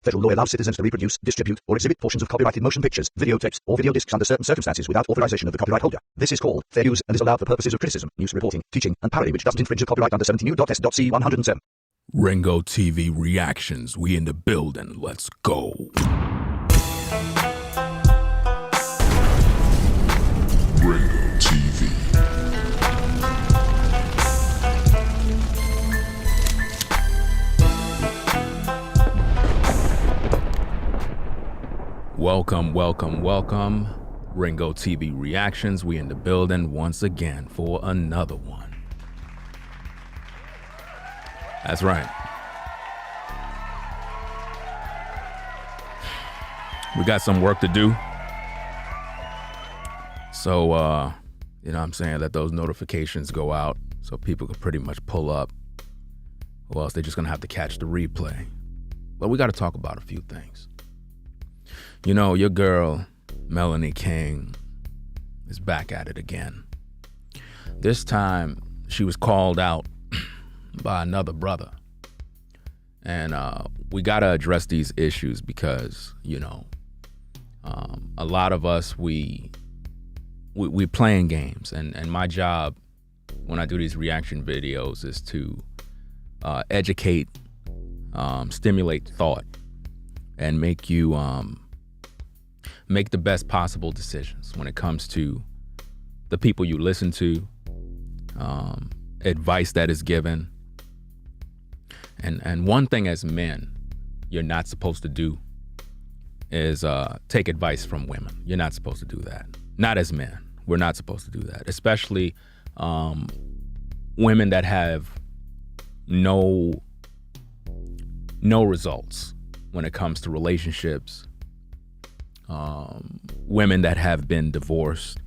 Federal law allows citizens to reproduce, distribute, or exhibit portions of copyrighted motion pictures, videotapes, or video discs under certain circumstances without authorization of the copyright holder. This is called fair use and is allowed for purposes of criticism, news reporting, teaching, and parody which doesn't infringe a copyright under 17U.S.C. 107. Ringo TV reactions. We in the building. Let's go. Ringo TV. Welcome, welcome, welcome. Ringo TV reactions. We in the building once again for another one. That's right. We got some work to do. So, you know what I'm saying, let those notifications go out so people can pretty much pull up, or else they're just gonna have to catch the replay. But we gotta talk about a few things. You know, your girl, Melanie King, is back at it again. This time, she was called out by another brother. And we gotta address these issues because, you know, a lot of us, we playing games. And my job when I do these reaction videos is to educate, stimulate thought, and make you make the best possible decisions when it comes to the people you listen to, advice that is given. And one thing as men you're not supposed to do is take advice from women. You're not supposed to do that. Not as men. We're not supposed to do that. Especially women that have no results when it comes to relationships. Women that have been divorced.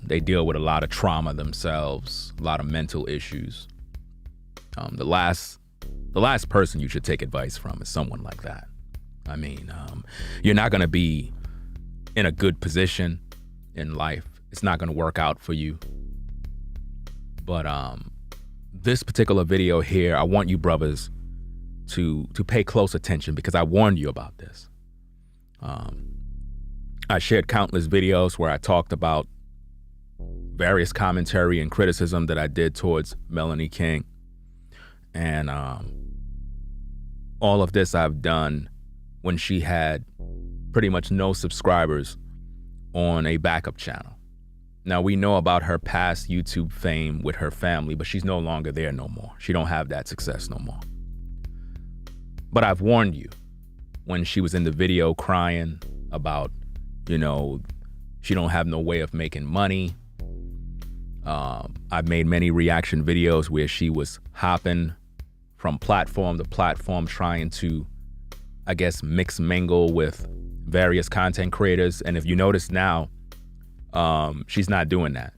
They deal with a lot of trauma themselves, a lot of mental issues. The last person you should take advice from is someone like that. I mean, you're not going to be in a good position in life. It's not going to work out for you. But this particular video here, I want you brothers to pay close attention because I warned you about this. I shared countless videos where I talked about various commentary and criticism that I did towards Melanie King. And all of this I've done when she had pretty much no subscribers on a backup channel. Now, we know about her past YouTube fame with her family, but she's no longer there no more. She don't have that success no more. But I've warned you when she was in the video crying about, you know, she don't have no way of making money. I've made many reaction videos where she was hopping from platform to platform trying to, I guess, mix mingle with various content creators. And if you notice now, she's not doing that.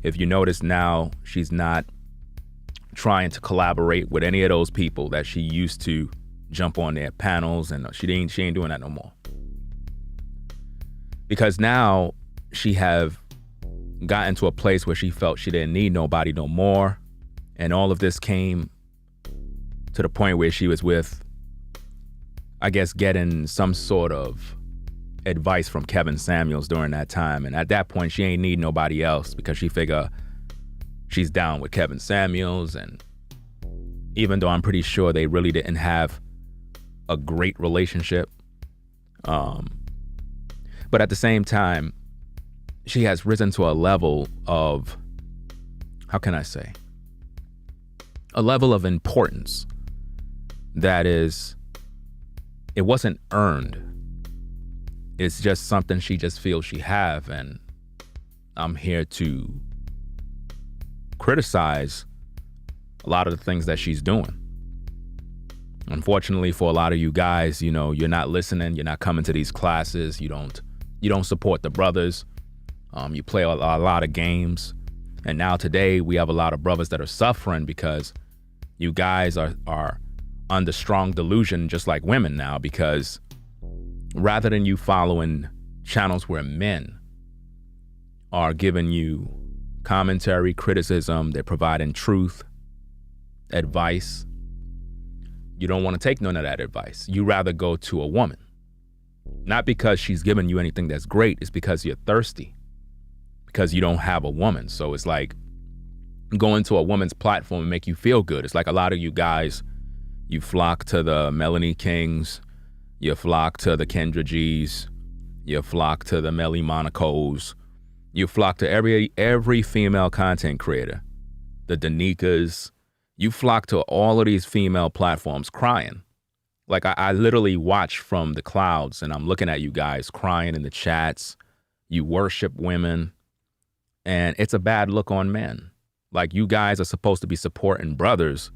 If you notice now, she's not trying to collaborate with any of those people that she used to jump on their panels, and she ain't doing that no more. Because now she have gotten to a place where she felt she didn't need nobody no more. And all of this came to the point where she was with, I guess, getting some sort of advice from Kevin Samuels during that time. And at that point, she ain't need nobody else because she figure she's down with Kevin Samuels. And even though I'm pretty sure they really didn't have a great relationship, but at the same time, she has risen to a level of, how can I say, a level of importance that is, it wasn't earned. It's just something she just feels she have, and I'm here to criticize a lot of the things that she's doing. Unfortunately for a lot of you guys, you know, you're not listening, you're not coming to these classes, you don't support the brothers. You play a lot of games. And now today we have a lot of brothers that are suffering because you guys are under strong delusion, just like women now, because rather than you following channels where men are giving you commentary, criticism, they're providing truth, advice, You don't want to take none of that advice. You rather go to a woman. Not because she's giving you anything that's great. It's because you're thirsty. Because you don't have a woman. So it's like going to a woman's platform and make you feel good. It's like a lot of you guys, you flock to the Melanie Kings. You flock to the Kendra G's. You flock to the Melly Monacos. You flock to every female content creator. The Danikas. You flock to all of these female platforms crying. Like I literally watch from the clouds and I'm looking at you guys crying in the chats. You worship women. And it's a bad look on men. Like you guys are supposed to be supporting brothers,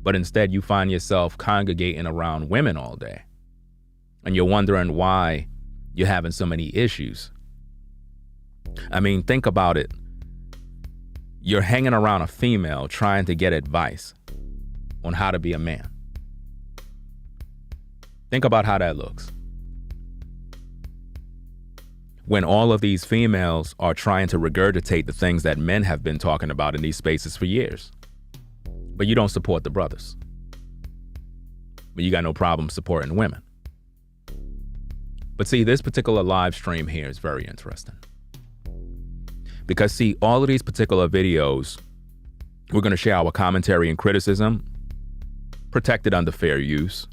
but instead you find yourself congregating around women all day. And you're wondering why you're having so many issues. I mean, think about it. You're hanging around a female trying to get advice on how to be a man. Think about how that looks. When all of these females are trying to regurgitate the things that men have been talking about in these spaces for years. But you don't support the brothers. But you got no problem supporting women. But see, this particular live stream here is very interesting. Because see, all of these particular videos, we're going to share our commentary and criticism, protected under fair use,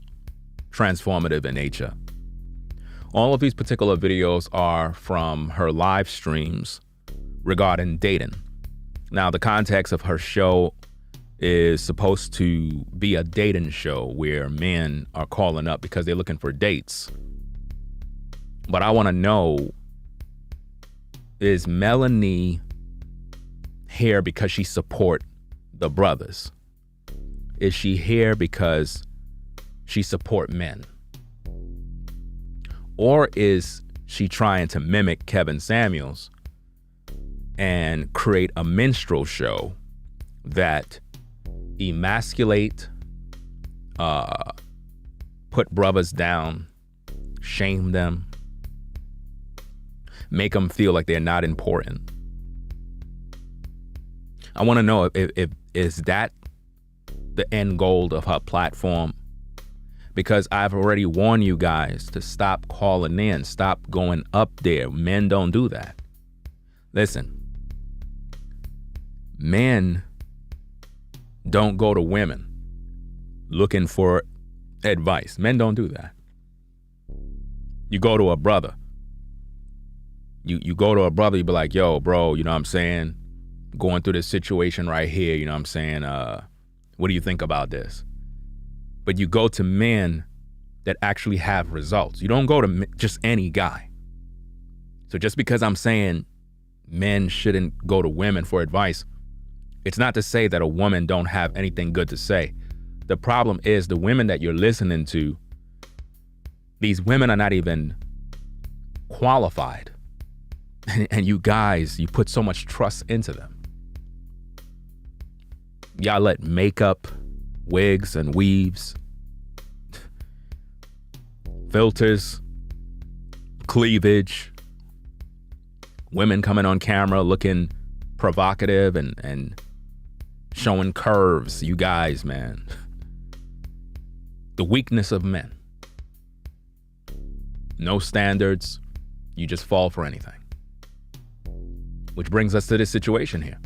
transformative in nature. All of these particular videos are from her live streams regarding dating. Now, the context of her show is supposed to be a dating show where men are calling up because they're looking for dates. But I want to know, is Melanie here because she support the brothers? Is she here because she support men? Or is she trying to mimic Kevin Samuels and create a minstrel show that emasculate, put brothers down, shame them, make them feel like they're not important? I want to know if is that the end goal of her platform? Because I've already warned you guys to stop calling in, stop going up there. Men don't do that. Listen, men don't go to women looking for advice. Men don't do that. You go to a brother. You go to a brother, you be like, yo, bro, you know what I'm saying? Going through this situation right here, you know what I'm saying? What do you think about this? But you go to men that actually have results. You don't go to just any guy. So just because I'm saying men shouldn't go to women for advice, it's not to say that a woman don't have anything good to say. The problem is the women that you're listening to, these women are not even qualified. And you guys, you put so much trust into them. Y'all let makeup, wigs and weaves, filters, cleavage, women coming on camera looking provocative and showing curves. You guys, man. The weakness of men. No standards. You just fall for anything. Which brings us to this situation here.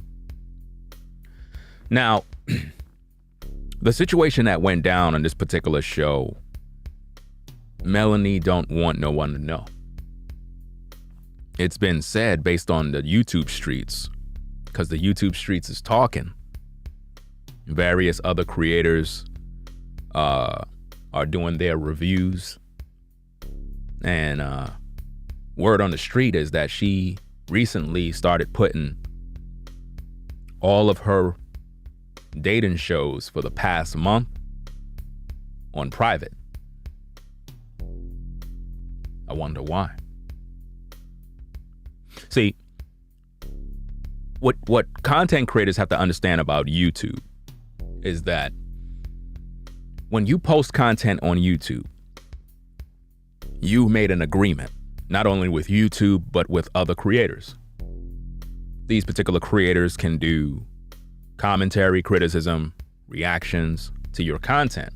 Now, the situation that went down on this particular show, Melanie don't want no one to know. It's been said based on the YouTube streets, because the YouTube streets is talking. Various other creators are doing their reviews. And word on the street is that she recently started putting all of her dating shows for the past month on private. I wonder why. See, what content creators have to understand about YouTube is that when you post content on YouTube, you made an agreement, not only with YouTube, but with other creators. These particular creators can do commentary, criticism, reactions to your content.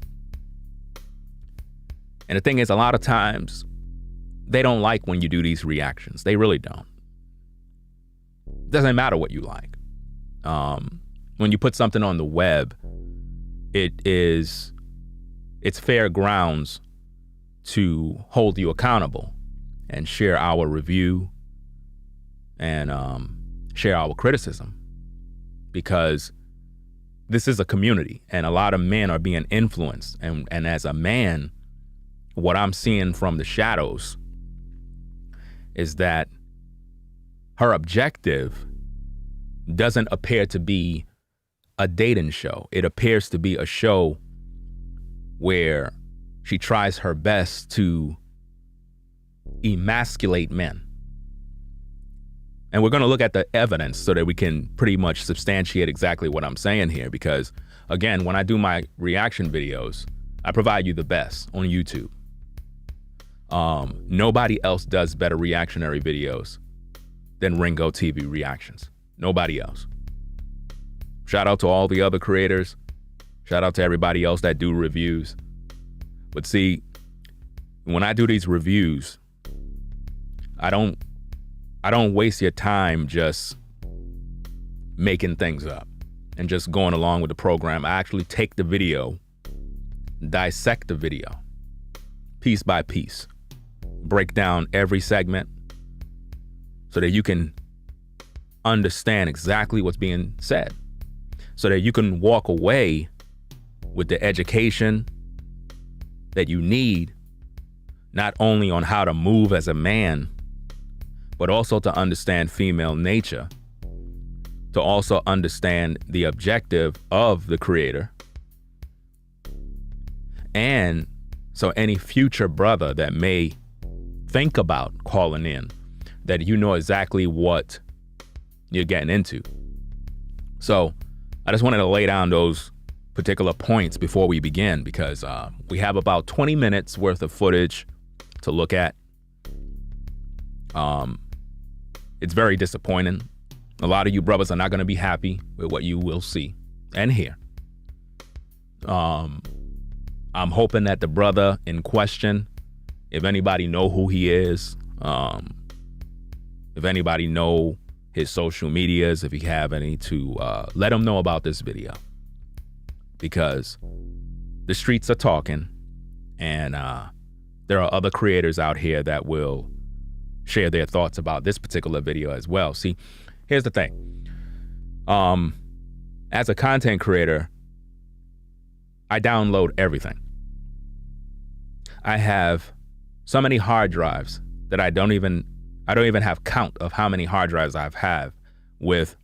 And the thing is, a lot of times they don't like when you do these reactions. They really don't. Doesn't matter what you like. When you put something on the web, it's fair grounds to hold you accountable and share our review and share our criticism, because this is a community and a lot of men are being influenced. And as a man, what I'm seeing from the shadows is that her objective doesn't appear to be a dating show. It appears to be a show where she tries her best to emasculate men. And we're going to look at the evidence so that we can pretty much substantiate exactly what I'm saying here. Because, again, when I do my reaction videos, I provide you the best on YouTube. Nobody else does better reactionary videos than Ringo TV Reactions. Nobody else. Shout out to all the other creators. Shout out to everybody else that do reviews. But see, when I do these reviews, I don't waste your time just making things up and just going along with the program. I actually take the video, dissect the video, piece by piece, break down every segment so that you can understand exactly what's being said, so that you can walk away with the education that you need, not only on how to move as a man, but also to understand female nature, to also understand the objective of the creator. And so any future brother that may think about calling in, that you know exactly what you're getting into. So I just wanted to lay down those particular points before we begin, because we have about 20 minutes worth of footage to look at. It's very disappointing. A lot of you brothers are not going to be happy with what you will see and hear. I'm hoping that the brother in question, if anybody know who he is, if anybody know his social medias, if you have any, to let him know about this video, because the streets are talking, and there are other creators out here that will share their thoughts about this particular video as well. See, here's the thing. As a content creator, I download everything. I have so many hard drives that I don't even have count of how many hard drives I have, with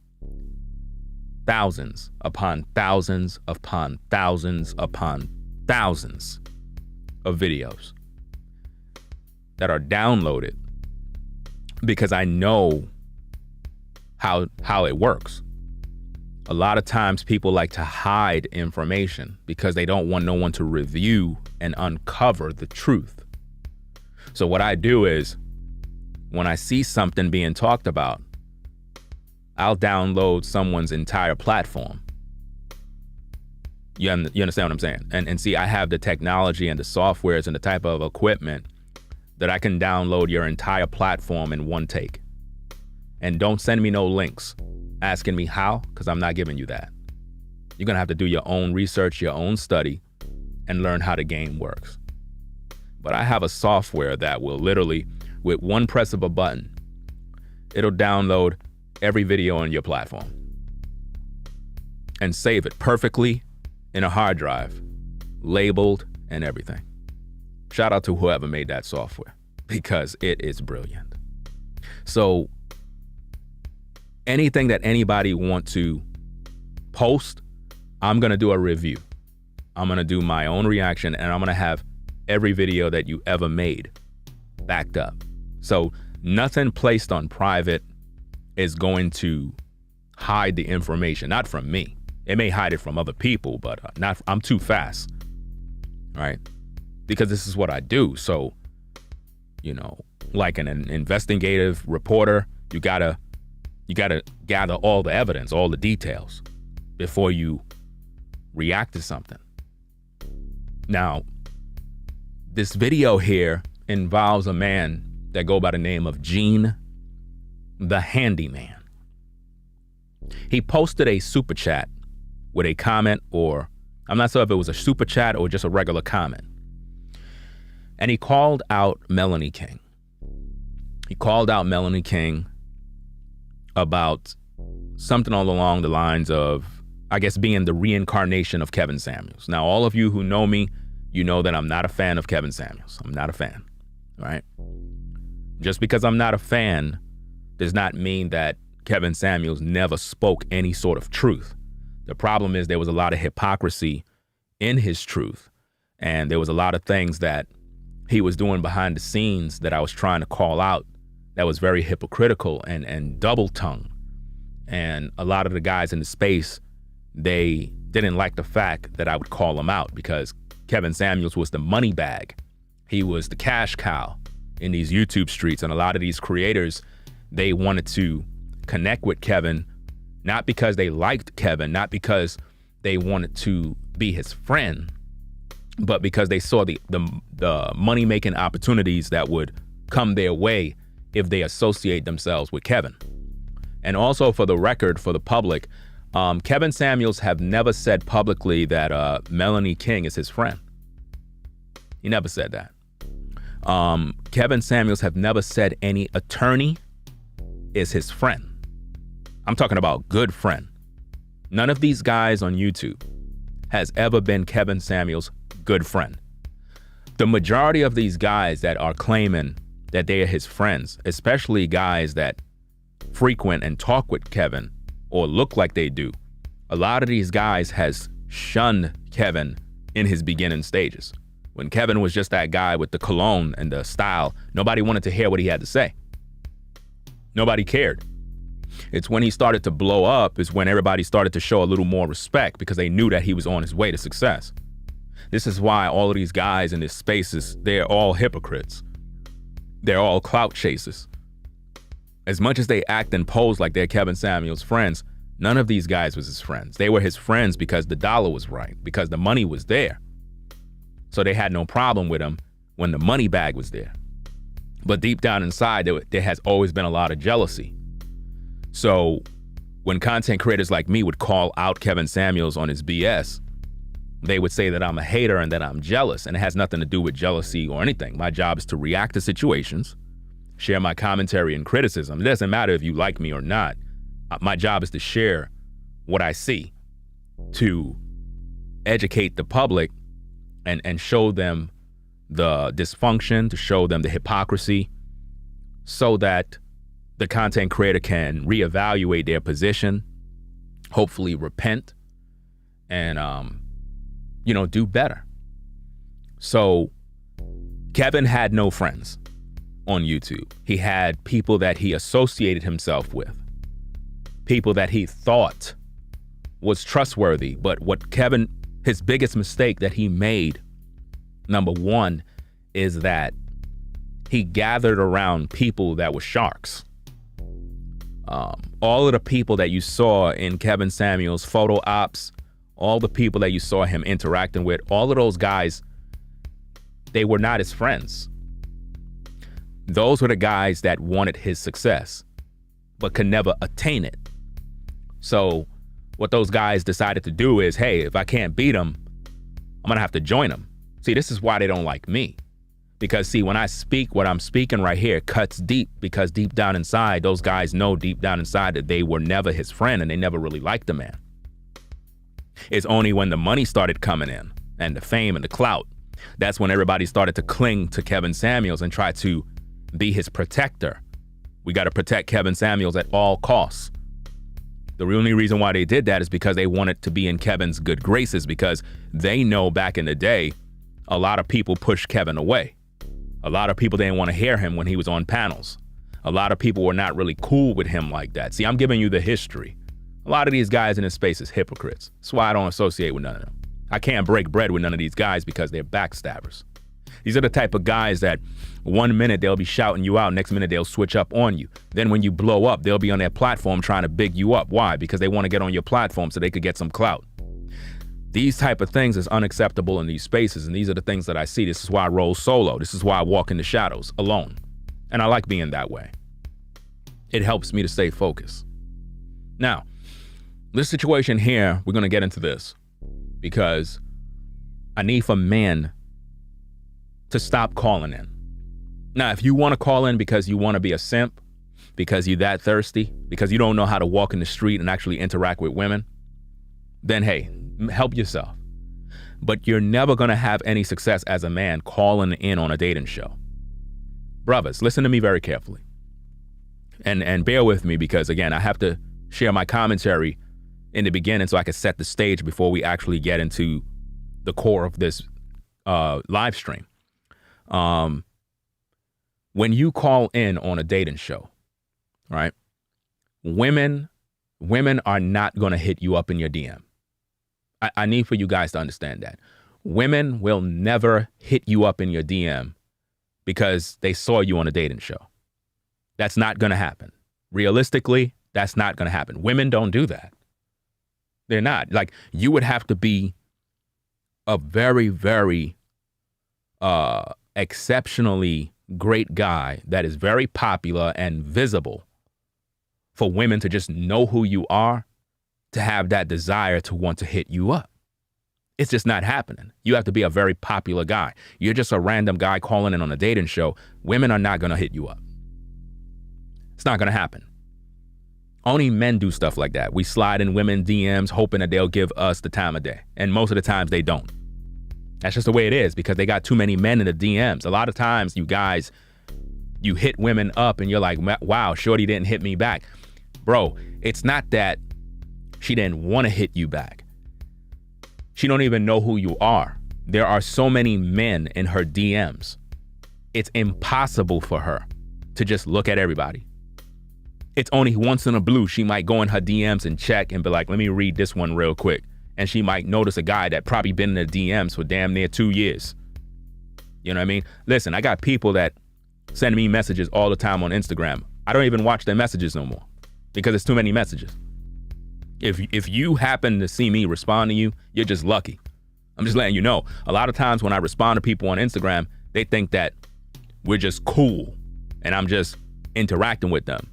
thousands upon thousands upon thousands upon thousands of videos that are downloaded, because I know how it works. A lot of times people like to hide information because they don't want no one to review and uncover the truth. So what I do is, when I see something being talked about, I'll download someone's entire platform. You understand what I'm saying? And see, I have the technology and the softwares and the type of equipment that I can download your entire platform in one take. And don't send me no links asking me how, because I'm not giving you that. You're going to have to do your own research, your own study, and learn how the game works. But I have a software that will literally, with one press of a button, it'll download every video on your platform and save it perfectly in a hard drive, labeled and everything. Shout out to whoever made that software, because it is brilliant. So anything that anybody want to post, I'm going to do a review. I'm going to do my own reaction, and I'm going to have every video that you ever made backed up. So nothing placed on private is going to hide the information, not from me. It may hide it from other people, but I'm too fast, right? Because this is what I do. So, like an investigative reporter, you gotta gather all the evidence, all the details before you react to something. Now, This video here involves a man that go by the name of JeanTheHandyman. He posted a super chat with a comment, or I'm not sure if it was a super chat or just a regular comment. And he called out Melanie King. He called out Melanie King about something along the lines of, I guess, being the reincarnation of Kevin Samuels. Now, all of you who know me, you know that I'm not a fan of Kevin Samuels. I'm not a fan, right? Just because I'm not a fan does not mean that Kevin Samuels never spoke any sort of truth. The problem is there was a lot of hypocrisy in his truth, and there was a lot of things that he was doing behind the scenes that I was trying to call out that was very hypocritical and double-tongued. And a lot of the guys in the space, they didn't like the fact that I would call him out, because Kevin Samuels was the money bag. He was the cash cow in these YouTube streets. And a lot of these creators, they wanted to connect with Kevin, not because they liked Kevin, not because they wanted to be his friend, but because they saw the money-making opportunities that would come their way if they associate themselves with Kevin. And also, for the record, for the public, Kevin Samuels have never said publicly that Melanie King is his friend. He never said that. Kevin Samuels have never said any attorney is his friend. I'm talking about good friend. None of these guys on YouTube has ever been Kevin Samuels' good friend. The majority of these guys that are claiming that they are his friends, especially guys that frequent and talk with Kevin or look like they do, a lot of these guys has shunned Kevin in his beginning stages. When Kevin was just that guy with the cologne and the style, nobody wanted to hear what he had to say. Nobody cared. It's when he started to blow up is when everybody started to show a little more respect, because they knew that he was on his way to success. This is why all of these guys in this spaces, they're all hypocrites. They're all clout chasers. As much as they act and pose like they're Kevin Samuels' friends, none of these guys was his friends. They were his friends because the dollar was right, because the money was there. So they had no problem with him when the money bag was there. But deep down inside, there has always been a lot of jealousy. So when content creators like me would call out Kevin Samuels on his BS, they would say that I'm a hater and that I'm jealous. And it has nothing to do with jealousy or anything. My job is to react to situations, share my commentary and criticism. It doesn't matter if you like me or not. My job is to share what I see, to educate the public and show them the dysfunction, to show them the hypocrisy, so that the content creator can reevaluate their position, hopefully repent, and do better. So Kevin had no friends on YouTube. He had people that he associated himself with, people that he thought was trustworthy. But what Kevin, his biggest mistake that he made, number one, is that he gathered around people that were sharks. All of the people that you saw in Kevin Samuels' photo ops, all the people that you saw him interacting with, all of those guys, they were not his friends. Those were the guys that wanted his success, but could never attain it. So what those guys decided to do is, hey, if I can't beat him, I'm gonna have to join him. See, this is why they don't like me. Because see, when I speak, what I'm speaking right here cuts deep, because deep down inside, those guys know deep down inside that they were never his friend and they never really liked the man. It's only when the money started coming in and the fame and the clout, that's when everybody started to cling to Kevin Samuels and try to be his protector. We got to protect Kevin Samuels at all costs. The only reason why they did that is because they wanted to be in Kevin's good graces, because they know back in the day, a lot of people pushed Kevin away. A lot of people didn't want to hear him when he was on panels. A lot of people were not really cool with him like that. See, I'm giving you the history. A lot of these guys in this space is hypocrites. That's why I don't associate with none of them. I can't break bread with none of these guys because they're backstabbers. These are the type of guys that 1 minute they'll be shouting you out, next minute they'll switch up on you. Then when you blow up, they'll be on their platform trying to big you up. Why? Because they want to get on your platform so they could get some clout. These type of things is unacceptable in these spaces, and these are the things that I see. This is why I roll solo. This is why I walk in the shadows alone. And I like being that way. It helps me to stay focused. Now, this situation here, we're going to get into this because I need for men to stop calling in. Now, if you want to call in because you want to be a simp, because you're that thirsty, because you don't know how to walk in the street and actually interact with women, then hey, help yourself. But you're never going to have any success as a man calling in on a dating show. Brothers, listen to me very carefully. And bear with me because, again, I have to share my commentary in the beginning so I can set the stage before we actually get into the core of this live stream. When you call in on a dating show, right, women are not going to hit you up in your DM. I need for you guys to understand that. Women will never hit you up in your DM because they saw you on a dating show. That's not going to happen. Realistically, that's not going to happen. Women don't do that. They're not. Like, you would have to be a very, very exceptionally great guy that is very popular and visible for women to just know who you are, to have that desire to want to hit you up. It's just not happening. You have to be a very popular guy. You're just a random guy calling in on a dating show. Women are not going to hit you up. It's not going to happen. Only men do stuff like that. We slide in women DMs hoping that they'll give us the time of day. And most of the times they don't. That's just the way it is because they got too many men in the DMs. A lot of times you guys, you hit women up and you're like, wow, shorty didn't hit me back. Bro, it's not that she didn't want to hit you back. She don't even know who you are. There are so many men in her DMs. It's impossible for her to just look at everybody. It's only once in a blue she might go in her DMs and check and be like, let me read this one real quick. And she might notice a guy that probably been in the DMs for damn near 2 years. You know what I mean? Listen, I got people that send me messages all the time on Instagram. I don't even watch their messages no more because it's too many messages. If you happen to see me respond to you, you're just lucky. I'm just letting you know. A lot of times when I respond to people on Instagram, they think that we're just cool and I'm just interacting with them.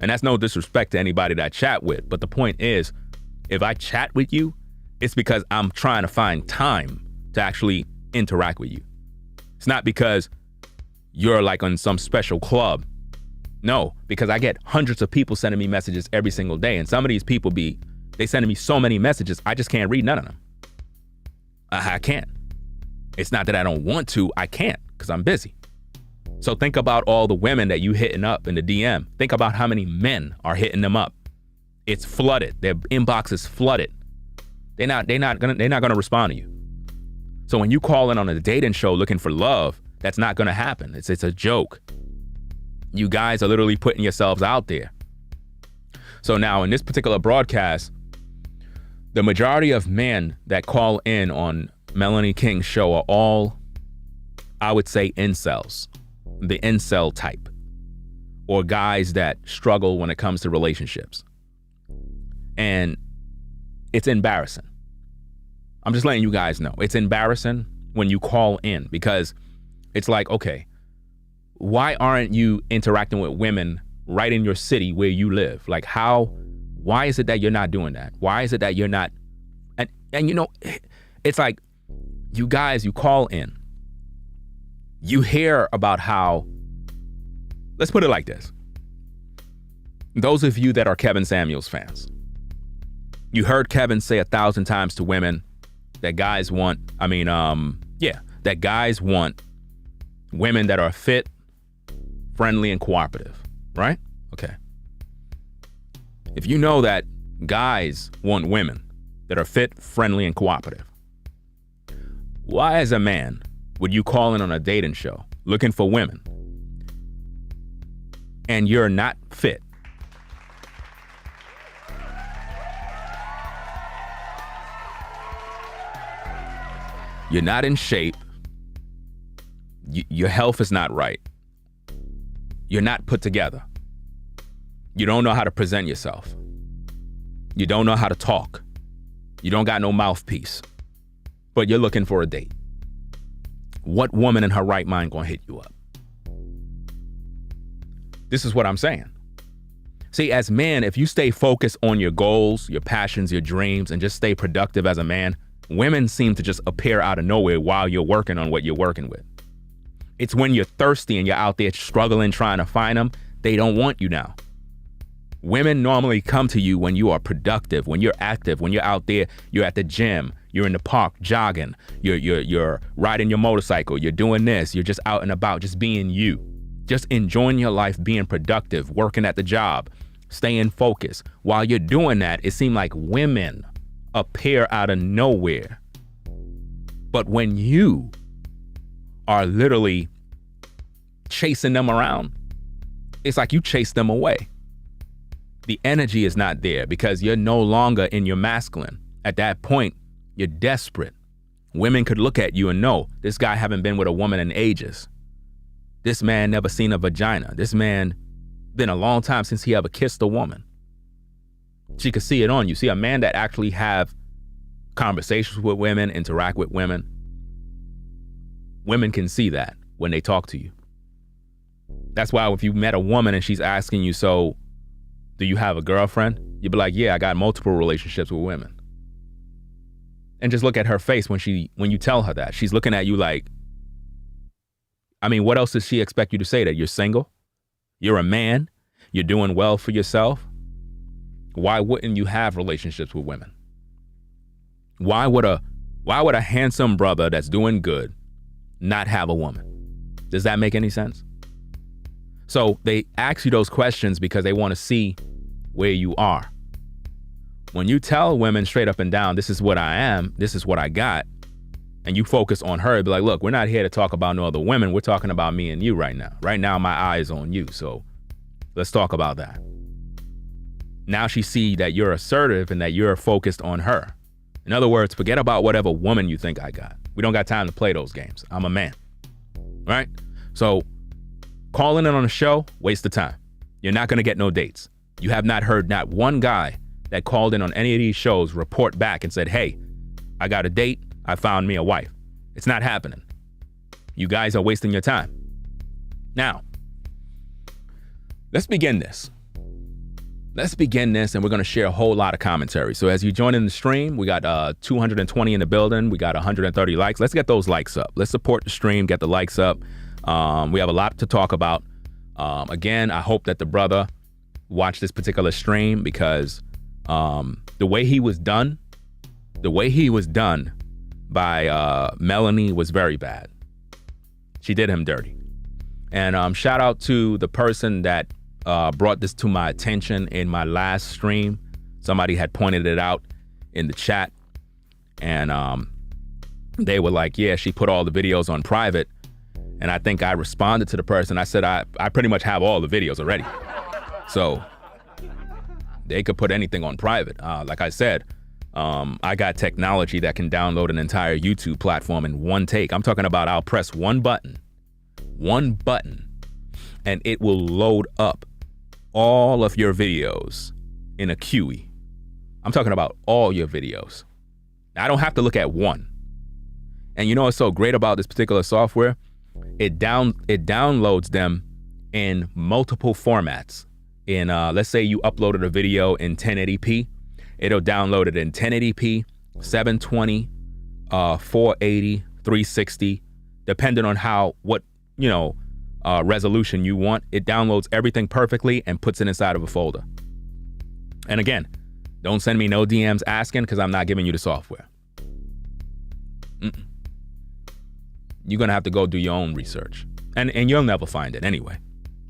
And that's no disrespect to anybody that I chat with. But the point is, if I chat with you, it's because I'm trying to find time to actually interact with you. It's not because you're like on some special club. No, because I get hundreds of people sending me messages every single day. And some of these people they sending me so many messages, I just can't read none of them. I can't. It's not that I don't want to, I can't because I'm busy. So think about all the women that you hitting up in the DM. Think about how many men are hitting them up. It's flooded. Their inbox is flooded. They're not gonna respond to you. So when you call in on a dating show looking for love, that's not gonna happen. It's a joke. You guys are literally putting yourselves out there. So now in this particular broadcast, the majority of men that call in on Melanie King's show are all, I would say, incels. The incel type, or guys that struggle when it comes to relationships. And it's embarrassing. I'm just letting you guys know. It's embarrassing when you call in because it's like, okay, why aren't you interacting with women right in your city where you live? Like why is it that you're not doing that? Why is it that you're not? And you know, it's like you guys, you call in. You hear about how, let's put it like this. Those of you that are Kevin Samuels fans, you heard Kevin say 1,000 times to women that guys want women that are fit, friendly, and cooperative, right? Okay. If you know that guys want women that are fit, friendly, and cooperative, why as a man would you call in on a dating show looking for women and you're not fit? You're not in shape. Your health is not right. You're not put together. You don't know how to present yourself. You don't know how to talk. You don't got no mouthpiece. but you're looking for a date. What woman in her right mind gonna hit you up? This is what I'm saying. See, as men, if you stay focused on your goals, your passions, your dreams, and just stay productive as a man, women seem to just appear out of nowhere while you're working on what you're working with. It's when you're thirsty and you're out there struggling trying to find them, they don't want you now. Women normally come to you when you are productive, when you're active, when you're out there, you're at the gym, you're in the park jogging, you're riding your motorcycle, you're doing this, you're just out and about, just being you, just enjoying your life, being productive, working at the job, staying focused. While you're doing that, it seems like women appear out of nowhere. But when you are literally chasing them around, it's like you chase them away. The energy is not there because you're no longer in your masculine. At that point, you're desperate. Women could look at you and know, this guy haven't been with a woman in ages. This man never seen a vagina. This man been a long time since he ever kissed a woman. She could see it on you. See, a man that actually have conversations with women, interact with women, women can see that when they talk to you. That's why if you met a woman and she's asking you, so do you have a girlfriend? You'd be like, yeah, I got multiple relationships with women. And just look at her face when you tell her that. She's looking at you like, I mean, what else does she expect you to say? That you're single? You're a man? You're doing well for yourself? Why wouldn't you have relationships with women? Why would a handsome brother that's doing good not have a woman? Does that make any sense? So they ask you those questions because they want to see where you are. When you tell women straight up and down, this is what I am, this is what I got, and you focus on her, be like, look, we're not here to talk about no other women. We're talking about me and you right now. Right now, my eye is on you. So let's talk about that. Now she see that you're assertive and that you're focused on her. In other words, forget about whatever woman you think I got. We don't got time to play those games. I'm a man, right? So calling in on a show, waste of time. You're not going to get no dates. You have not heard not one guy that called in on any of these shows report back and said, hey, I got a date. I found me a wife. It's not happening. You guys are wasting your time. Now, let's begin this. And we're going to share a whole lot of commentary. So as you join in the stream, we got 220 in the building. We got 130 likes. Let's get those likes up. Let's support the stream, get the likes up. We have a lot to talk about. Again, I hope that the brother watched this particular stream because the way he was done by Melanie was very bad. She did him dirty. And shout out to the person that brought this to my attention in my last stream. Somebody had pointed it out in the chat. And they were like, yeah, she put all the videos on private. And I think I responded to the person. I said, I pretty much have all the videos already. So they could put anything on private. Like I said, I got technology that can download an entire YouTube platform in one take. I'm talking about I'll press one button, and it will load up all of your videos in a QE. I'm talking about all your videos. I don't have to look at one. And you know what's so great about this particular software? It downloads them in multiple formats. In let's say you uploaded a video in 1080p, it'll download it in 1080p, 720, 480, 360, depending on what resolution you want. It downloads everything perfectly and puts it inside of a folder. And again, don't send me no DMs asking because I'm not giving you the software. You're going to have to go do your own research. And you'll never find it anyway,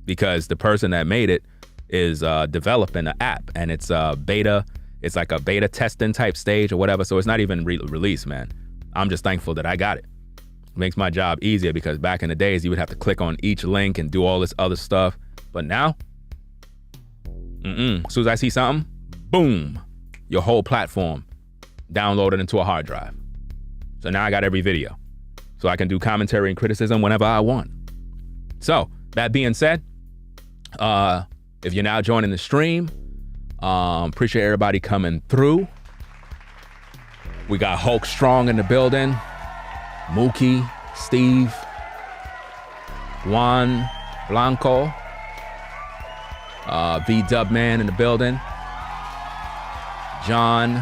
because the person that made it is developing an app, and it's beta. It's like a beta testing type stage or whatever. So it's not even released, man. I'm just thankful that I got it. It makes my job easier because back in the days, you would have to click on each link and do all this other stuff. But now, as soon as I see something, boom, your whole platform downloaded into a hard drive. So now I got every video. So I can do commentary and criticism whenever I want. So that being said, if you're now joining the stream, appreciate everybody coming through. We got Hulk Strong in the building. Mookie, Steve, Juan Blanco, V Dubman in the building. John,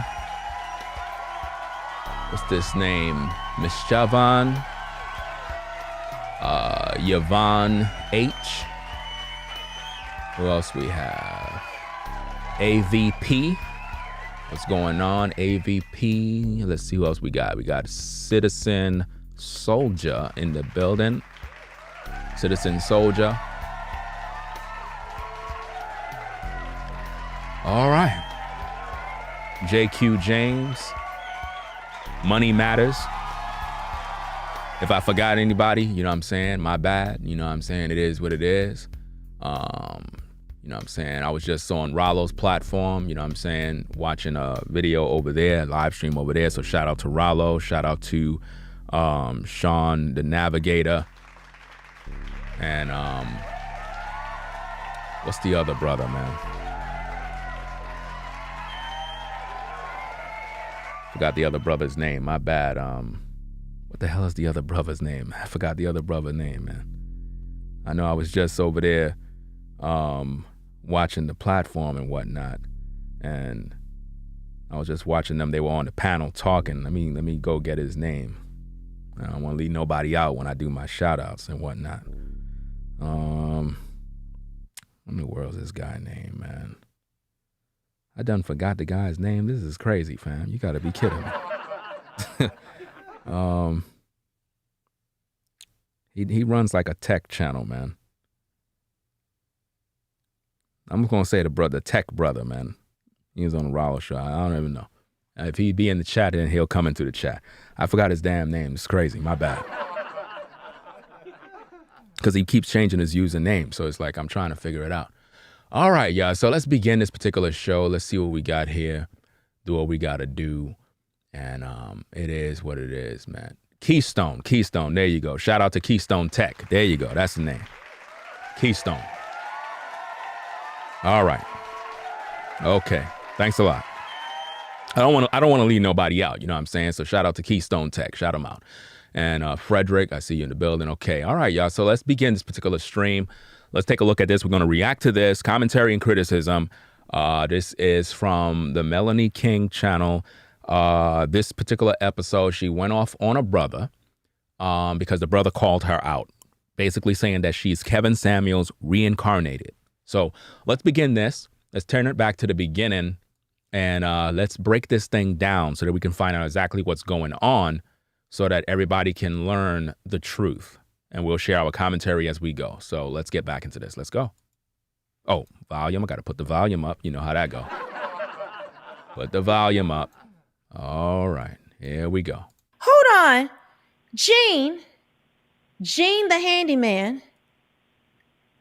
what's this name? Mischavan, Yvonne H. Who else we have? AVP. What's going on, AVP? Let's see who else we got. We got Citizen Soldier in the building. Citizen Soldier. All right. JQ James. Money Matters. If I forgot anybody, you know what I'm saying? My bad. You know what I'm saying? It is what it is. You know what I'm saying? I was just on Rollo's platform, you know what I'm saying? Watching a video over there, live stream over there. So shout out to Rollo. Shout out to Sean, the Navigator. And what's the other brother, man? Forgot the other brother's name. My bad. What the hell is the other brother's name? I forgot the other brother's name, man. I know I was just over there watching the platform and whatnot, and I was just watching them. They were on the panel talking. Let me go get his name. I don't want to leave nobody out when I do my shout outs and whatnot. What in the world is this guy name, man? I done forgot the guy's name. This is crazy, fam. You gotta be kidding me. He runs like a tech channel, man. I'm gonna say the tech brother, man. He was on the Rollo show. I don't even know. If he'd be in the chat, then he'll come into the chat. I forgot his damn name. It's crazy. My bad. Because he keeps changing his username, so it's like I'm trying to figure it out. All right, y'all. So let's begin this particular show. Let's see what we got here. Do what we gotta do, and it is what it is, man. Keystone. There you go. Shout out to Keystone Tech. There you go. That's the name. Keystone. All right. Okay. Thanks a lot. I don't want to leave nobody out. You know what I'm saying? So shout out to Keystone Tech. Shout them out. And Frederick, I see you in the building. Okay. All right, y'all. So let's begin this particular stream. Let's take a look at this. We're going to react to this commentary and criticism. This is from the Melanie King channel. This particular episode, she went off on a brother because the brother called her out, basically saying that she's Kevin Samuels reincarnated. So let's begin this. Let's turn it back to the beginning and let's break this thing down so that we can find out exactly what's going on so that everybody can learn the truth. And we'll share our commentary as we go. So let's get back into this. Let's go. Oh, volume. I got to put the volume up. You know how that go. Put the volume up. All right. Here we go. Hold on. Jean the Handyman.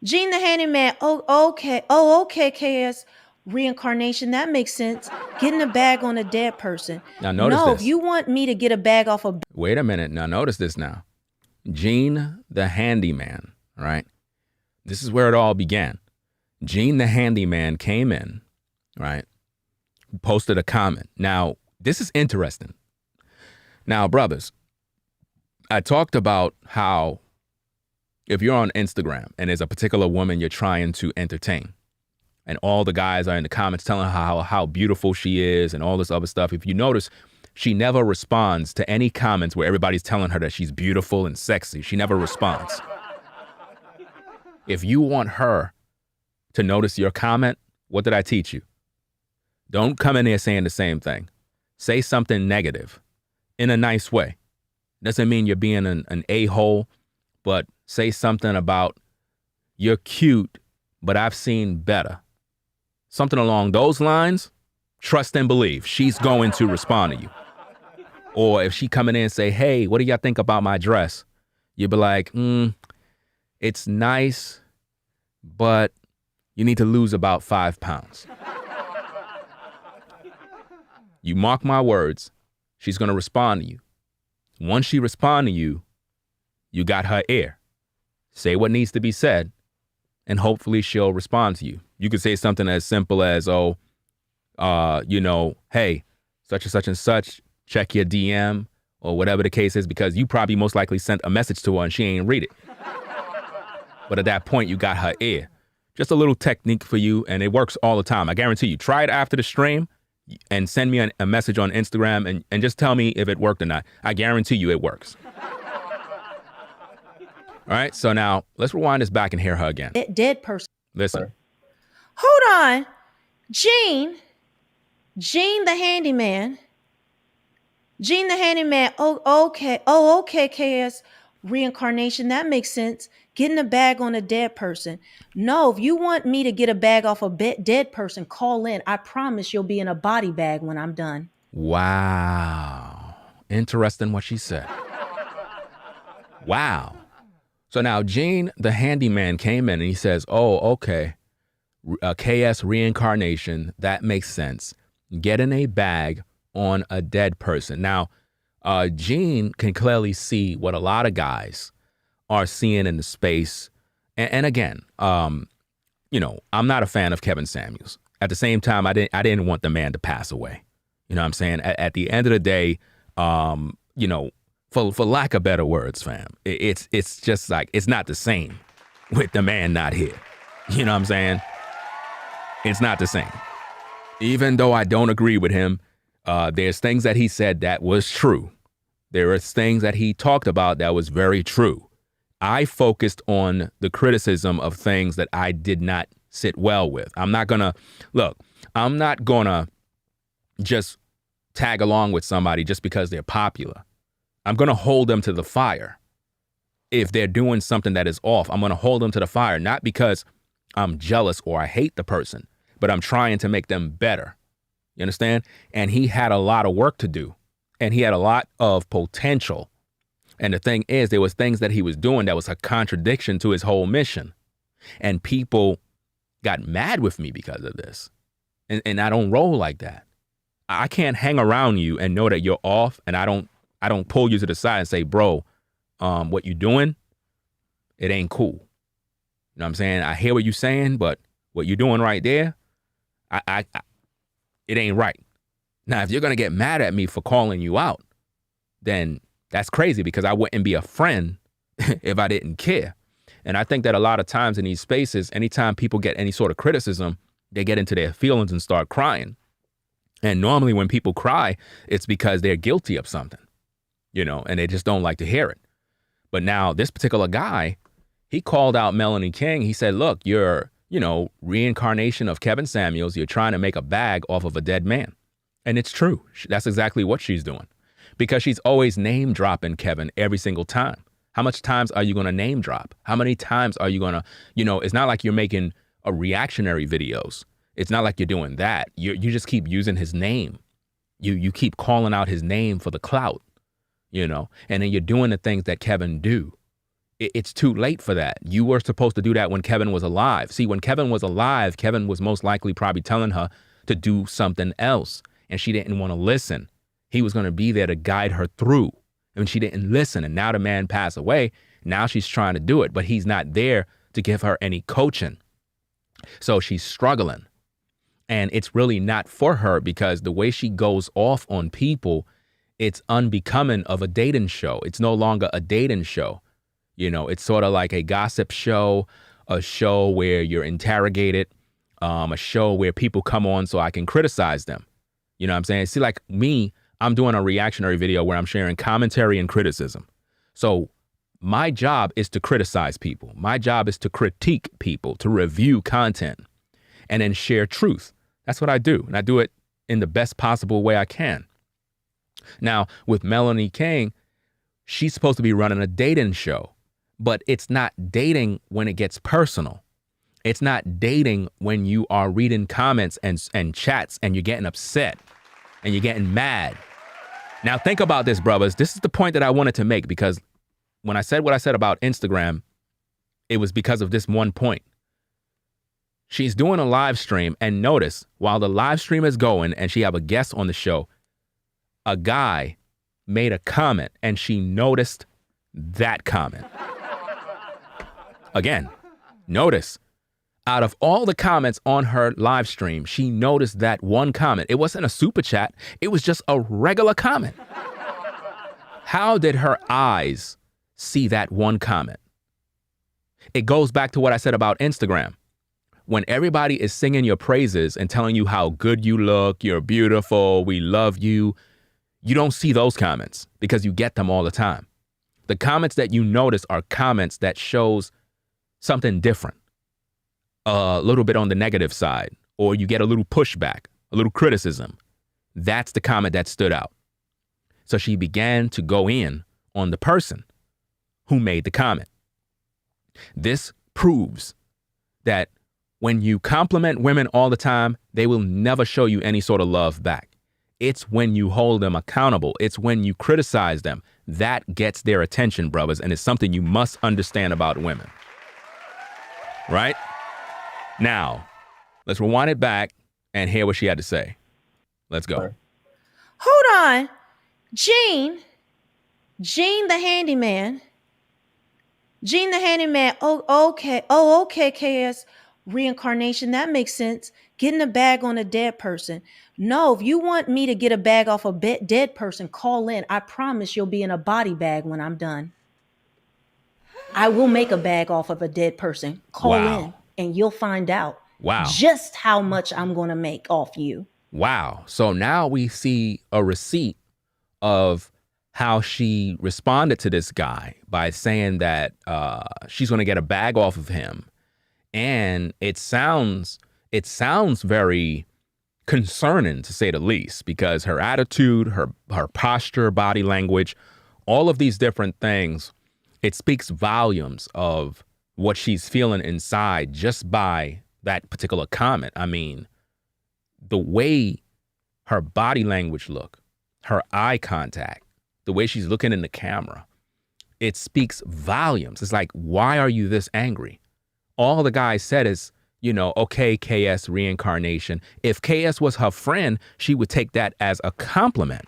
Jean the Handyman. Oh, okay, KS. Reincarnation. That makes sense. Getting a bag on a dead person. Now notice this. If you want me to get a bag off a... Wait a minute. Now notice this now. Jean the Handyman, right? This is where it all began. Jean the Handyman came in, right? Posted a comment. Now, this is interesting. Now, brothers, I talked about how if you're on Instagram and there's a particular woman you're trying to entertain, and all the guys are in the comments telling her how beautiful she is and all this other stuff, if you notice, she never responds to any comments where everybody's telling her that she's beautiful and sexy. She never responds. If you want her to notice your comment, what did I teach you? Don't come in there saying the same thing. Say something negative in a nice way. Doesn't mean you're being an a-hole, but say something about you're cute, but I've seen better. Something along those lines. Trust and believe she's going to respond to you. Or if she come in and say, hey, what do y'all think about my dress? You'll be like, it's nice, but you need to lose about 5 pounds. You mark my words, she's going to respond to you. Once she responds to you, you got her ear. Say what needs to be said, and hopefully she'll respond to you. You could say something as simple as, hey, such and such check your DM or whatever the case is, because you probably most likely sent a message to her and she ain't read it. But at that point, you got her ear. Just a little technique for you, and it works all the time. I guarantee you. Try it after the stream and send me a message on Instagram and just tell me if it worked or not. I guarantee you it works. All right, so now let's rewind this back and hear her again. Dead person. Listen. Hold on. Jean the handyman. Jean the handyman. Okay, KS. Reincarnation. That makes sense. Getting a bag on a dead person. No, if you want me to get a bag off a dead person, call in. I promise you'll be in a body bag when I'm done. Wow. Interesting what she said. Wow. So now Jean the handyman came in and he says, oh, okay. KS reincarnation. That makes sense. Getting a bag on a dead person. Now, Jean can clearly see what a lot of guys are seeing in the space. And again, I'm not a fan of Kevin Samuels. At the same time, I didn't want the man to pass away. You know what I'm saying? At the end of the day, for lack of better words, fam, it's just like, it's not the same with the man not here. You know what I'm saying? It's not the same. Even though I don't agree with him, there's things that he said that was true. There are things that he talked about that was very true. I focused on the criticism of things that I did not sit well with. I'm not gonna just tag along with somebody just because they're popular. I'm gonna hold them to the fire. If they're doing something that is off, I'm gonna hold them to the fire, not because I'm jealous or I hate the person, but I'm trying to make them better. You understand? And he had a lot of work to do, and he had a lot of potential. And the thing is, there was things that he was doing that was a contradiction to his whole mission. And people got mad with me because of this. And I don't roll like that. I can't hang around you and know that you're off, and I don't pull you to the side and say, bro, what you doing, it ain't cool. You know what I'm saying? I hear what you're saying, but what you're doing right there, it ain't right. Now, if you're going to get mad at me for calling you out, then that's crazy, because I wouldn't be a friend if I didn't care. And I think that a lot of times in these spaces, anytime people get any sort of criticism, they get into their feelings and start crying. And normally when people cry, it's because they're guilty of something, and they just don't like to hear it. But now this particular guy, he called out Melanie King. He said, look, you're, reincarnation of Kevin Samuels. You're trying to make a bag off of a dead man. And it's true. That's exactly what she's doing, because she's always name dropping Kevin every single time. How much times are you going to name drop? How many times are you going to, it's not like you're making a reactionary videos. It's not like you're doing that. You just keep using his name. You keep calling out his name for the clout, and then you're doing the things that Kevin do. It's too late for that. You were supposed to do that when Kevin was alive. See, when Kevin was alive, Kevin was most likely probably telling her to do something else, and she didn't want to listen. He was going to be there to guide her through, and she didn't listen. And now the man passed away. Now she's trying to do it, but he's not there to give her any coaching. So she's struggling. And it's really not for her, because the way she goes off on people, it's unbecoming of a dating show. It's no longer a dating show. It's sort of like a gossip show, a show where you're interrogated, a show where people come on so I can criticize them. You know what I'm saying? See, like me, I'm doing a reactionary video where I'm sharing commentary and criticism. So my job is to criticize people. My job is to critique people, to review content, and then share truth. That's what I do. And I do it in the best possible way I can. Now, with Melanie King, she's supposed to be running a dating show, but it's not dating when it gets personal. It's not dating when you are reading comments and chats and you're getting upset and you're getting mad. Now, think about this, brothers. This is the point that I wanted to make, because when I said what I said about Instagram, it was because of this one point. She's doing a live stream, and notice, while the live stream is going and she have a guest on the show, a guy made a comment and she noticed that comment. Again, notice, Out of all the comments on her live stream, she noticed that one comment. It wasn't a super chat. It was just a regular comment. How did her eyes see that one comment? It goes back to what I said about Instagram. When everybody is singing your praises and telling you how good you look, you're beautiful, we love you, you don't see those comments because you get them all the time. The comments that you notice are comments that shows something different, a little bit on the negative side, or you get a little pushback, a little criticism. That's the comment that stood out. So she began to go in on the person who made the comment. This proves that when you compliment women all the time, they will never show you any sort of love back. It's when you hold them accountable. It's when you criticize them. That gets their attention, brothers, and it's something you must understand about women. Right? Now, let's rewind it back and hear what she had to say. Let's go. Hold on. Jean the handyman. Jean the handyman. Oh, okay, KS. Reincarnation, that makes sense. Getting a bag on a dead person. No, if you want me to get a bag off a dead person, call in. I promise you'll be in a body bag when I'm done. I will make a bag off of a dead person. Call in and you'll find out just how much I'm going to make off you. Wow. So now we see a receipt of how she responded to this guy by saying that she's going to get a bag off of him. And it sounds very concerning, to say the least, because her attitude, her posture, body language, all of these different things, it speaks volumes of what she's feeling inside just by that particular comment. I mean, the way her body language look, her eye contact, the way she's looking in the camera, it speaks volumes. It's like, why are you this angry? All the guy said is, okay, KS reincarnation. If KS was her friend, she would take that as a compliment.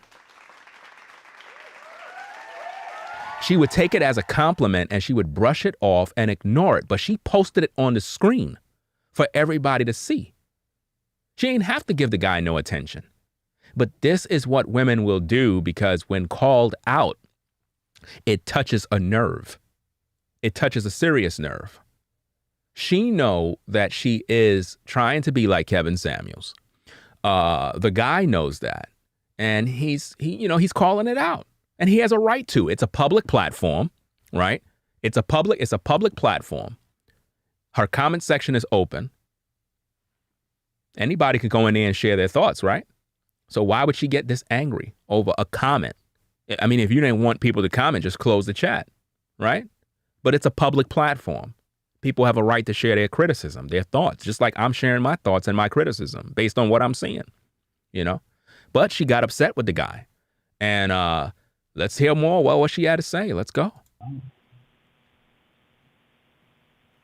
She would take it as a compliment and she would brush it off and ignore it. But she posted it on the screen for everybody to see. She ain't have to give the guy no attention. But this is what women will do because when called out, it touches a nerve. It touches a serious nerve. She know that she is trying to be like Kevin Samuels. The guy knows that, and he's calling it out, and he has a right to. It's a public platform, right? It's a public platform. Her comment section is open. Anybody can go in there and share their thoughts, right? So why would she get this angry over a comment? I mean, if you didn't want people to comment, just close the chat, right? But it's a public platform. People have a right to share their criticism, their thoughts, just like I'm sharing my thoughts and my criticism based on what I'm seeing, But she got upset with the guy. And let's hear more what she had to say. Let's go.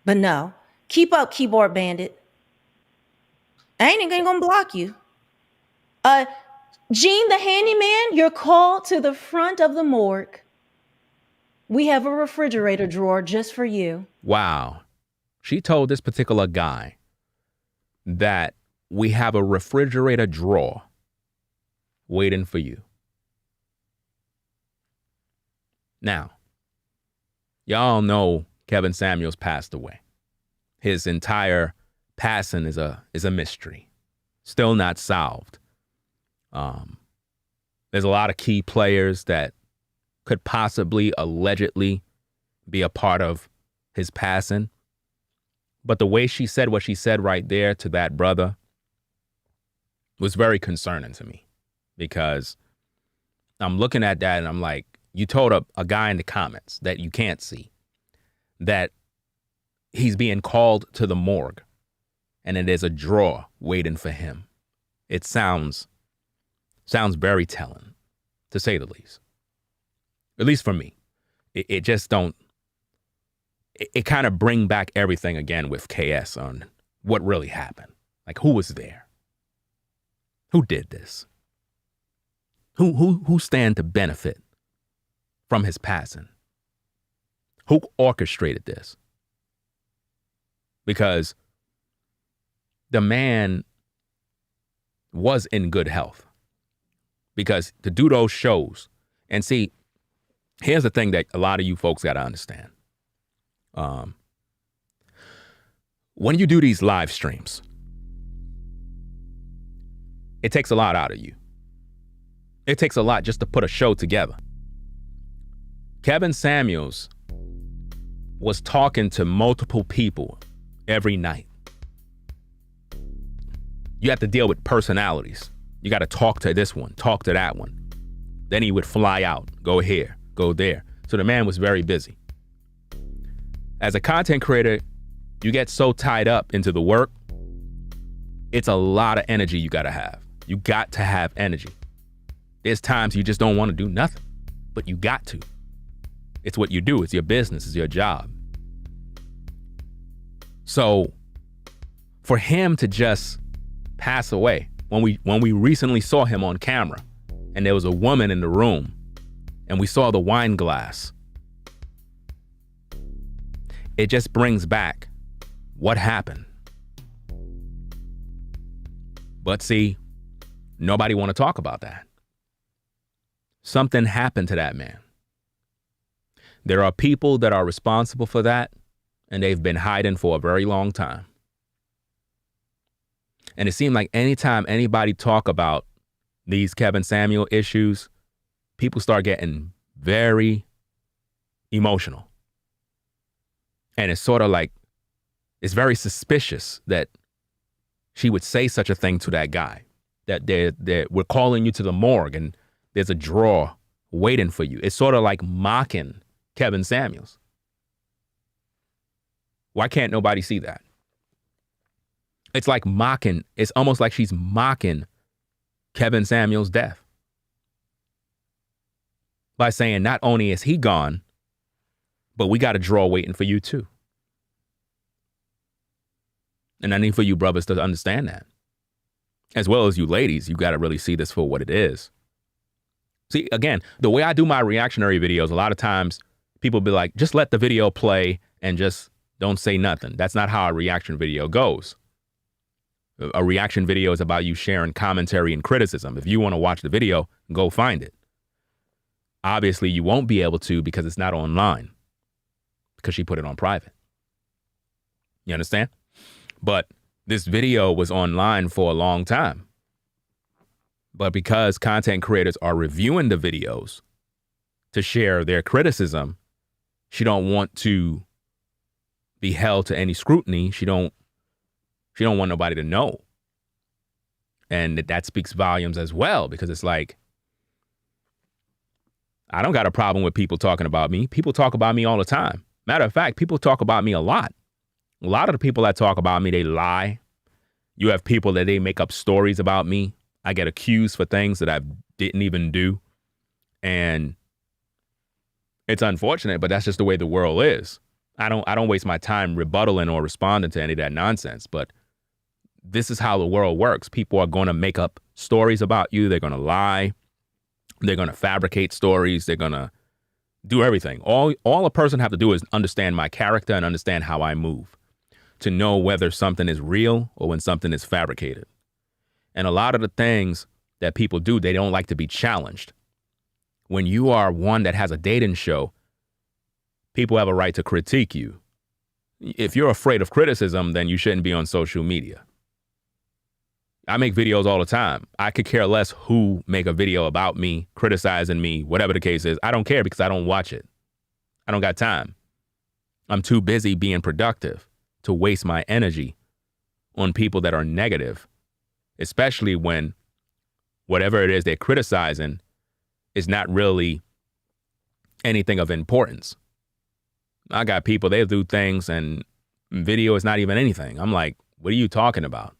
But no, keep up, keyboard bandit. I ain't even gonna block you. Jean the handyman, you're called to the front of the morgue. We have a refrigerator drawer just for you. Wow. She told this particular guy that we have a refrigerator drawer waiting for you. Now, y'all know Kevin Samuels passed away. His entire passing is a mystery, still not solved. There's a lot of key players that could possibly, allegedly be a part of his passing. But the way she said what she said right there to that brother was very concerning to me, because I'm looking at that and I'm like, you told a guy in the comments that you can't see that he's being called to the morgue and it is a drawer waiting for him. It sounds very telling, to say the least. At least for me. It just don't. It kind of bring back everything again with KS on what really happened. Like, who was there? Who did this? Who stand to benefit from his passing? Who orchestrated this? Because the man was in good health. Because to do those shows, and see, here's the thing that a lot of you folks got to understand. When you do these live streams, it takes a lot out of you. It takes a lot just to put a show together. Kevin Samuels was talking to multiple people every night. You have to deal with personalities. You got to talk to this one, talk to that one. Then he would fly out, go here, go there. So the man was very busy. As a content creator, you get so tied up into the work, it's a lot of energy you got to have. You got to have energy. There's times you just don't want to do nothing, but you got to. It's what you do. It's your business. It's your job. So for him to just pass away, when we recently saw him on camera and there was a woman in the room and we saw the wine glass, it just brings back what happened. But see, nobody want to talk about that. Something happened to that man. There are people that are responsible for that, and they've been hiding for a very long time. And it seemed like anytime anybody talk about these Kevin Samuel issues, people start getting very emotional. And it's sort of like, it's very suspicious that she would say such a thing to that guy, that we're calling you to the morgue and there's a drawer waiting for you. It's sort of like mocking Kevin Samuels. Why can't nobody see that? It's like mocking. It's almost like she's mocking Kevin Samuels' death by saying not only is he gone, but we got a drawer waiting for you too. And I need for you brothers to understand that. As well as you ladies, you got to really see this for what it is. See, again, the way I do my reactionary videos, a lot of times people be like, just let the video play and just don't say nothing. That's not how a reaction video goes. A reaction video is about you sharing commentary and criticism. If you want to watch the video, go find it. Obviously, you won't be able to because it's not online, because she put it on private. You understand? But this video was online for a long time. But because content creators are reviewing the videos to share their criticism, she don't want to be held to any scrutiny. She don't want nobody to know. And that speaks volumes as well, because it's like, I don't got a problem with people talking about me. People talk about me all the time. Matter of fact, people talk about me a lot. A lot of the people that talk about me, they lie. You have people that they make up stories about me. I get accused for things that I didn't even do. And it's unfortunate, but that's just the way the world is. I don't waste my time rebuttaling or responding to any of that nonsense, but this is how the world works. People are going to make up stories about you. They're going to lie. They're going to fabricate stories. They're going to do everything. All a person have to do is understand my character and understand how I move to know whether something is real or when something is fabricated. And a lot of the things that people do, they don't like to be challenged. When you are one that has a dating show, people have a right to critique you. If you're afraid of criticism, then you shouldn't be on social media. I make videos all the time. I could care less who make a video about me, criticizing me, whatever the case is. I don't care because I don't watch it. I don't got time. I'm too busy being productive to waste my energy on people that are negative, especially when whatever it is they're criticizing is not really anything of importance. I got people, they'll do things and video is not even anything. I'm like, what are you talking about?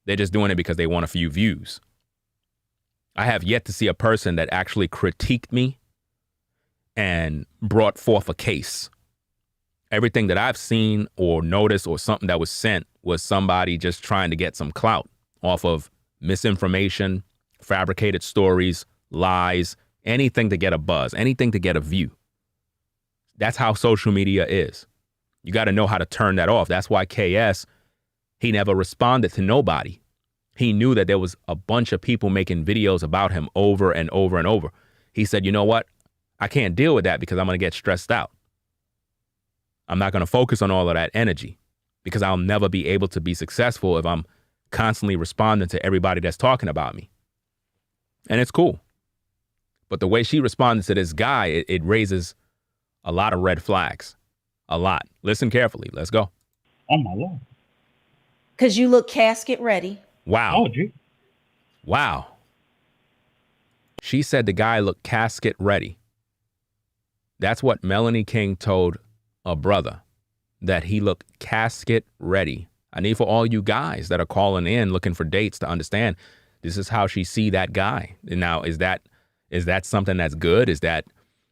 They're just doing it because they want a few views. I have yet to see a person that actually critiqued me and brought forth a case. Everything that I've seen or noticed or something that was sent was somebody just trying to get some clout off of misinformation, fabricated stories, lies, anything to get a buzz, anything to get a view. That's how social media is. You got to know how to turn that off. That's why KS, He never responded to nobody. He knew that there was a bunch of people making videos about him over and over and over. He said, you know what? I can't deal with that because I'm going to get stressed out. I'm not going to focus on all of that energy because I'll never be able to be successful if I'm constantly responding to everybody that's talking about me. And it's cool. But the way she responded to this guy, it raises a lot of red flags. A lot. Listen carefully. Let's go. Oh, my Lord. Because you look casket ready. Wow. Oh, gee. Wow. She said the guy looked casket ready. That's what Melanie King told a brother, that he looked casket ready. I need for all you guys that are calling in looking for dates to understand this is how she see that guy. And now, is that something that's good? Is that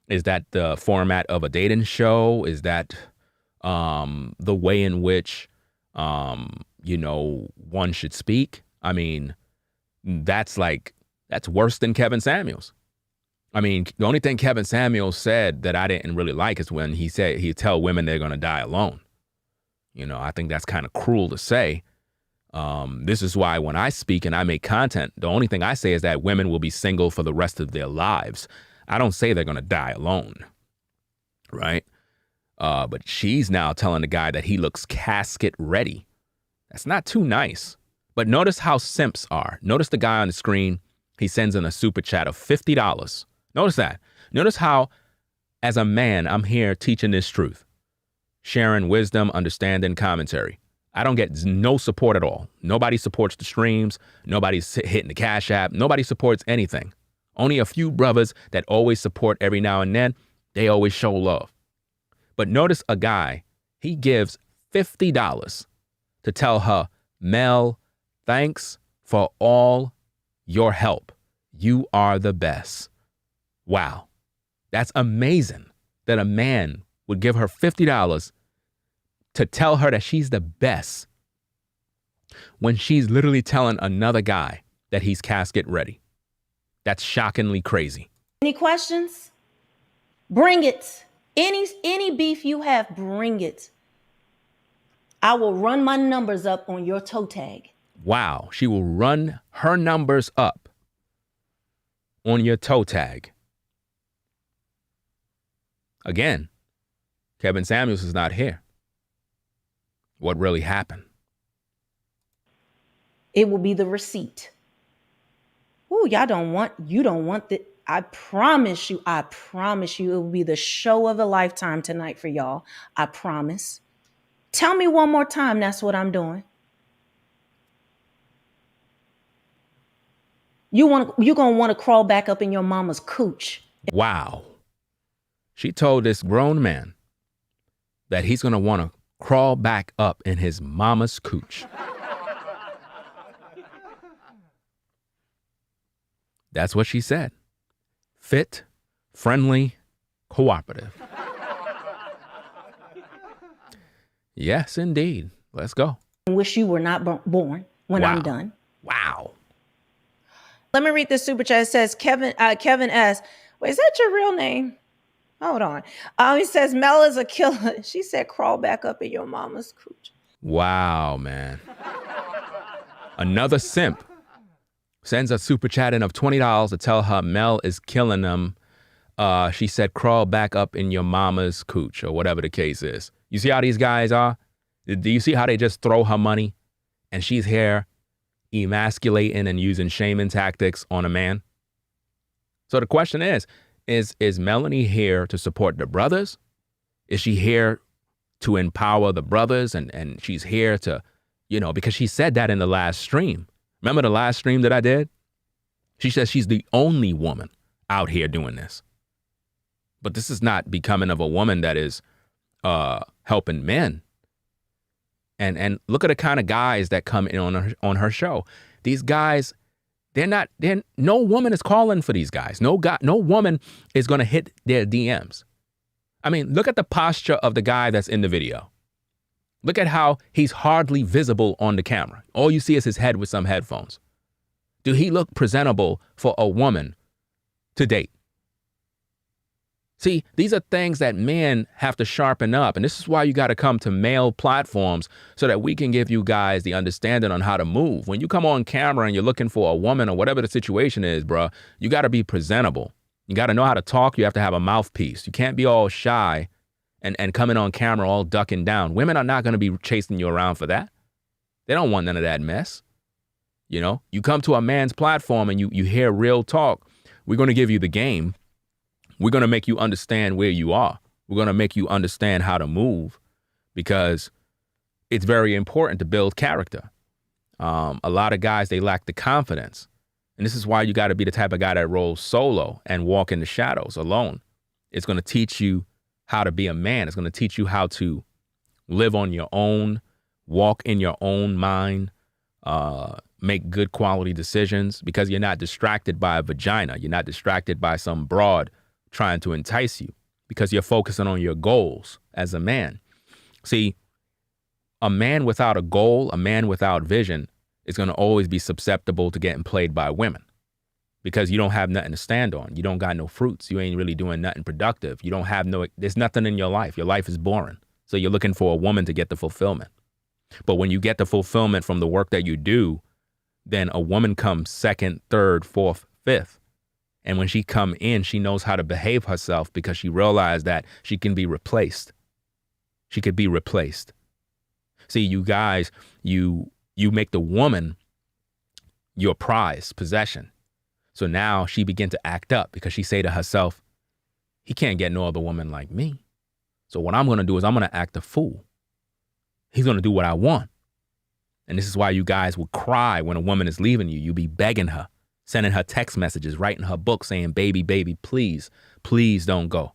the format of a dating show? Is that the way in which one should speak? I mean, that's worse than Kevin Samuels. I mean, the only thing Kevin Samuels said that I didn't really like is when he said he'd tell women they're going to die alone. I think that's kind of cruel to say. This is why when I speak and I make content, the only thing I say is that women will be single for the rest of their lives. I don't say they're going to die alone. Right? But she's now telling the guy that he looks casket ready. That's not too nice. But notice how simps are. Notice the guy on the screen. He sends in a super chat of $50. Notice that. Notice how, as a man, I'm here teaching this truth, sharing wisdom, understanding, commentary. I don't get no support at all. Nobody supports the streams. Nobody's hitting the Cash App. Nobody supports anything. Only a few brothers that always support every now and then. They always show love. But notice a guy, he gives $50 to tell her, Mel, thanks for all your help. You are the best. Wow. That's amazing that a man would give her $50 to tell her that she's the best when she's literally telling another guy that he's casket ready. That's shockingly crazy. Any questions? Bring it. Any beef you have, bring it. I will run my numbers up on your toe tag. Wow. She will run her numbers up on your toe tag. Again, Kevin Samuels is not here. What really happened? It will be the receipt. Ooh, you don't want that. I promise you, it will be the show of a lifetime tonight for y'all. I promise. Tell me one more time that's what I'm doing. You're going to want to crawl back up in your mama's cooch. Wow. She told this grown man that he's going to want to crawl back up in his mama's cooch. That's what she said. Fit, friendly, cooperative. Yes, indeed. Let's go. I wish you were not born when I'm done. Wow. Let me read this super chat. It says, Kevin S. Wait, is that your real name? Hold on. He says, Mel is a killer. She said, crawl back up in your mama's cooch. Wow, man. Another simp sends a super chat in of $20 to tell her Mel is killing them. She said, crawl back up in your mama's cooch, or whatever the case is. You see how these guys are? Do you see how they just throw her money and she's here emasculating and using shaming tactics on a man? So the question is Melanie here to support the brothers? Is she here to empower the brothers? And she's here to, because she said that in the last stream. Remember the last stream that I did? She says she's the only woman out here doing this. But this is not becoming of a woman that is helping men. And look at the kind of guys that come in on her show. These guys, no woman is calling for these guys. No woman is going to hit their DMs. I mean, look at the posture of the guy that's in the video. Look at how he's hardly visible on the camera. All you see is his head with some headphones. Do he look presentable for a woman to date? See, these are things that men have to sharpen up. And this is why you got to come to male platforms so that we can give you guys the understanding on how to move. When you come on camera and you're looking for a woman or whatever the situation is, bro, you got to be presentable. You got to know how to talk. You have to have a mouthpiece. You can't be all shy and coming on camera all ducking down. Women are not going to be chasing you around for that. They don't want none of that mess. You know, you come to a man's platform and you hear real talk. We're going to give you the game. We're going to make you understand where you are. We're going to make you understand how to move because it's very important to build character. A lot of guys, they lack the confidence. And this is why you got to be the type of guy that rolls solo and walk in the shadows alone. It's going to teach you how to be a man. It's going to teach you how to live on your own, walk in your own mind, make good quality decisions because you're not distracted by a vagina. You're not distracted by some broad trying to entice you because you're focusing on your goals as a man. See, a man without a goal, a man without vision is going to always be susceptible to getting played by women because you don't have nothing to stand on. You don't got no fruits. You ain't really doing nothing productive. You don't have there's nothing in your life. Your life is boring. So you're looking for a woman to get the fulfillment. But when you get the fulfillment from the work that you do, then a woman comes second, third, fourth, fifth. And when she come in, she knows how to behave herself because she realized that she can be replaced. She could be replaced. See, you guys, you make the woman your prize possession. So now she begin to act up because she say to herself, he can't get no other woman like me. So what I'm going to do is I'm going to act a fool. He's going to do what I want. And this is why you guys will cry when a woman is leaving you. You be begging her, sending her text messages, writing her book saying, baby, baby, please, please don't go.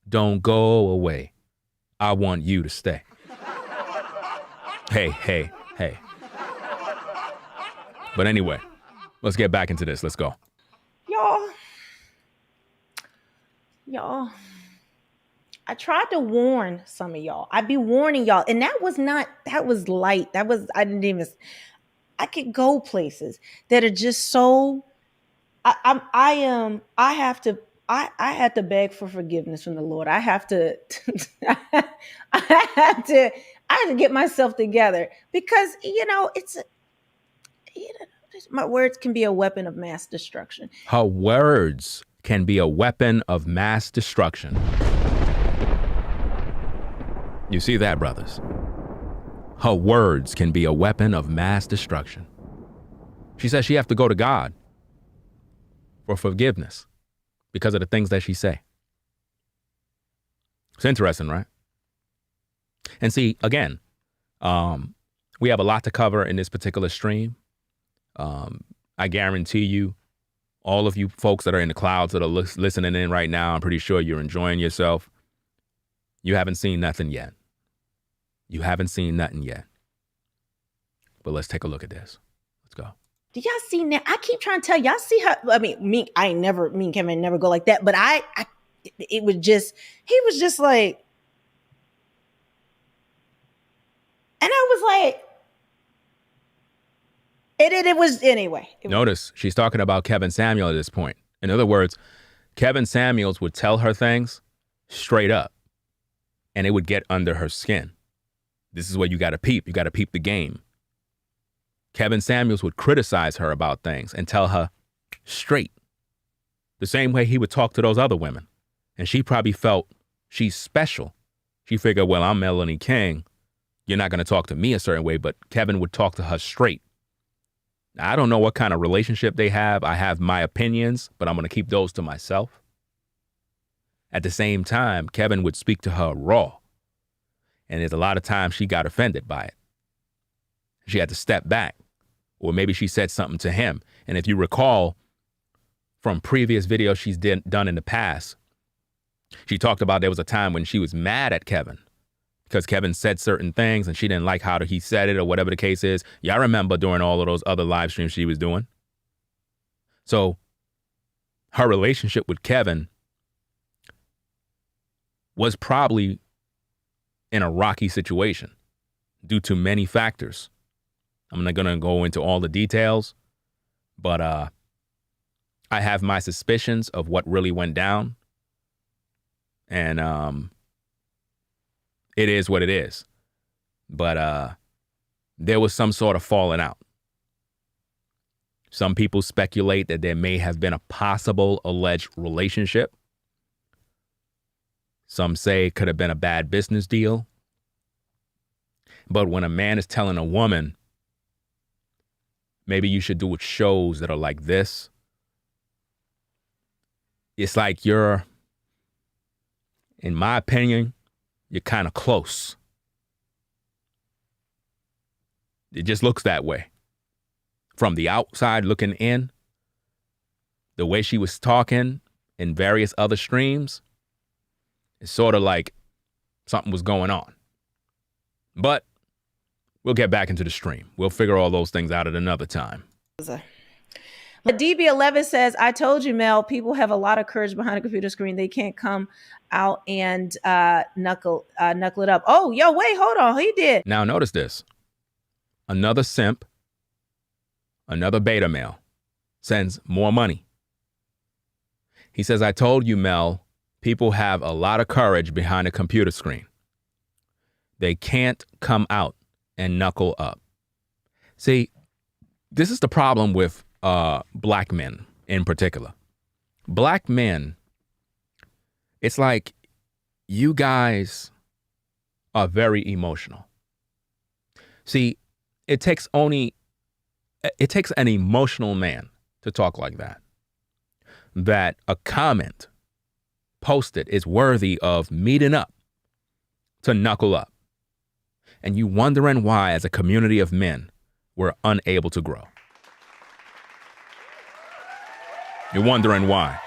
Don't go away. I want you to stay. Hey, hey, hey. But anyway, let's get back into this. Let's go. Y'all, I tried to warn some of y'all. I'd be warning y'all. And that was light. I could go places that are just so, I had to beg for forgiveness from the Lord. I have to, I had to get myself together because, my words can be a weapon of mass destruction. Her words can be a weapon of mass destruction. You see that, brothers? Her words can be a weapon of mass destruction. She says she have to go to God for forgiveness because of the things that she say. It's interesting, right? And see, again, we have a lot to cover in this particular stream. I guarantee you, all of you folks that are in the clouds that are listening in right now, I'm pretty sure you're enjoying yourself. You haven't seen nothing yet. You haven't seen nothing yet. But let's take a look at this. Let's go. Did y'all see now? I keep trying to tell y'all see how, me and Kevin never go like that, but he was just like, and I was like, it was anyway. Notice she's talking about Kevin Samuel at this point. In other words, Kevin Samuels would tell her things straight up and it would get under her skin. This is what you got to peep. You got to peep the game. Kevin Samuels would criticize her about things and tell her straight. The same way he would talk to those other women. And she probably felt she's special. She figured, well, I'm Melanie King. You're not going to talk to me a certain way, but Kevin would talk to her straight. Now, I don't know what kind of relationship they have. I have my opinions, but I'm going to keep those to myself. At the same time, Kevin would speak to her raw. And there's a lot of times she got offended by it. She had to step back. Or maybe she said something to him. And if you recall from previous videos she's done in the past, she talked about there was a time when she was mad at Kevin because Kevin said certain things and she didn't like how he said it or whatever the case is. Y'all remember during all of those other live streams she was doing. So her relationship with Kevin was probably in a rocky situation due to many factors. I'm not going to go into all the details, but I have my suspicions of what really went down. And it is what it is. But there was some sort of falling out. Some people speculate that there may have been a possible alleged relationship. Some say it could have been a bad business deal. But when a man is telling a woman, maybe you should do shows that are like this, it's like in my opinion, you're kind of close. It just looks that way. From the outside looking in, the way she was talking in various other streams, it's sort of like something was going on. But we'll get back into the stream. We'll figure all those things out at another time. DB11 says, I told you, Mel, people have a lot of courage behind a computer screen. They can't come out and knuckle it up. Oh, yo, wait, hold on. He did. Now, notice this. Another simp, another beta male, sends more money. He says, I told you, Mel, people have a lot of courage behind a computer screen. They can't come out and knuckle up. See, this is the problem with black men in particular. Black men, it's like you guys are very emotional. See, it takes an emotional man to talk like that. That a comment posted is worthy of meeting up to knuckle up. And you wondering why, as a community of men, we're unable to grow. You're wondering why.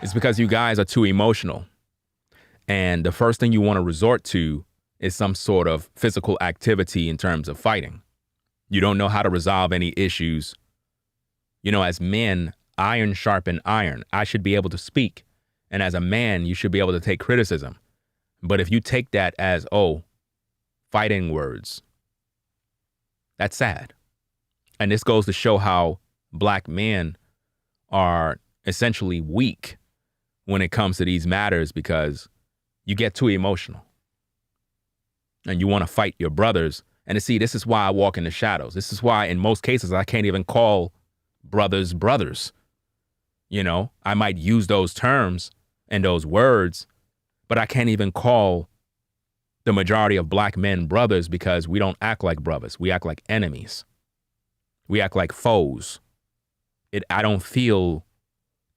It's because you guys are too emotional. And the first thing you want to resort to is some sort of physical activity in terms of fighting. You don't know how to resolve any issues. You know, as men, iron sharpen iron. I should be able to speak. And as a man, you should be able to take criticism. But if you take that as, fighting words, that's sad. And this goes to show how black men are essentially weak when it comes to these matters, because you get too emotional and you want to fight your brothers. And to see, this is why I walk in the shadows. This is why in most cases I can't even call brothers brothers. You know, I might use those terms and those words, but I can't even call the majority of black men brothers, because we don't act like brothers. We act like enemies. We act like foes. I don't feel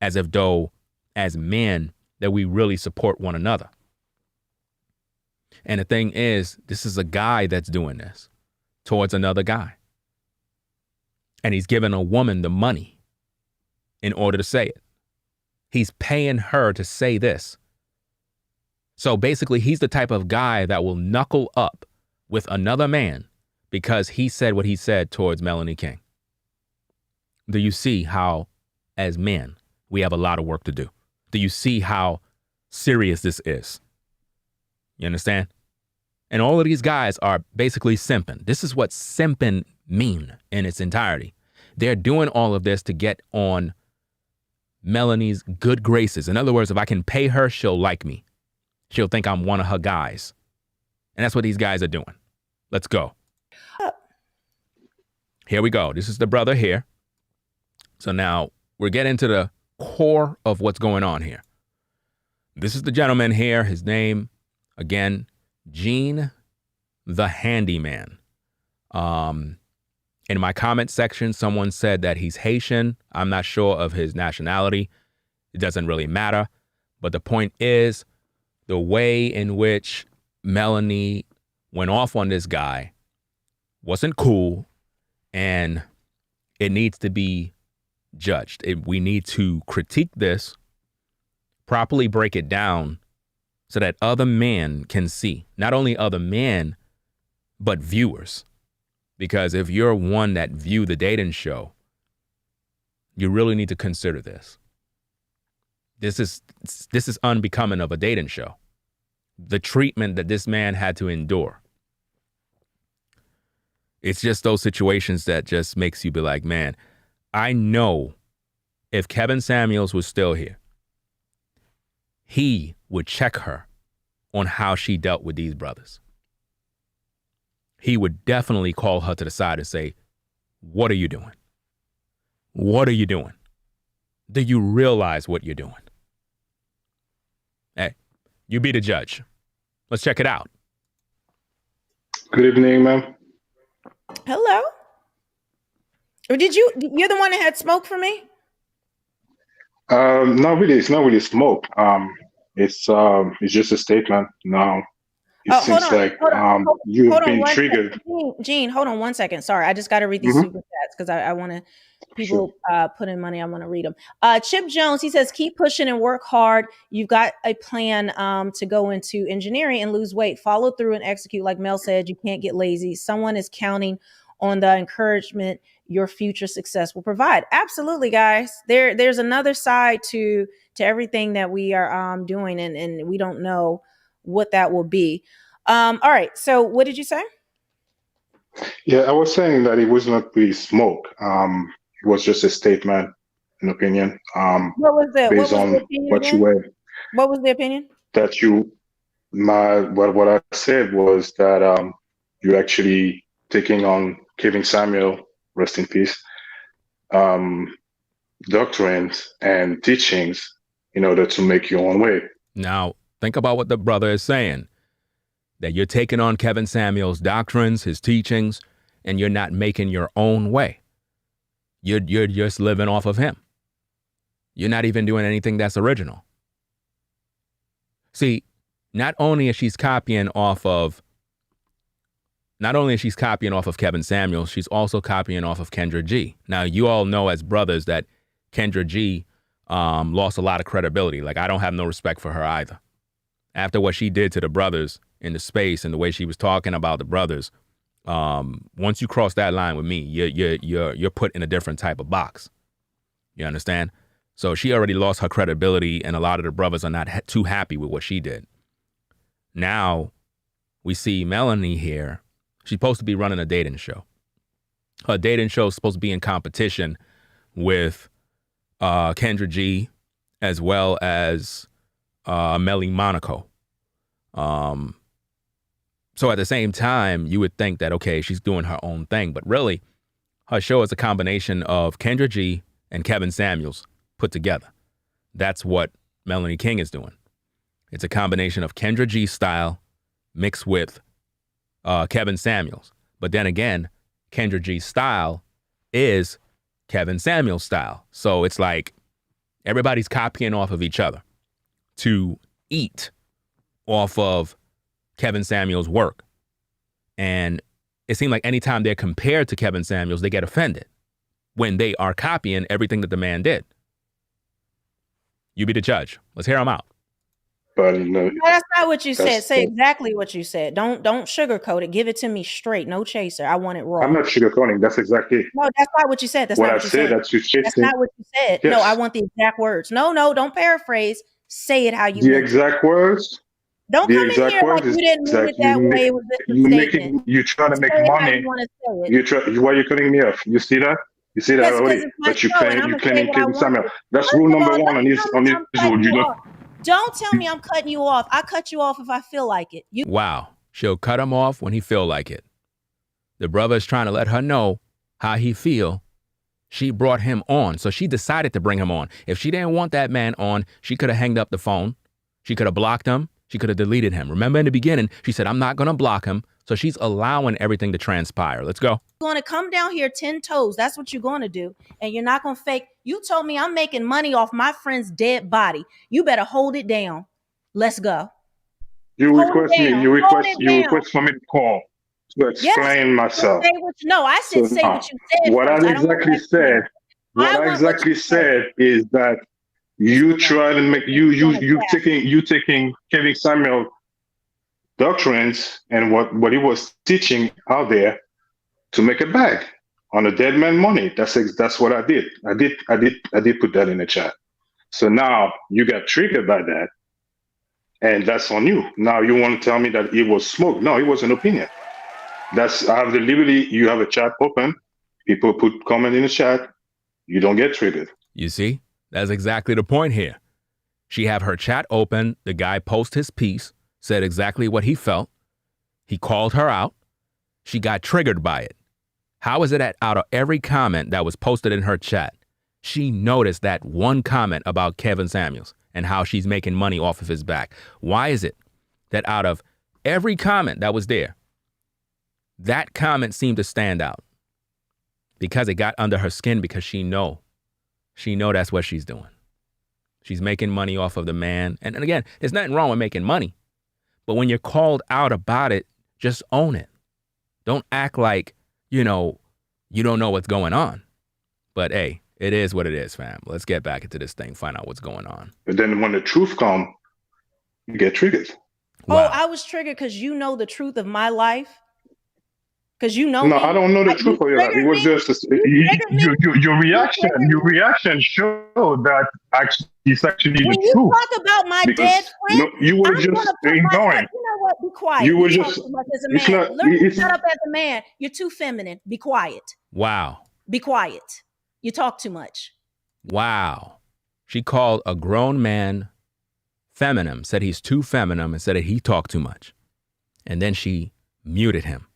as if though as men that we really support one another. And the thing is, this is a guy that's doing this towards another guy. And he's giving a woman the money in order to say it. He's paying her to say this. So basically, he's the type of guy that will knuckle up with another man because he said what he said towards Melanie King. Do you see how, as men, we have a lot of work to do? Do you see how serious this is? You understand? And all of these guys are basically simping. This is what simping mean in its entirety. They're doing all of this to get on Melanie's good graces. In other words, if I can pay her, she'll like me. She'll think I'm one of her guys. And that's what these guys are doing. Let's go. Here we go. This is the brother here. So now we're getting to the core of what's going on here. This is the gentleman here. His name, again, JeanTheHandyman. In my comment section, someone said that he's Haitian. I'm not sure of his nationality. It doesn't really matter. But the point is, the way in which Melanie went off on this guy wasn't cool, and it needs to be judged. We need to critique this, properly break it down so that other men can see, not only other men, but viewers. Because if you're one that view the dating show, you really need to consider this. This is unbecoming of a dating show. The treatment that this man had to endure. It's just those situations that just makes you be like, man, I know if Kevin Samuels was still here, he would check her on how she dealt with these brothers. He would definitely call her to the side and say, what are you doing? What are you doing? Do you realize what you're doing? Hey, you be the judge. Let's check it out. Good evening, ma'am. Hello. Or you're the one that had smoke for me? Not really. It's not really smoke. It's just a statement. Now it seems like you've been triggered. Jean, hold on one second. Sorry, I just got to read these super chats because I want to. People put in money. I want to read them. Chip Jones, he says, keep pushing and work hard. You've got a plan to go into engineering and lose weight. Follow through and execute. Like Mel said, you can't get lazy. Someone is counting on the encouragement your future success will provide. Absolutely, guys. There's another side to everything that we are doing, and we don't know what that will be. All right. So what did you say? Yeah, I was saying that it was not really smoke. It was just a statement, an opinion. What was the based what was on the opinion what again? you were. What was the opinion? That what I said was that you're actually taking on Kevin Samuel, rest in peace, doctrines and teachings in order to make your own way. Now, think about what the brother is saying, that you're taking on Kevin Samuel's doctrines, his teachings, and you're not making your own way. You're just living off of him. You're not even doing anything that's original. See, not only is she copying off of Kevin Samuel, she's also copying off of Kendra G. Now, you all know as brothers that Kendra G lost a lot of credibility. Like, I don't have no respect for her either. After what she did to the brothers in the space and the way she was talking about the brothers, once you cross that line with me, you're put in a different type of box. You understand? So she already lost her credibility, and a lot of the brothers are not too happy with what she did. Now we see Melanie here. She's supposed to be running a dating show. Her dating show is supposed to be in competition with Kendra G as well as Melly Monaco. So at the same time, you would think that, okay, she's doing her own thing. But really, her show is a combination of Kendra G and Kevin Samuels put together. That's what Melanie King is doing. It's a combination of Kendra G style mixed with Kevin Samuels. But then again, Kendra G's style is Kevin Samuels style. So it's like everybody's copying off of each other to eat off of Kevin Samuels' work. And it seemed like anytime they're compared to Kevin Samuels, they get offended when they are copying everything that the man did. You be the judge. Let's hear him out. But no, that's not what you said. Say exactly what you said. Don't sugarcoat it. Give it to me straight. No chaser. I want it raw. I'm not sugarcoating. That's exactly. No, that's not what you said. That's what not I what you said. said. That's not what you said. Yes. No, I want the exact words. No, don't paraphrase. Say it how you. The exact words. Don't come in here like you didn't mean it that way. It was just you're trying to make money. Why are you cutting me off? You see that? You see that already? But you claiming Kevin Samuel. That's rule number one on this rule. You know. Don't tell me I'm cutting you off. I cut you off if I feel like it. Wow. She'll cut him off when he feel like it. The brother is trying to let her know how he feel. She brought him on. So she decided to bring him on. If she didn't want that man on, she could have hanged up the phone. She could have blocked him. She could have deleted him. Remember in the beginning, she said, I'm not going to block him. So she's allowing everything to transpire. Let's go. You're going to come down here 10 toes. That's what you're going to do. And you're not going to fake. You told me I'm making money off my friend's dead body. You better hold it down. Let's go. You request for me to call to explain myself. I said say what you said. What I exactly said is that you try to make you taking Kevin Samuel doctrines and what he was teaching out there to make a bag on a dead man money. That's what I did. I did put that in the chat. So now you got triggered by that, and that's on you. Now you want to tell me that it was smoke? No, it was an opinion. I have the liberty. You have a chat open. People put comment in the chat. You don't get triggered. You see, that's exactly the point here. She have her chat open. The guy post his piece, said exactly what he felt. He called her out. She got triggered by it. How is it that out of every comment that was posted in her chat, she noticed that one comment about Kevin Samuels and how she's making money off of his back? Why is it that out of every comment that was there, that comment seemed to stand out? Because it got under her skin, because she know that's what she's doing. She's making money off of the man. And again, there's nothing wrong with making money. But when you're called out about it, just own it. Don't act like, you don't know what's going on. But hey, it is what it is, fam. Let's get back into this thing, find out what's going on. But then when the truth comes, you get triggered. Wow. Oh, I was triggered because you know the truth of my life. Because you know. No, me. I don't know the Like, truth of your life. It was just your reaction. Your reaction showed that it's actually when the you truth. talk about my Because, dead friend, no, you were I'm just gonna put ignoring. You know what? Be quiet. You were talk just. too much as a It's man. not. Learn to It's, shut up as a man. You're too feminine. Be quiet. Wow. Be quiet. You talk too much. Wow. She called a grown man feminine, said he's too feminine, and said that he talked too much. And then she muted him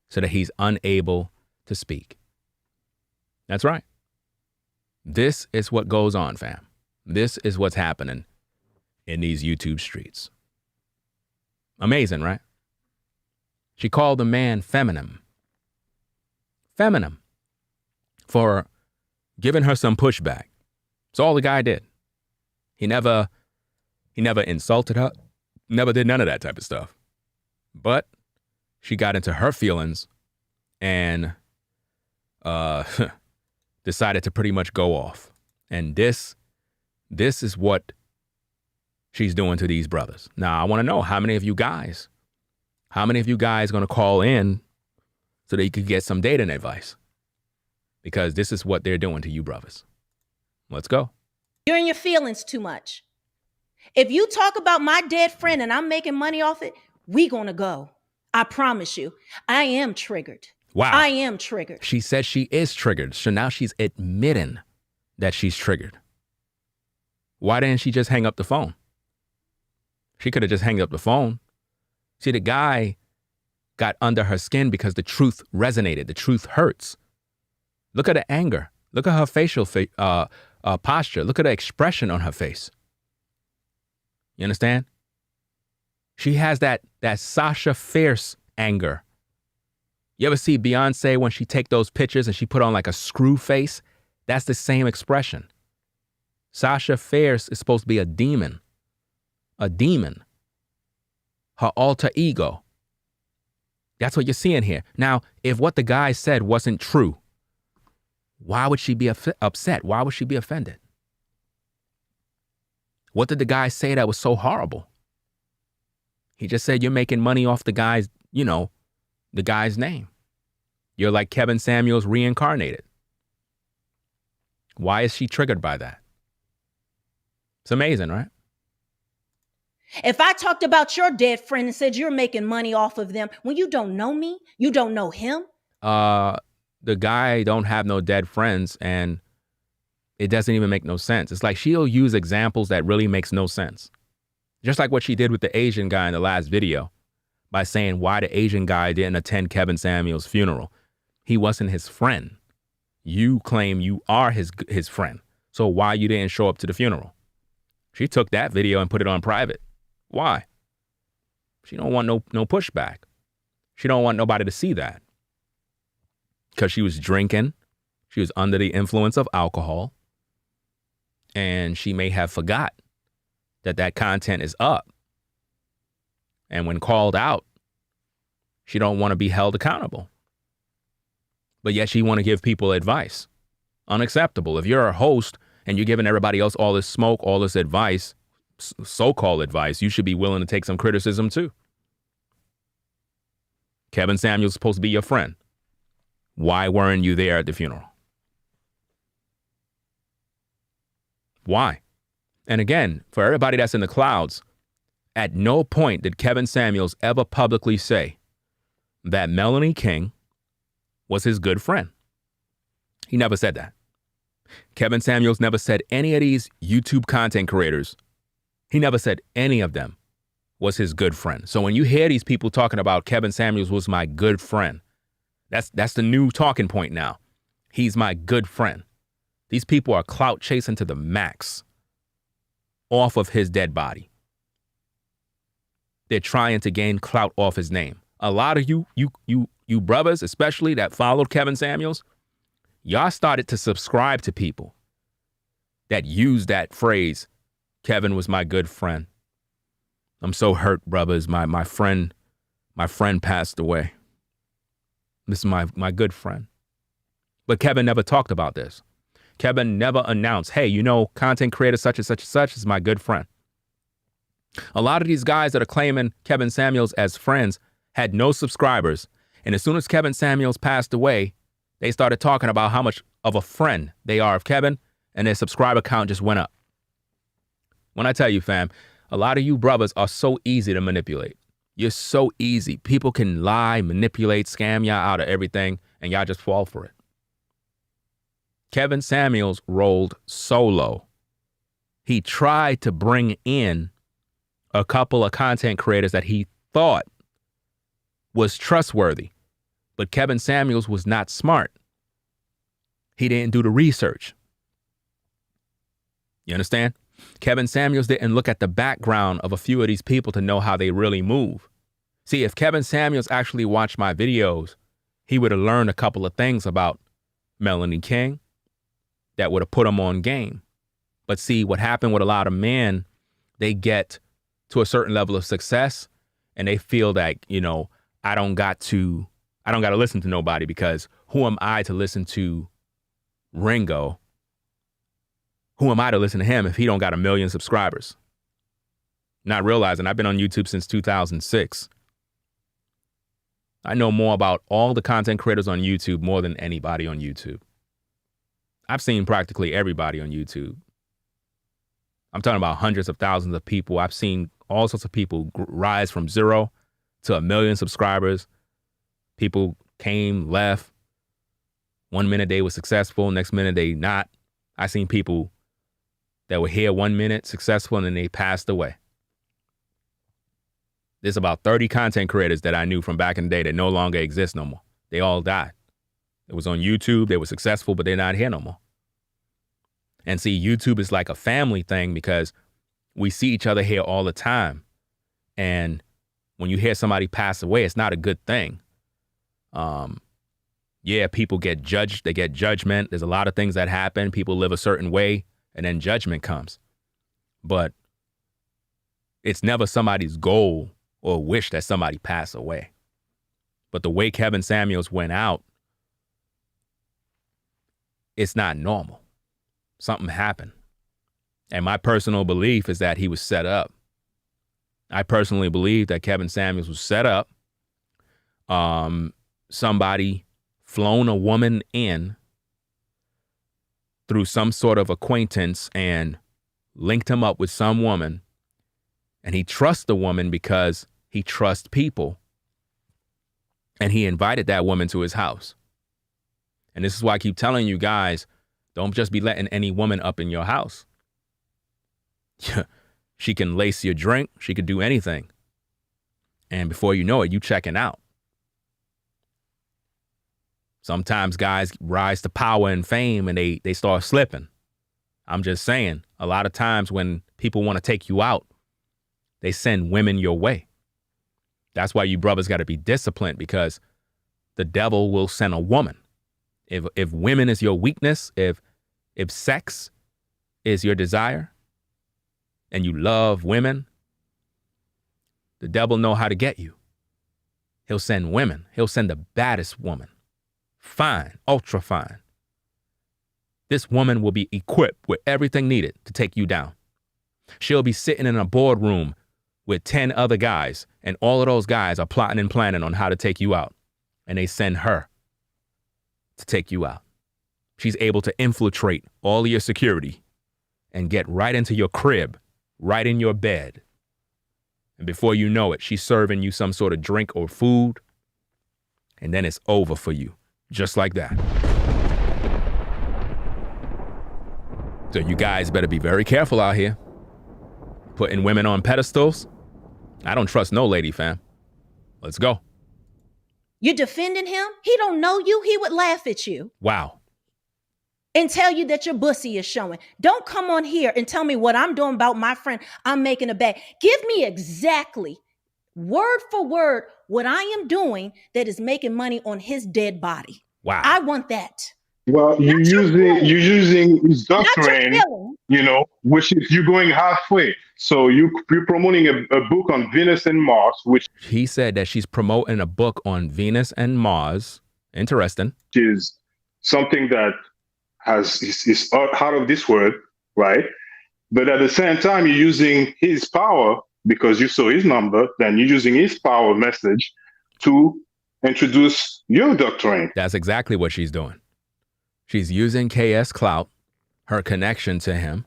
so that he's unable to speak. That's right. This is what goes on, fam. This is what's happening in these YouTube streets. Amazing, right? She called the man feminine. Feminine. For giving her some pushback. That's all the guy did. He never insulted her, never did none of that type of stuff. But she got into her feelings and decided to pretty much go off. And this is what she's doing to these brothers. Now, I want to know how many of you guys going to call in so that you could get some dating advice? Because this is what they're doing to you brothers. Let's go. You're in your feelings too much. If you talk about my dead friend and I'm making money off it, we gonna go. I promise you. I am triggered. Wow. I am triggered. She says she is triggered. So now she's admitting that she's triggered. Why didn't she just hang up the phone? She could have just hung up the phone. See, the guy got under her skin because the truth resonated. The truth hurts. Look at the anger. Look at her facial posture. Look at the expression on her face. You understand? She has that Sasha Fierce anger. You ever see Beyonce when she take those pictures and she put on like a screw face? That's the same expression. Sasha Fierce is supposed to be a demon. A demon. Her alter ego. That's what you're seeing here. Now, if what the guy said wasn't true, why would she be upset? Why would she be offended? What did the guy say that was so horrible? He just said, you're making money off the guy's, the guy's name. You're like Kevin Samuels reincarnated. Why is she triggered by that? It's amazing, right? If I talked about your dead friend and said you're making money off of them when you don't know me, you don't know him. The guy don't have no dead friends, and it doesn't even make no sense. It's like she'll use examples that really makes no sense. Just like what she did with the Asian guy in the last video by saying why the Asian guy didn't attend Kevin Samuels' funeral. He wasn't his friend. You claim you are his friend. So why you didn't show up to the funeral? She took that video and put it on private. Why? She don't want no pushback. She don't want nobody to see that. Because she was drinking. She was under the influence of alcohol. And she may have forgot that content is up. And when called out, she don't want to be held accountable. But yet she want to give people advice. Unacceptable. If you're a host and you're giving everybody else all this smoke, all this advice, so-called advice, you should be willing to take some criticism too. Kevin Samuels supposed to be your friend. Why weren't you there at the funeral? Why? And again, for everybody that's in the clouds, at no point did Kevin Samuels ever publicly say that Melanie King was his good friend. He never said that. Kevin Samuels never said any of these YouTube content creators He never said any of them was his good friend. So when you hear these people talking about Kevin Samuels was my good friend, that's the new talking point now. He's my good friend. These people are clout chasing to the max off of his dead body. They're trying to gain clout off his name. A lot of you brothers, especially that followed Kevin Samuels, y'all started to subscribe to people that use that phrase, Kevin was my good friend. I'm so hurt, brothers. My friend passed away. This is my good friend. But Kevin never talked about this. Kevin never announced, hey, content creator such and such and such is my good friend. A lot of these guys that are claiming Kevin Samuels as friends had no subscribers. And as soon as Kevin Samuels passed away, they started talking about how much of a friend they are of Kevin, and their subscriber count just went up. When I tell you, fam, a lot of you brothers are so easy to manipulate. You're so easy. People can lie, manipulate, scam y'all out of everything, and y'all just fall for it. Kevin Samuels rolled solo. He tried to bring in a couple of content creators that he thought was trustworthy, but Kevin Samuels was not smart. He didn't do the research. You understand? Kevin Samuels didn't look at the background of a few of these people to know how they really move. See, if Kevin Samuels actually watched my videos, he would have learned a couple of things about Melanie King that would have put him on game. But see, what happened with a lot of men, they get to a certain level of success and they feel that, I don't got to listen to nobody, because who am I to listen to Ringo? Who am I to listen to him if he don't got 1 million subscribers? Not realizing I've been on YouTube since 2006. I know more about all the content creators on YouTube more than anybody on YouTube. I've seen practically everybody on YouTube. I'm talking about hundreds of thousands of people. I've seen all sorts of people rise from 0 to 1 million subscribers. People came, left. One minute they were successful, next minute they not. I seen people that were here 1 minute successful and then they passed away. There's about 30 content creators that I knew from back in the day that no longer exist no more. They all died. It was on YouTube. They were successful, but they're not here no more. And see, YouTube is like a family thing because we see each other here all the time. And when you hear somebody pass away, it's not a good thing. Yeah, people get judged. They get judgment. There's a lot of things that happen. People live a certain way and then judgment comes. But it's never somebody's goal or wish that somebody pass away. But the way Kevin Samuels went out, it's not normal. Something happened. And my personal belief is that he was set up. I personally believe that Kevin Samuels was set up. Somebody flown a woman in through some sort of acquaintance and linked him up with some woman. And he trusts the woman because he trusts people. And he invited that woman to his house. And this is why I keep telling you guys, don't just be letting any woman up in your house. She can lace your drink. She could do anything. And before you know it, you checking out. Sometimes guys rise to power and fame and they start slipping. I'm just saying, a lot of times when people want to take you out, they send women your way. That's why you brothers got to be disciplined, because the devil will send a woman. If women is your weakness, if sex is your desire and you love women, the devil know how to get you. He'll send women. He'll send the baddest woman. Fine, ultra fine. This woman will be equipped with everything needed to take you down. She'll be sitting in a boardroom with 10 other guys, and all of those guys are plotting and planning on how to take you out. And they send her to take you out. She's able to infiltrate all of your security and get right into your crib, right in your bed. And before you know it, she's serving you some sort of drink or food. And then it's over for you, just like that. So you guys better be very careful out here. Putting women on pedestals? I don't trust no lady, fam. Let's go. You're defending him? He don't know you. He would laugh at you. Wow. And tell you that your bussy is showing. Don't come on here and tell me what I'm doing about my friend. I'm making a bag. Give me exactly, word for word, what I am doing that is making money on his dead body. Wow. I want that. Well, you're using his doctrine, which is you're going halfway. So you're promoting a book on Venus and Mars, which he said that she's promoting a book on Venus and Mars. Interesting. Is something that is out of this world, right? But at the same time, you're using his power because you saw his number, then you're using his power message to introduce your doctrine. That's exactly what she's doing. She's using KS Clout, her connection to him,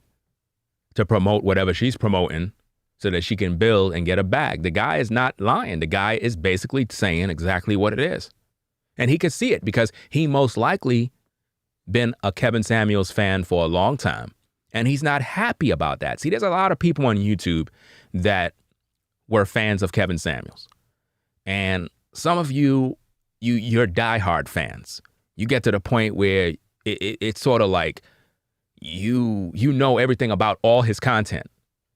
to promote whatever she's promoting so that she can build and get a bag. The guy is not lying. The guy is basically saying exactly what it is. And he could see it because he most likely been a Kevin Samuels fan for a long time. And he's not happy about that. See, there's a lot of people on YouTube that were fans of Kevin Samuels. And some of you're diehard fans. You get to the point where it's sort of like you know everything about all his content.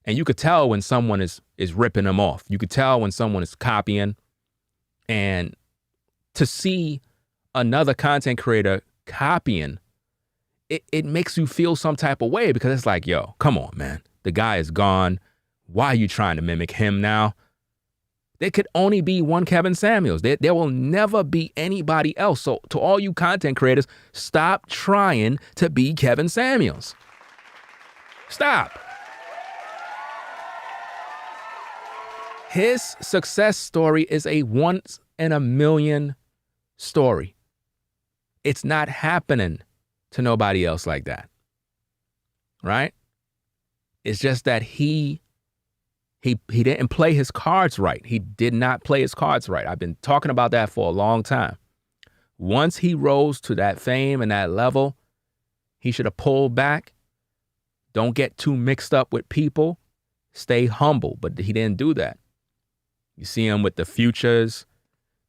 And you could tell when someone is ripping him off. You could tell when someone is copying. And to see another content creator copying, it makes you feel some type of way because it's like, yo, come on, man. The guy is gone. Why are you trying to mimic him now? There could only be one Kevin Samuels. There will never be anybody else. So to all you content creators, stop trying to be Kevin Samuels. Stop. His success story is a once in a million story. It's not happening to nobody else like that. Right? It's just that he didn't play his cards right. He did not play his cards right. I've been talking about that for a long time. Once he rose to that fame and that level, he should have pulled back. Don't get too mixed up with people. Stay humble. But he didn't do that. You see him with the Futures.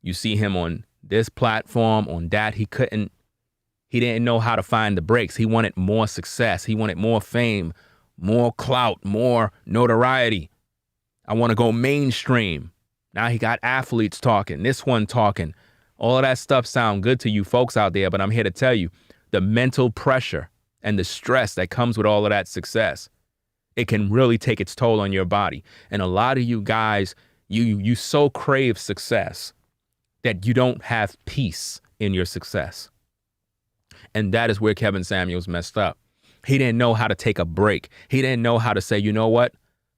You see him on this platform, on that. He didn't know how to find the breaks. He wanted more success. He wanted more fame, more clout, more notoriety. I want to go mainstream. Now he got athletes talking, this one talking. All of that stuff sound good to you folks out there, but I'm here to tell you the mental pressure and the stress that comes with all of that success, it can really take its toll on your body. And a lot of you guys, you so crave success that you don't have peace in your success. And that is where Kevin Samuels messed up. He didn't know how to take a break. He didn't know how to say, you know what?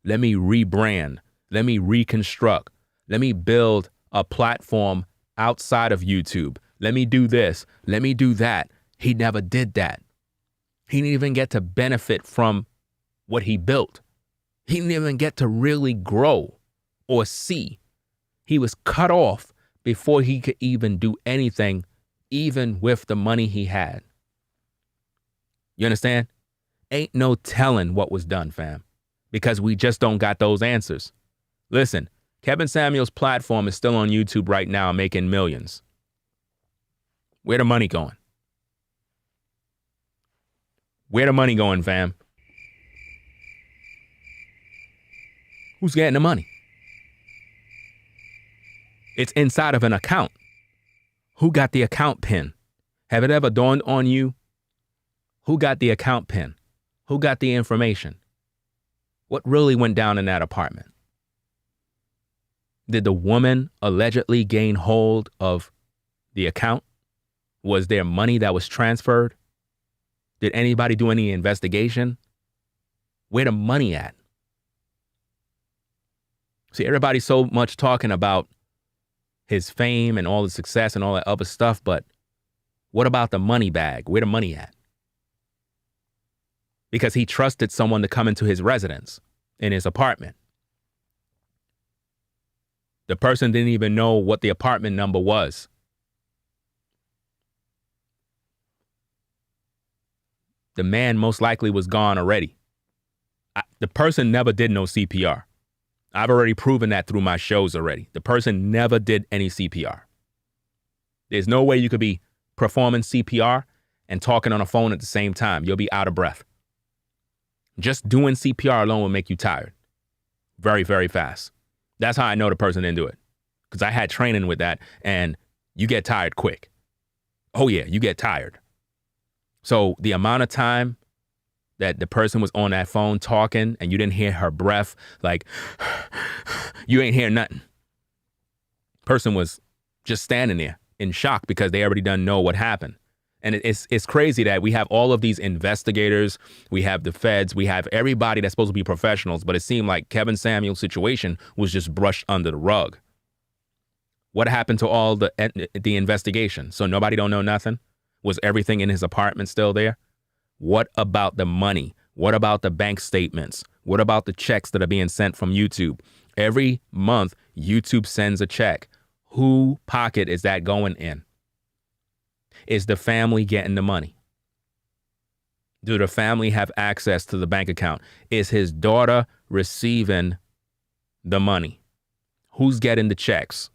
Let me rebrand. Let me reconstruct. Let me build a platform outside of YouTube. Let me do this. Let me do that. He never did that. He didn't even get to benefit from what he built. He didn't even get to really grow or see. He was cut off before he could even do anything, even with the money he had. You understand? Ain't no telling what was done, fam, because we just don't got those answers. Listen, Kevin Samuels' platform is still on YouTube right now making millions. Where the money going? Where the money going, fam? Who's getting the money? It's inside of an account. Who got the account pin? Have it ever dawned on you? Who got the account pin? Who got the information? What really went down in that apartment? Did the woman allegedly gain hold of the account? Was there money that was transferred? Did anybody do any investigation? Where the money at? See, everybody's so much talking about his fame and all the success and all that other stuff, but what about the money bag? Where the money at? Because he trusted someone to come into his residence, in his apartment. The person didn't even know what the apartment number was. The man most likely was gone already. The person never did no CPR. I've already proven that through my shows already. The person never did any CPR. There's no way you could be performing CPR and talking on a phone at the same time. You'll be out of breath. Just doing CPR alone will make you tired very, very fast. That's how I know the person didn't do it, because I had training with that, and you get tired quick. Oh, yeah, you get tired. So the amount of time that the person was on that phone talking and you didn't hear her breath, like, you ain't hear nothing. Person was just standing there in shock because they already done know what happened. And it's crazy that we have all of these investigators, we have the feds, we have everybody that's supposed to be professionals, but it seemed like Kevin Samuel's situation was just brushed under the rug. What happened to all the investigation? So nobody don't know nothing? Was everything in his apartment still there? What about the money? What about the bank statements? What about the checks that are being sent from YouTube? Every month, YouTube sends a check. Whose pocket is that going in? Is the family getting the money? Do the family have access to the bank account? Is his daughter receiving the money? Who's getting the checks?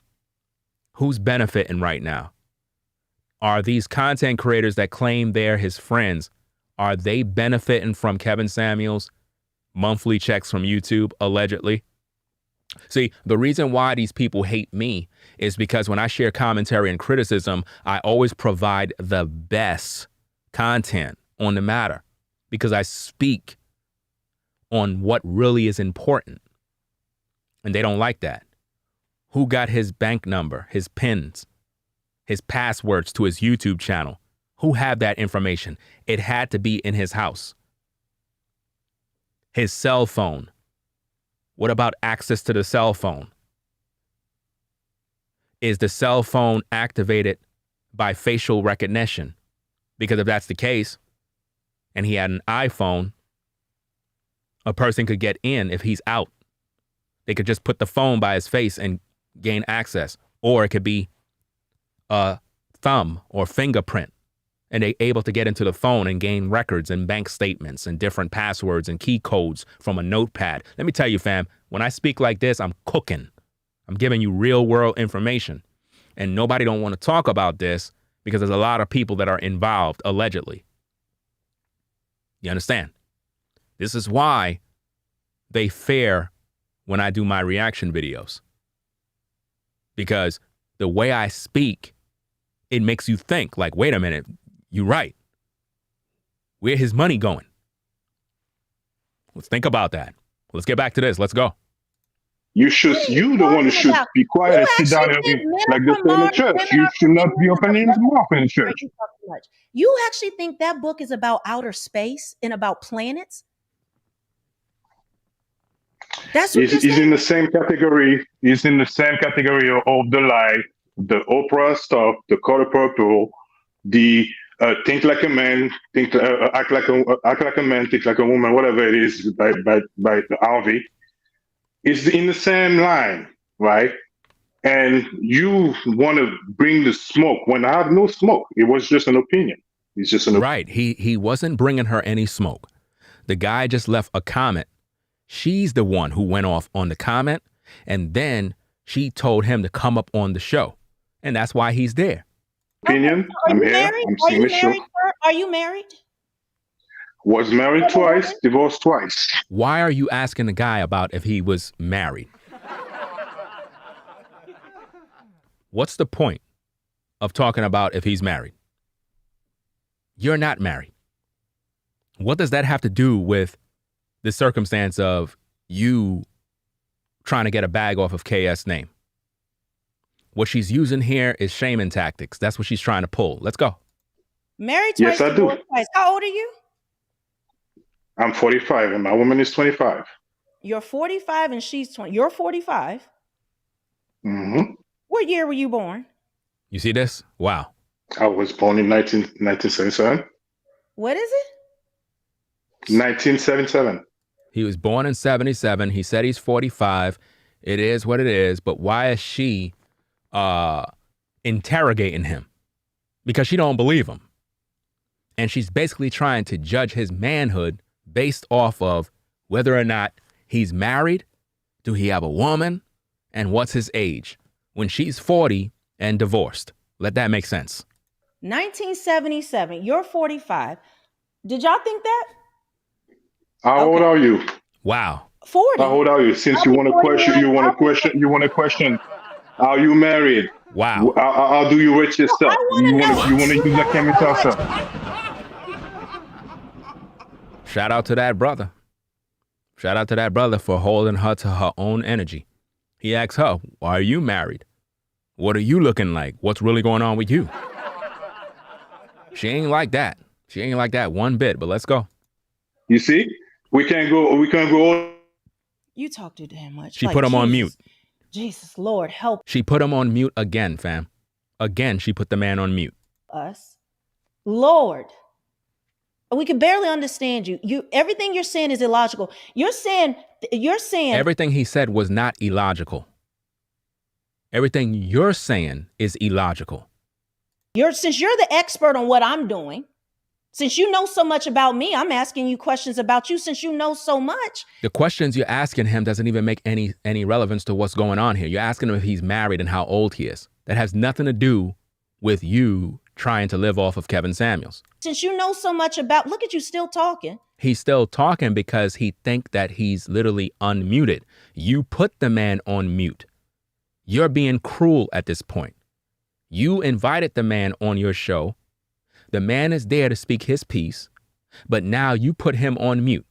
Who's benefiting right now? Are these content creators that claim they're his friends, are they benefiting from Kevin Samuel's monthly checks from YouTube, allegedly? See, the reason why these people hate me is because when I share commentary and criticism, I always provide the best content on the matter because I speak on what really is important. And they don't like that. Who got his bank number, his pins, his passwords to his YouTube channel? Who had that information? It had to be in his house. His cell phone. What about access to the cell phone? Is the cell phone activated by facial recognition? Because if that's the case, and he had an iPhone, a person could get in if he's out. They could just put the phone by his face and gain access. Or it could be a thumb or fingerprint, and they're able to get into the phone and gain records and bank statements and different passwords and key codes from a notepad. Let me tell you, fam, when I speak like this, I'm cooking. I'm giving you real world information. And nobody don't want to talk about this because there's a lot of people that are involved, allegedly. You understand? This is why they fare when I do my reaction videos. Because the way I speak, it makes you think like, wait a minute, you're right. Where his money going? Let's think about that. Let's get back to this. Let's go. You the one who should be quiet and sit down and like this in the church. You should not be opening your mouth in the church. You actually think that book is about outer space and about planets? That's what He's in the same category. He's in the same category of the lie, the Oprah stuff, the color purple, the think like a man, act like a man, think like a woman, whatever it is by Harvey. It's in the same line, right? And you want to bring the smoke when I have no smoke. It was just an opinion. It's just an opinion. Right. He wasn't bringing her any smoke. The guy just left a comment. She's the one who went off on the comment, and then she told him to come up on the show, and that's why he's there. Opinion. I'm here. I'm seeing the show. Are you married? Was married twice, divorced twice. Why are you asking the guy about if he was married? What's the point of talking about if he's married? You're not married. What does that have to do with the circumstance of you trying to get a bag off of KS' name? What she's using here is shaming tactics. That's what she's trying to pull. Let's go. Married twice. Yes, I do. Twice. How old are you? I'm 45 and my woman is 25. You're 45 and she's 20. You're 45. Mm-hmm. What year were you born? You see this? Wow. I was born in 1977. What is it? 1977. He was born in 77. He said he's 45. It is what it is. But why is she interrogating him? Because she don't believe him. And she's basically trying to judge his manhood based off of whether or not he's married, do he have a woman, and what's his age when she's 40 and divorced. Let that make sense. 1977, you're 45. Did y'all think that? How old are you? Wow. 40. How old are you? Since you want to question, are you married? Wow. How do you rate yourself? You want to use that chemical stuff? Shout out to that brother. Shout out to that brother for holding her to her own energy. He asked her, "Are you married? What are you looking like? What's really going on with you?" She ain't like that. She ain't like that one bit, but let's go. You see? We can't go. You talk too damn much. She put him on mute. Jesus, Lord, help She put him on mute again, fam. Again, she put the man on mute. us. Lord. We can barely understand you. Everything you're saying is illogical. You're saying Everything he said was not illogical. Everything you're saying is illogical. Since you're the expert on what I'm doing, since you know so much about me, I'm asking you questions about you since you know so much. The questions you're asking him doesn't even make any relevance to what's going on here. You're asking him if he's married and how old he is. That has nothing to do with you trying to live off of Kevin Samuels. Since you know so much about, look at you still talking. He's still talking because he think that he's literally unmuted. You put the man on mute. You're being cruel at this point. You invited the man on your show. The man is there to speak his piece, but now you put him on mute.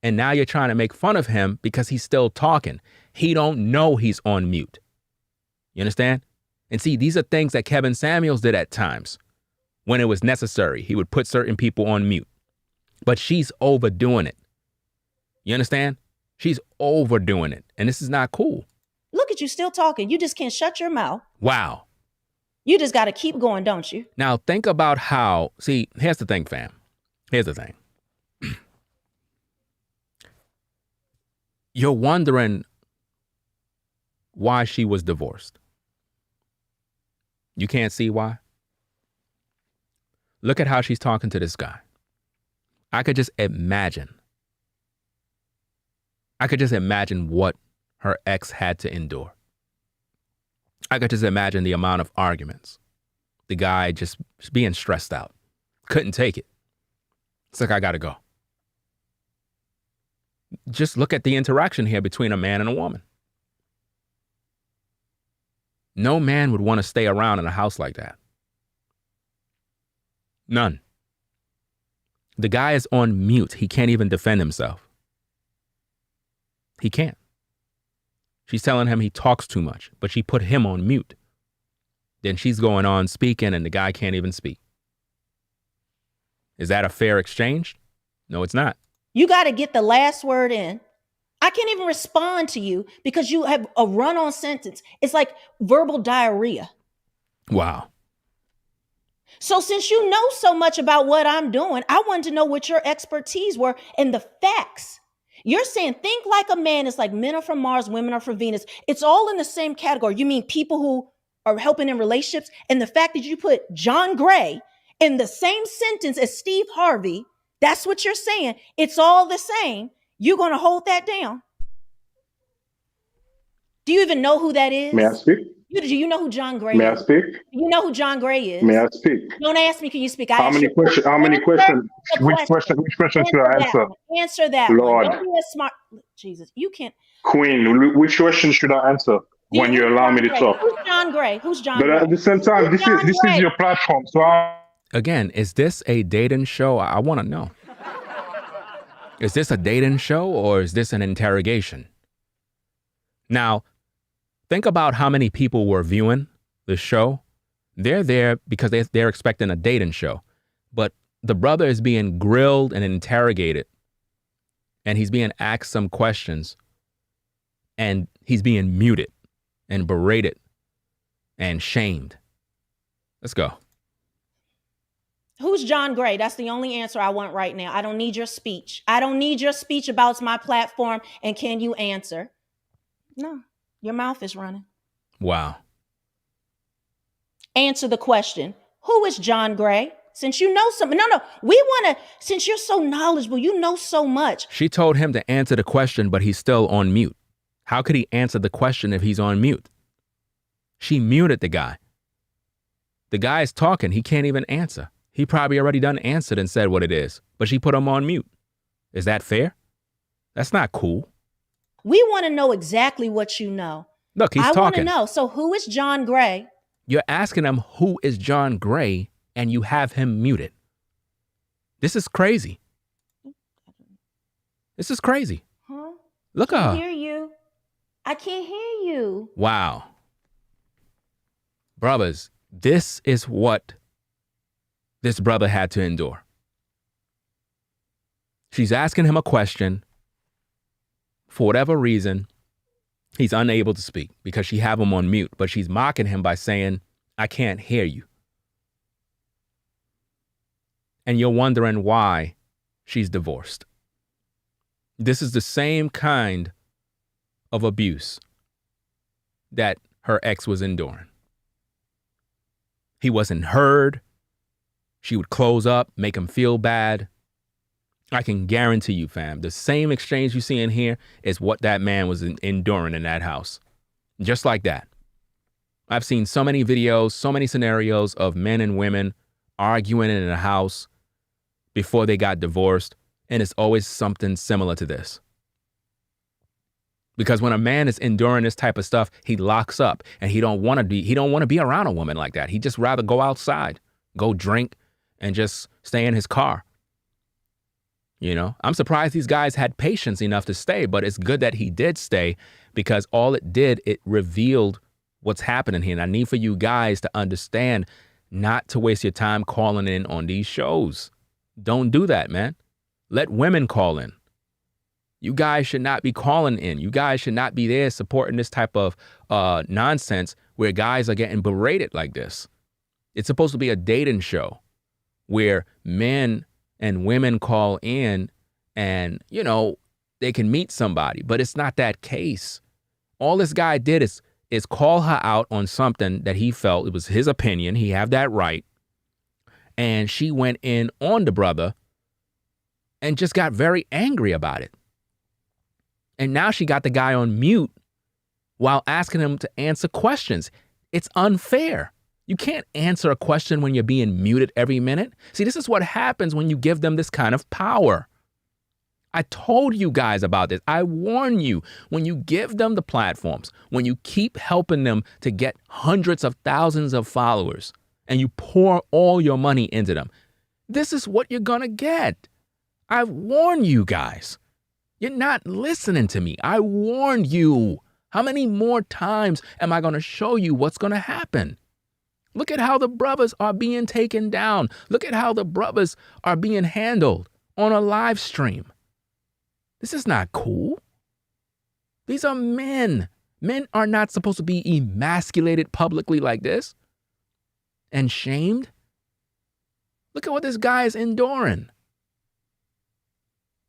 And now you're trying to make fun of him because he's still talking. He don't know he's on mute. You understand? And see, these are things that Kevin Samuels did at times when it was necessary. He would put certain people on mute, but she's overdoing it. You understand? She's overdoing it. And this is not cool. Look at you still talking. You just can't shut your mouth. Wow. You just got to keep going, don't you? Now think about how, see, here's the thing, fam. Here's the thing. You're wondering why she was divorced. You can't see why? Look at how she's talking to this guy. I could just imagine what her ex had to endure. I could just imagine the amount of arguments. The guy just being stressed out. Couldn't take it. It's like, I gotta go. Just look at the interaction here between a man and a woman. No man would want to stay around in a house like that. None. The guy is on mute. He can't even defend himself. He can't. She's telling him he talks too much, but she put him on mute. Then she's going on speaking and the guy can't even speak. Is that a fair exchange? No, it's not. You got to get the last word in. I can't even respond to you because you have a run-on sentence. It's like verbal diarrhea. Wow. So since you know so much about what I'm doing, I wanted to know what your expertise were and the facts. You're saying think like a man is like men are from Mars, women are from Venus. It's all in the same category. You mean people who are helping in relationships? And the fact that you put John Gray in the same sentence as Steve Harvey, that's what you're saying. It's all the same. You're going to hold that down. Do you even know who that is? May I speak? Do you know who John Gray May is? I speak? You know who John Gray is? May I speak? Don't ask me, can you speak? How many questions? Which question should I answer? Answer that Lord. one. Don't be a smart. Jesus, you can't. Queen, which question should I answer when you allow me to talk? Who's John Gray? Who's John But Gray? at the same time, this is your platform. So Again, is this a dating show? I want to know. Is this a dating show or is this an interrogation? Now, think about how many people were viewing the show. They're there because they're expecting a dating show. But the brother is being grilled and interrogated. And he's being asked some questions. And he's being muted and berated and shamed. Let's go. Who's John Gray? That's the only answer I want right now. I don't need your speech. I don't need your speech about my platform. And can you answer? No, your mouth is running. Wow. Answer the question. Who is John Gray? Since you know something. No, we want to, since you're so knowledgeable, you know so much. She told him to answer the question, but he's still on mute. How could he answer the question if he's on mute? She muted the guy. The guy is talking. He can't even answer. He probably already done answered and said what it is, but she put him on mute. Is that fair? That's not cool. We want to know exactly what you know. Look, he's talking. I want to know. So who is John Gray? You're asking him who is John Gray, and you have him muted. This is crazy. This is crazy. Huh? Look at her. I can't hear you. I can't hear you. Wow. Brothers, this is what this brother had to endure. She's asking him a question. For whatever reason, he's unable to speak because she have him on mute, but she's mocking him by saying, I can't hear you. And you're wondering why she's divorced. This is the same kind of abuse that her ex was enduring. He wasn't heard. She would close up, make him feel bad. I can guarantee you, fam, the same exchange you see in here is what that man was enduring in that house. Just like that. I've seen so many videos, so many scenarios of men and women arguing in a house before they got divorced, and it's always something similar to this. Because when a man is enduring this type of stuff, he locks up and he don't want to be around a woman like that. He'd just rather go outside, go drink, and just stay in his car. You know, I'm surprised these guys had patience enough to stay, but it's good that he did stay because all it did, it revealed what's happening here. And I need for you guys to understand not to waste your time calling in on these shows. Don't do that, man. Let women call in. You guys should not be calling in. You guys should not be there supporting this type of nonsense where guys are getting berated like this. It's supposed to be a dating show where men and women call in and, you know, they can meet somebody, but it's not that case. All this guy did is call her out on something that he felt, it was his opinion, he had that right, and she went in on the brother and just got very angry about it. And now she got the guy on mute while asking him to answer questions. It's unfair. You can't answer a question when you're being muted every minute. See, this is what happens when you give them this kind of power. I told you guys about this. I warn you, when you give them the platforms, when you keep helping them to get hundreds of thousands of followers and you pour all your money into them, this is what you're going to get. I've warned you guys. You're not listening to me. I warned you. How many more times am I going to show you what's going to happen? Look at how the brothers are being taken down. Look at how the brothers are being handled on a live stream. This is not cool. These are men. Men are not supposed to be emasculated publicly like this and shamed. Look at what this guy is enduring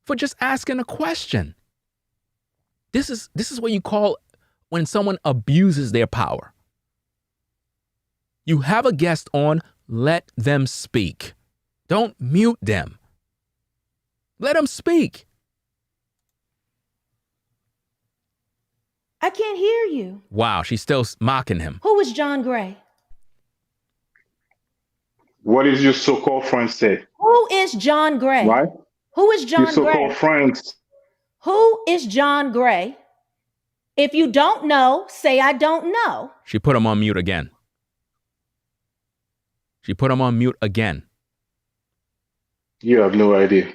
for just asking a question. This is what you call when someone abuses their power. You have a guest on, let them speak. Don't mute them. Let them speak. I can't hear you. Wow, she's still mocking him. Who is John Gray? What does your so-called friend say? Who is John Gray? Right? Who is John Your so-called Gray? friends. Who is John Gray? If you don't know, say I don't know. She put him on mute again. She put him on mute again. You have no idea.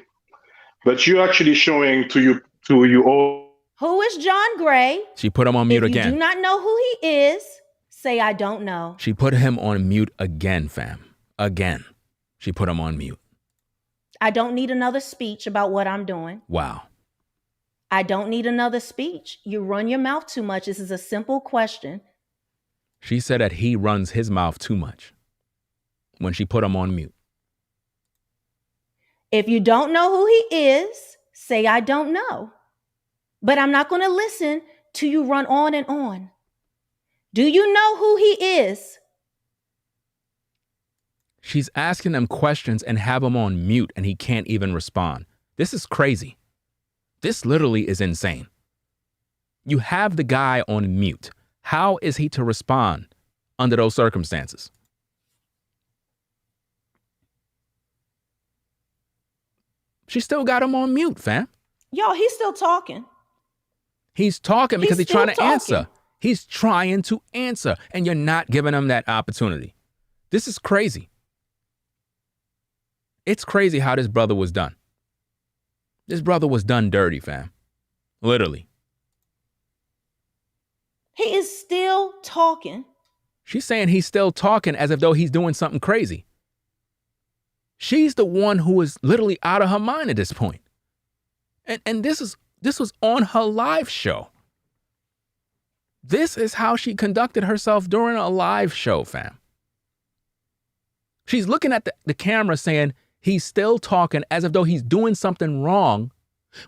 But you're actually showing to you all. Who is John Gray? She put him on mute again. If you do not know who he is, say I don't know. She put him on mute again, fam. Again. She put him on mute. I don't need another speech about what I'm doing. Wow. I don't need another speech. You run your mouth too much. This is a simple question. She said that he runs his mouth too much when she put him on mute. If you don't know who he is, say I don't know. But I'm not going to listen to you run on and on. Do you know who he is? She's asking him questions and have him on mute and he can't even respond. This is crazy. This literally is insane. You have the guy on mute. How is he to respond under those circumstances? She still got him on mute, fam. Y'all, he's still talking. He's talking because he's trying to talking. answer. He's trying to answer, and you're not giving him that opportunity. This is crazy. It's crazy how this brother was done. This brother was done dirty, fam. Literally. He is still talking. She's saying he's still talking as if though he's doing something crazy. She's the one who is literally out of her mind at this point. And this was on her live show. This is how she conducted herself during a live show, fam. She's looking at the camera saying he's still talking as if though he's doing something wrong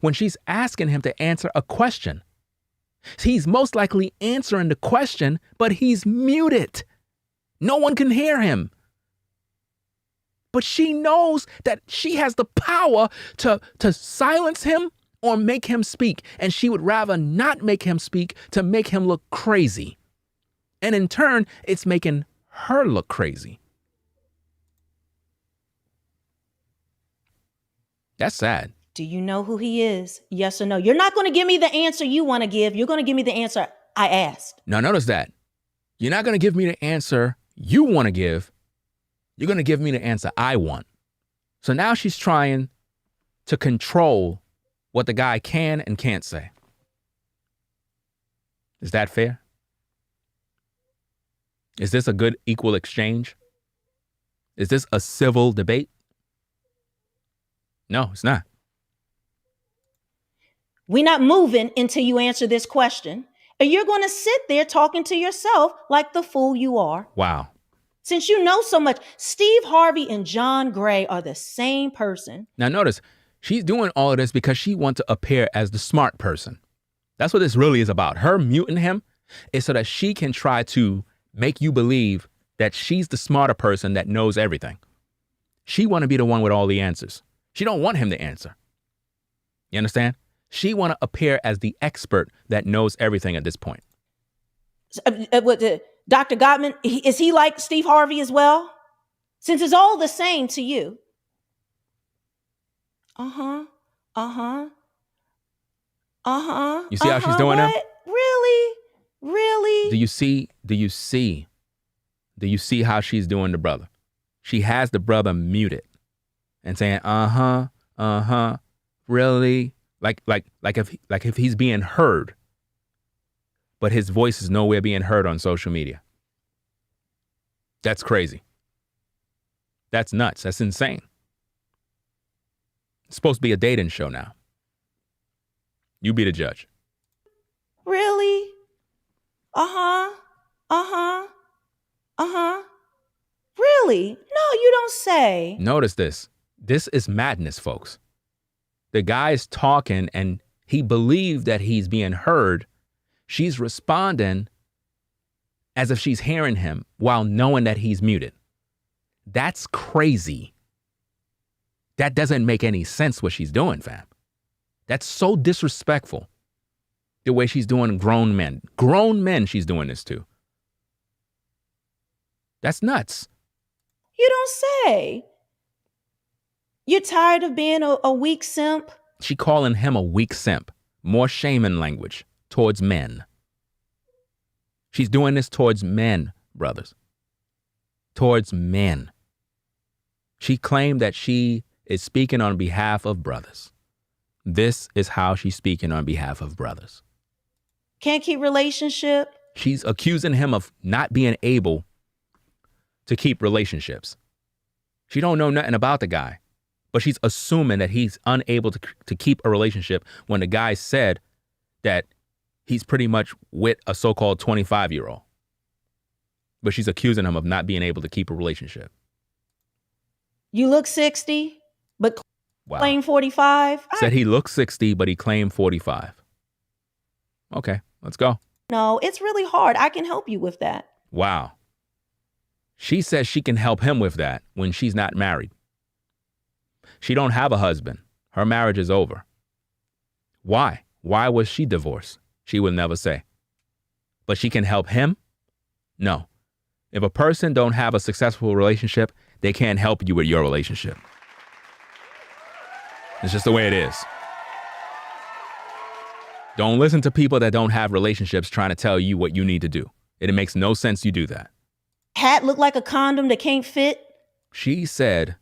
when she's asking him to answer a question. He's most likely answering the question, but he's muted. No one can hear him. But she knows that she has the power to silence him or make him speak. And she would rather not make him speak to make him look crazy. And in turn, it's making her look crazy. That's sad. Do you know who he is? Yes or no? You're not going to give me the answer you want to give. You're going to give me the answer I asked. Now, notice that. You're not going to give me the answer you want to give. You're going to give me the answer I want. So now she's trying to control what the guy can and can't say. Is that fair? Is this a good equal exchange? Is this a civil debate? No, it's not. We're not moving until you answer this question. And you're going to sit there talking to yourself like the fool you are. Wow. Since you know so much, Steve Harvey and John Gray are the same person. Now notice, she's doing all of this because she wants to appear as the smart person. That's what this really is about. Her muting him is so that she can try to make you believe that she's the smarter person that knows everything. She want to be the one with all the answers. She don't want him to answer. You understand? She want to appear as the expert that knows everything at this point. Dr. Gottman, is he like Steve Harvey as well? Since it's all the same to you. Uh-huh. You see how she's doing what? him? Really? Do you see how she's doing the brother? She has the brother muted and saying, really? Like if he's being heard, but his voice is nowhere being heard on social media. That's crazy. That's nuts. That's insane. It's supposed to be a dating show now. You be the judge. Really? Really? No, you don't say. Notice this. This is madness, folks. The guy's talking and he believed that he's being heard. She's responding as if she's hearing him while knowing that he's muted. That's crazy. That doesn't make any sense what she's doing, fam. That's so disrespectful. The way she's doing grown men. Grown men she's doing this to. That's nuts. You don't say. You're tired of being a weak simp? She calling him a weak simp. More shaming language towards men. She's doing this towards men, brothers. Towards men. She claimed that she is speaking on behalf of brothers. This is how she's speaking on behalf of brothers. Can't keep relationship? She's accusing him of not being able to keep relationships. She don't know nothing about the guy, but she's assuming that he's unable to keep a relationship when the guy said that he's pretty much with a so-called 25-year-old. But she's accusing him of not being able to keep a relationship. You look 60, but claim 45? Said he looks 60, but he claimed 45. Okay, let's go. No, it's really hard. I can help you with that. Wow. She says she can help him with that when she's not married. She don't have a husband. Her marriage is over. Why? Why was she divorced? She would never say. But she can help him? No. If a person don't have a successful relationship, they can't help you with your relationship. It's just the way it is. Don't listen to people that don't have relationships trying to tell you what you need to do. It makes no sense you do that. Hat look like a condom that can't fit? She said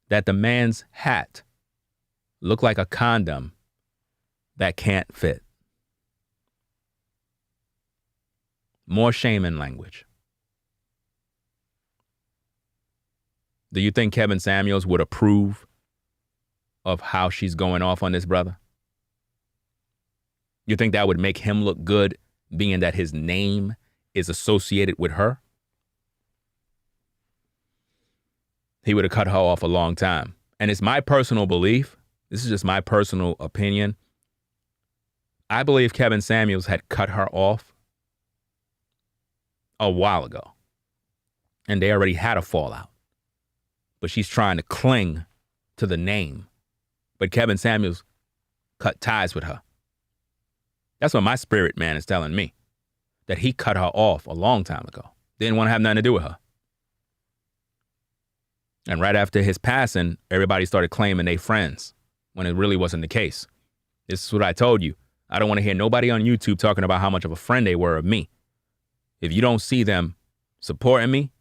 that the man's hat looked like a condom that can't fit. More shame in language. Do you think Kevin Samuels would approve of how she's going off on this brother? You think that would make him look good, being that his name is associated with her? He would have cut her off a long time. And it's my personal belief. This is just my personal opinion. I believe Kevin Samuels had cut her off a while ago. And they already had a fallout. But she's trying to cling to the name. But Kevin Samuels cut ties with her. That's what my spirit man is telling me. That he cut her off a long time ago. Didn't want to have nothing to do with her. And right after his passing, everybody started claiming they friends when it really wasn't the case. This is what I told you. I don't want to hear nobody on YouTube talking about how much of a friend they were of me. If you don't see them supporting me,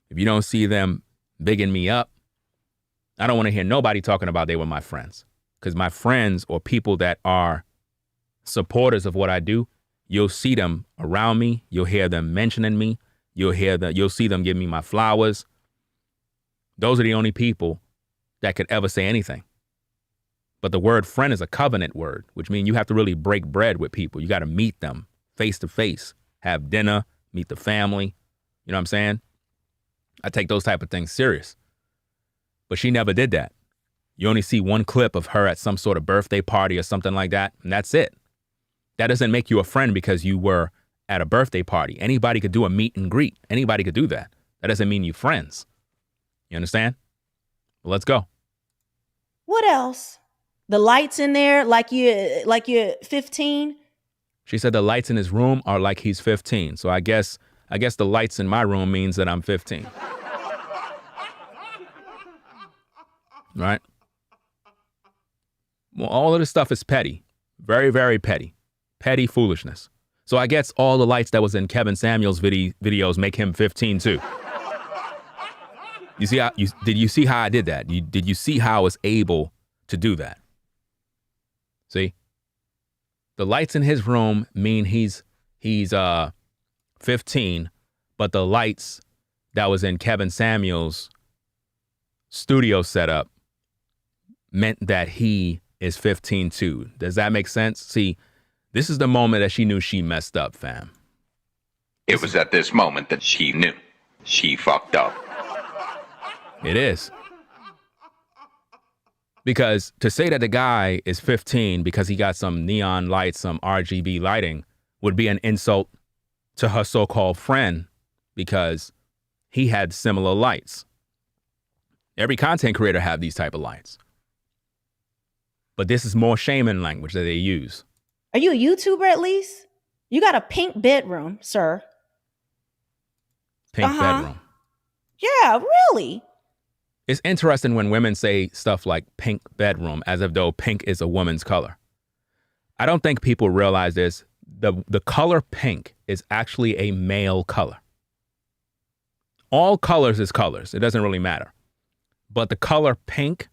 if you don't see them bigging me up, I don't want to hear nobody talking about they were my friends. Because my friends or people that are supporters of what I do, you'll see them around me. You'll hear them mentioning me. You'll see them give me my flowers. Those are the only people that could ever say anything. But the word friend is a covenant word, which means you have to really break bread with people. You got to meet them face to face, have dinner, meet the family. You know what I'm saying? I take those type of things serious. But she never did that. You only see one clip of her at some sort of birthday party or something like that, and that's it. That doesn't make you a friend because you were at a birthday party. Anybody could do a meet and greet. Anybody could do that. That doesn't mean you're friends. You understand? Well, let's go. What else? The lights in there like you're 15? She said the lights in his room are like he's 15. So I guess the lights in my room means that I'm 15. Right? Well, all of this stuff is petty. Very, very petty. Petty foolishness. So I guess all the lights that was in Kevin Samuels' videos make him 15 too. Did you see how I did that? Did you see how I was able to do that? See? The lights in his room mean he's 15, but the lights that was in Kevin Samuels' studio setup meant that he is 15 too. Does that make sense? See, this is the moment that she knew she messed up, fam. It was at this moment that she knew she fucked up. It is. Because to say that the guy is 15 because he got some neon lights, some RGB lighting, would be an insult to her so-called friend because he had similar lights. Every content creator have these type of lights. But this is more shaming language that they use. Are you a YouTuber at least? You got a pink bedroom, sir. Pink bedroom. Yeah, really? It's interesting when women say stuff like pink bedroom as if though pink is a woman's color. I don't think people realize this. The color pink is actually a male color. All colors is colors. It doesn't really matter. But the color pink,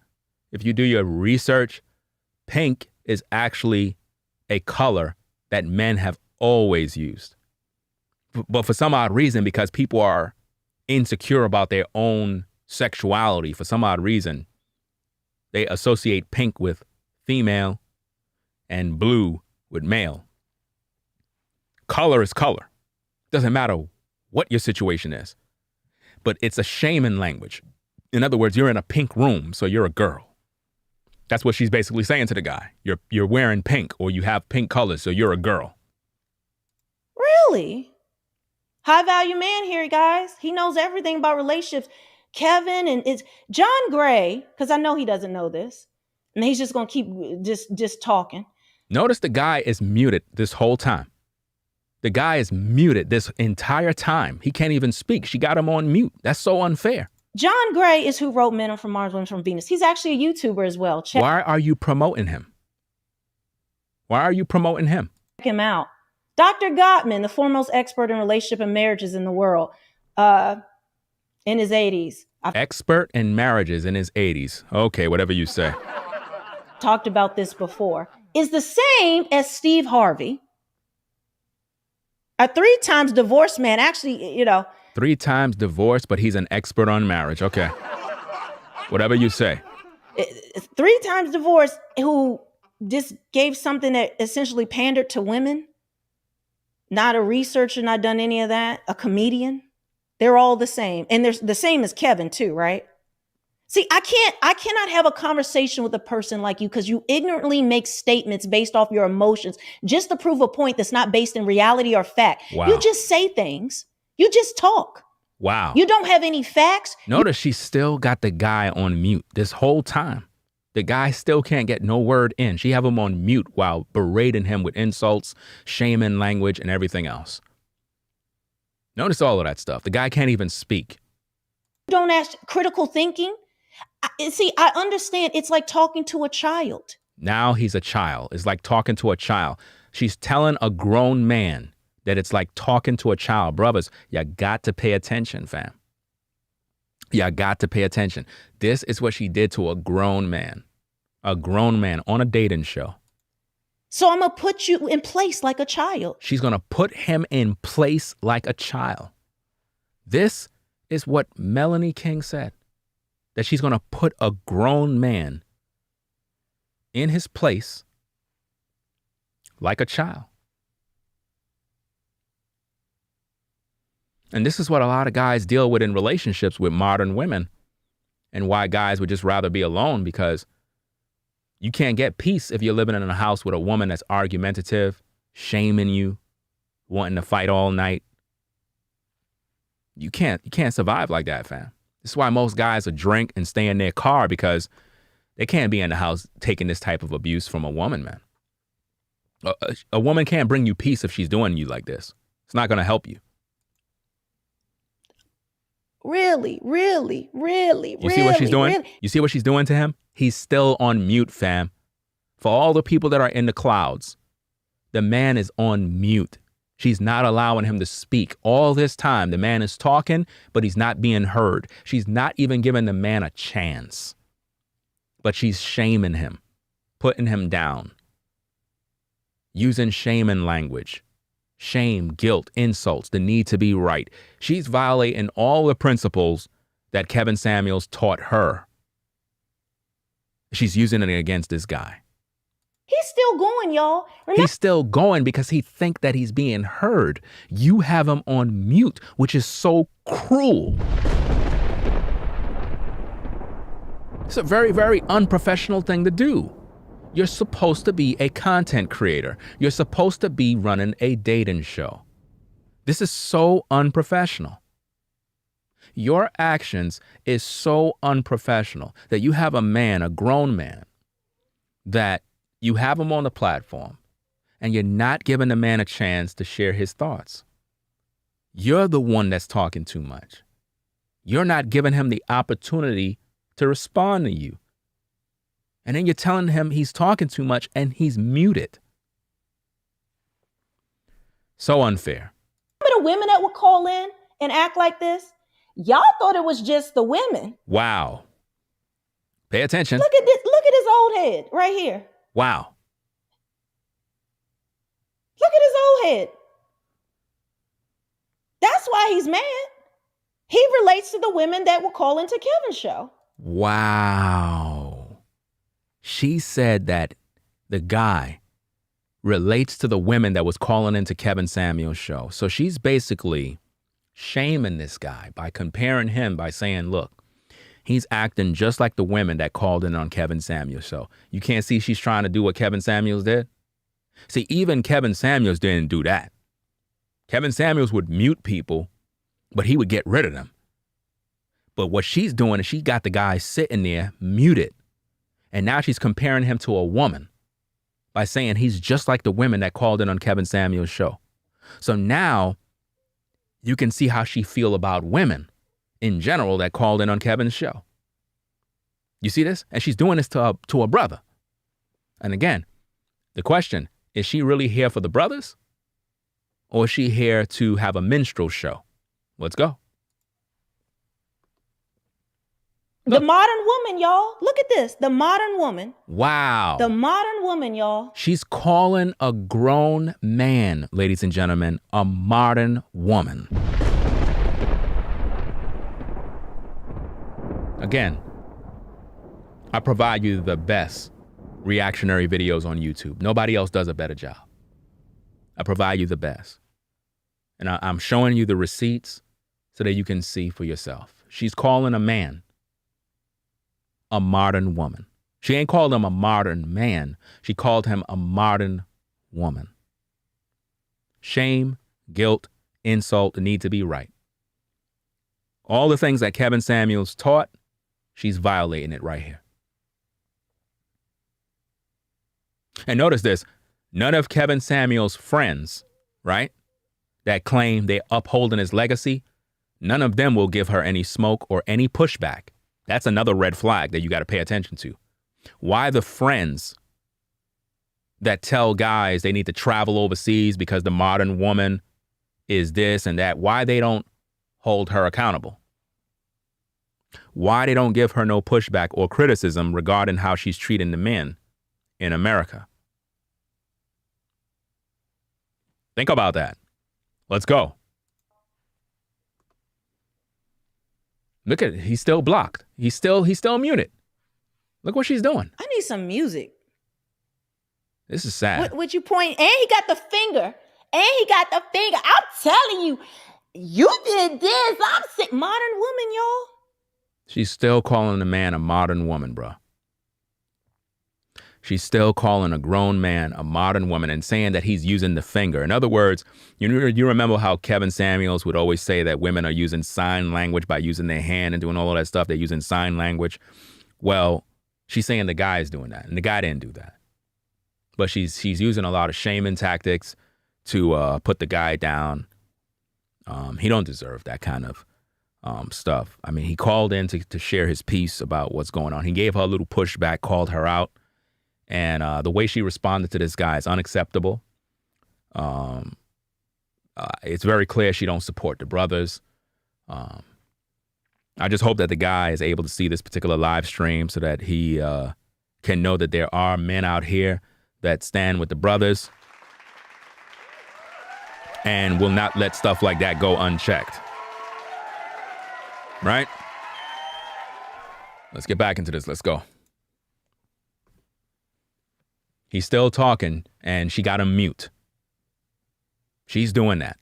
if you do your research, pink is actually a color that men have always used. But for some odd reason, because people are insecure about their own sexuality, for some odd reason, they associate pink with female and blue with male. Color is color. Doesn't matter what your situation is. But it's a shaming language. In other words, you're in a pink room, so you're a girl. That's what she's basically saying to the guy. You're wearing pink or you have pink colors, so you're a girl. Really? High value man here, guys. He knows everything about relationships. Kevin and it's John Gray, because I know he doesn't know this. And he's just gonna keep just talking. Notice the guy is muted this whole time. The guy is muted this entire time. He can't even speak. She got him on mute. That's so unfair. John Gray is who wrote Men Are From Mars, Women From Venus. He's actually a YouTuber as well. Check Why are you promoting him? Why are you promoting him? him out. Dr. Gottman, the foremost expert in relationship and marriages in the world, in his 80s. Expert in marriages in his 80s. Okay, whatever you say. Talked about this before. Is the same as Steve Harvey. A 3 times divorced man. Actually, 3 times divorced, but he's an expert on marriage. Okay. Whatever you say. 3 times divorced who just gave something that essentially pandered to women. Not a researcher, not done any of that. A comedian. They're all the same. And they're the same as Kevin too, right? See, I cannot have a conversation with a person like you because you ignorantly make statements based off your emotions just to prove a point that's not based in reality or fact. Wow. You just say things. You just talk. Wow. You don't have any facts. Notice she still got the guy on mute this whole time. The guy still can't get no word in. She have him on mute while berating him with insults, shaming language, and everything else. Notice all of that stuff. The guy can't even speak. You don't ask critical thinking. See, I understand. It's like talking to a child. Now he's a child. It's like talking to a child. She's telling a grown man that it's like talking to a child. Brothers, you got to pay attention, fam. You got to pay attention. This is what she did to a grown man on a dating show. So I'm going to put you in place like a child. She's going to put him in place like a child. This is what Melanie King said, that she's going to put a grown man in his place like a child. And this is what a lot of guys deal with in relationships with modern women, and why guys would just rather be alone, because you can't get peace if you're living in a house with a woman that's argumentative, shaming you, wanting to fight all night. You can't survive like that, fam. This is why most guys will drink and stay in their car, because they can't be in the house taking this type of abuse from a woman, man. A woman can't bring you peace if she's doing you like this. It's not going to help you. Really? You see what she's doing? Really? You see what she's doing to him? He's still on mute, fam. For all the people that are in the clouds, the man is on mute. She's not allowing him to speak. All this time, the man is talking, but he's not being heard. She's not even giving the man a chance. But she's shaming him, putting him down, using shaming language. Shame, guilt, insults, the need to be right. She's violating all the principles that Kevin Samuels taught her. She's using it against this guy. He's still going, y'all. He's still going because he think that he's being heard. You have him on mute, which is so cruel. It's a very, very unprofessional thing to do. You're supposed to be a content creator. You're supposed to be running a dating show. This is so unprofessional. Your actions is so unprofessional that you have a man, a grown man, that you have him on the platform and you're not giving the man a chance to share his thoughts. You're the one that's talking too much. You're not giving him the opportunity to respond to you. And then you're telling him he's talking too much and he's muted. So unfair. Remember the women that would call in and act like this? Y'all thought it was just the women. Wow. Pay attention. Look at this. Look at his old head right here. Wow. Look at his old head. That's why he's mad. He relates to the women that will call into Kevin's show. Wow. She said that the guy relates to the women that was calling into Kevin Samuels' show. So she's basically shaming this guy by comparing him, by saying, look, he's acting just like the women that called in on Kevin Samuels' show. You can't see she's trying to do what Kevin Samuels did? See, even Kevin Samuels didn't do that. Kevin Samuels would mute people, but he would get rid of them. But what she's doing is she got the guy sitting there muted. And now she's comparing him to a woman by saying he's just like the women that called in on Kevin Samuels' show. So now you can see how she feel about women in general that called in on Kevin's show. You see this? And she's doing this to a brother. And again, the question, is she really here for the brothers? Or is she here to have a minstrel show? Let's go. The modern woman, y'all. Look at this. The modern woman. Wow. The modern woman, y'all. She's calling a grown man, ladies and gentlemen, a modern woman. Again, I provide you the best reactionary videos on YouTube. Nobody else does a better job. I provide you the best. And I'm showing you the receipts so that you can see for yourself. She's calling a man a modern woman. She ain't called him a modern man. She called him a modern woman. Shame, guilt, insult need to be right. All the things that Kevin Samuels taught, she's violating it right here. And notice this, none of Kevin Samuels' friends, right, that claim they're upholding his legacy, none of them will give her any smoke or any pushback. That's another red flag that you got to pay attention to. Why the friends that tell guys they need to travel overseas because the modern woman is this and that, why they don't hold her accountable? Why they don't give her no pushback or criticism regarding how she's treating the men in America? Think about that. Let's go. Look at it. He's still blocked. He's still muted. Look what she's doing. I need some music. This is sad. What you point? And he got the finger. I'm telling you, you did this. I'm sick. Modern woman, y'all. She's still calling the man a modern woman, bro. She's still calling a grown man a modern woman and saying that he's using the finger. In other words, you remember how Kevin Samuels would always say that women are using sign language by using their hand and doing all of that stuff. They're using sign language. Well, she's saying the guy is doing that, and the guy didn't do that. But she's using a lot of shaming tactics to put the guy down. He don't deserve that kind of stuff. I mean, he called in to share his piece about what's going on. He gave her a little pushback, called her out. And the way she responded to this guy is unacceptable. It's very clear she don't support the brothers. I just hope that the guy is able to see this particular live stream so that he can know that there are men out here that stand with the brothers and will not let stuff like that go unchecked. Right? Let's get back into this. Let's go. He's still talking, and she got him mute. She's doing that.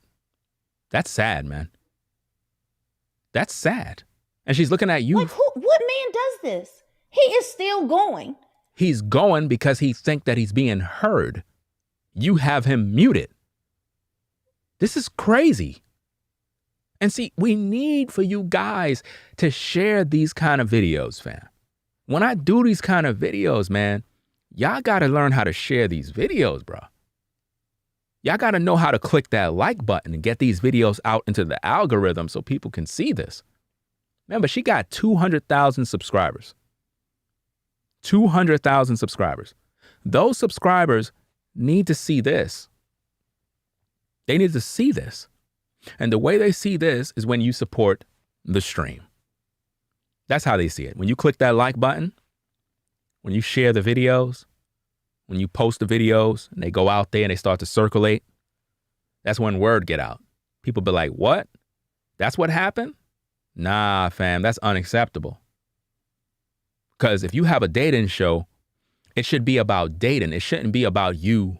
That's sad, man. That's sad. And she's looking at you. Like, what man does this? He is still going. He's going because he thinks that he's being heard. You have him muted. This is crazy. And see, we need for you guys to share these kind of videos, fam. When I do these kind of videos, man, y'all got to learn how to share these videos, bro. Y'all got to know how to click that like button and get these videos out into the algorithm so people can see this. Remember, she got 200,000 subscribers. 200,000 subscribers. Those subscribers need to see this. They need to see this. And the way they see this is when you support the stream. That's how they see it. When you click that like button, when you share the videos, when you post the videos and they go out there and they start to circulate, that's when word get out. People be like, what? That's what happened? Nah, fam, that's unacceptable. Because if you have a dating show, it should be about dating. It shouldn't be about you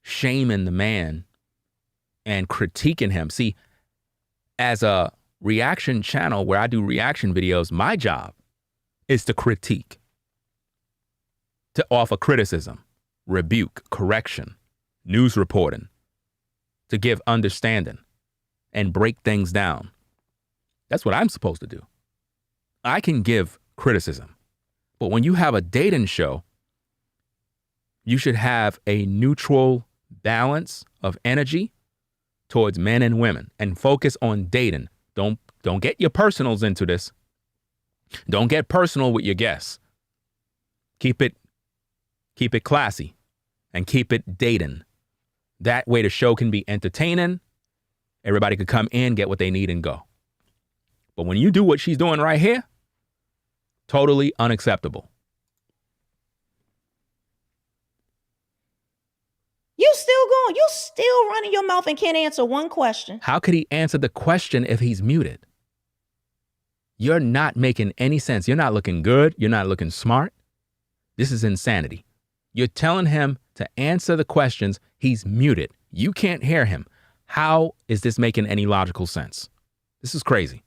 shaming the man and critiquing him. See, as a reaction channel where I do reaction videos, my job is to critique, to offer criticism, rebuke, correction, news reporting, to give understanding and break things down. That's what I'm supposed to do. I can give criticism. But when you have a dating show, you should have a neutral balance of energy towards men and women and focus on dating. Don't get your personals into this. Don't get personal with your guests. Keep it classy and keep it dating. That way the show can be entertaining. Everybody could come in, get what they need and go. But when you do what she's doing right here, totally unacceptable. You still going? You still running your mouth and can't answer one question. How could he answer the question if he's muted? You're not making any sense. You're not looking good. You're not looking smart. This is insanity. You're telling him to answer the questions. He's muted. You can't hear him. How is this making any logical sense? This is crazy.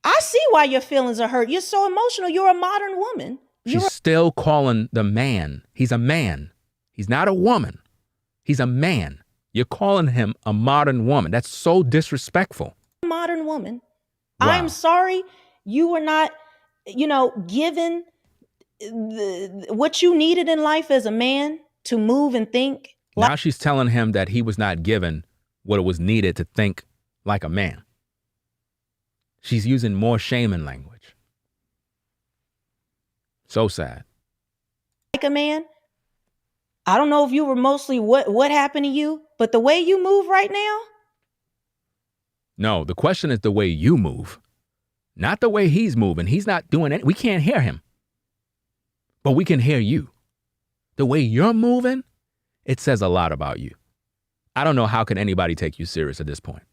I see why your feelings are hurt. You're so emotional. You're a modern woman. She's still calling the man. He's a man. He's not a woman. He's a man. You're calling him a modern woman. That's so disrespectful. Modern woman. Wow. I'm sorry you were not, given what you needed in life as a man to move and think. Now she's telling him that he was not given what was needed to think like a man. She's using more shaming language. So sad. Like a man. I don't know if you were mostly what happened to you, but the way you move right now. No, the question is the way you move, not the way he's moving. He's not doing it. We can't hear him, but we can hear you. The way you're moving, it says a lot about you. I don't know how can anybody take you serious at this point.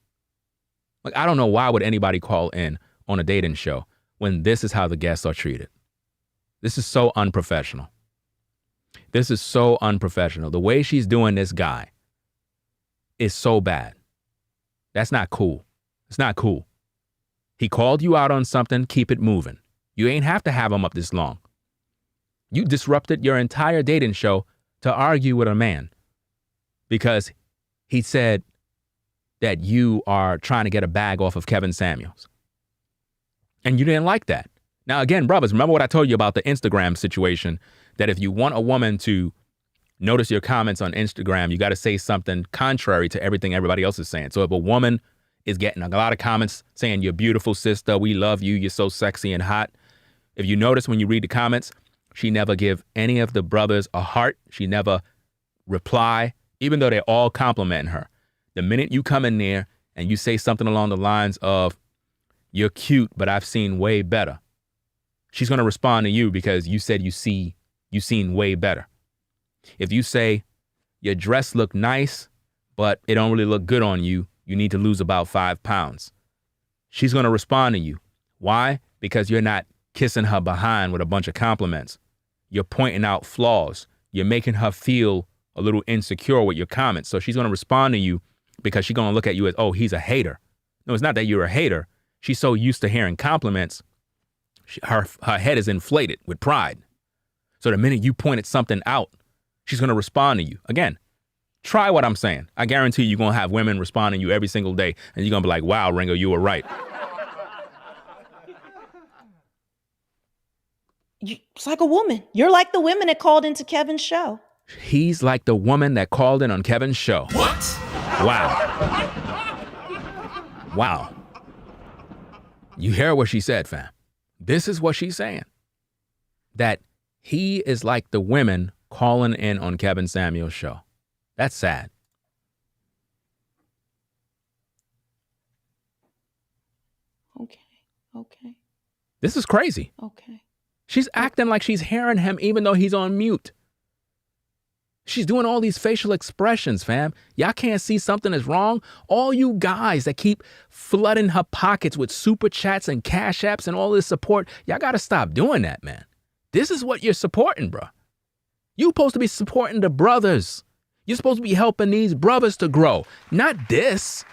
Like, I don't know why would anybody call in on a dating show when this is how the guests are treated. This is so unprofessional. This is so unprofessional. The way she's doing this guy is so bad. That's not cool. It's not cool. He called you out on something. Keep it moving. You ain't have to have him up this long. You disrupted your entire dating show to argue with a man because he said that you are trying to get a bag off of Kevin Samuels. And you didn't like that. Now, again, brothers, remember what I told you about the Instagram situation, that if you want a woman to notice your comments on Instagram, you got to say something contrary to everything everybody else is saying. So if a woman is getting a lot of comments saying, "You're beautiful, sister. We love you. You're so sexy and hot." If you notice when you read the comments, she never give any of the brothers a heart. She never reply, even though they're all complimenting her. The minute you come in there and you say something along the lines of, "You're cute, but I've seen way better," she's going to respond to you because you said you seen way better. If you say, "Your dress look nice, but it don't really look good on you. You need to lose about 5 pounds." She's going to respond to you. Why? Because you're not kissing her behind with a bunch of compliments. You're pointing out flaws. You're making her feel a little insecure with your comments. So she's going to respond to you because she's going to look at you as, "Oh, he's a hater." No, it's not that you're a hater. She's so used to hearing compliments. Her head is inflated with pride. So the minute you pointed something out, she's going to respond to you. Again, try what I'm saying. I guarantee you're going to have women responding to you every single day, and you're going to be like, "Wow, Ringo, you were right." It's like a woman. You're like the women that called into Kevin's show. He's like the woman that called in on Kevin's show. What? Wow. Wow. You hear what she said, fam. This is what she's saying. That he is like the women calling in on Kevin Samuels' show. That's sad. Okay. This is crazy. Okay. She's acting like she's hearing him even though he's on mute. She's doing all these facial expressions, fam. Y'all can't see something is wrong. All you guys that keep flooding her pockets with super chats and cash apps and all this support, y'all got to stop doing that, man. This is what you're supporting, bro. You're supposed to be supporting the brothers. You're supposed to be helping these brothers to grow, not this.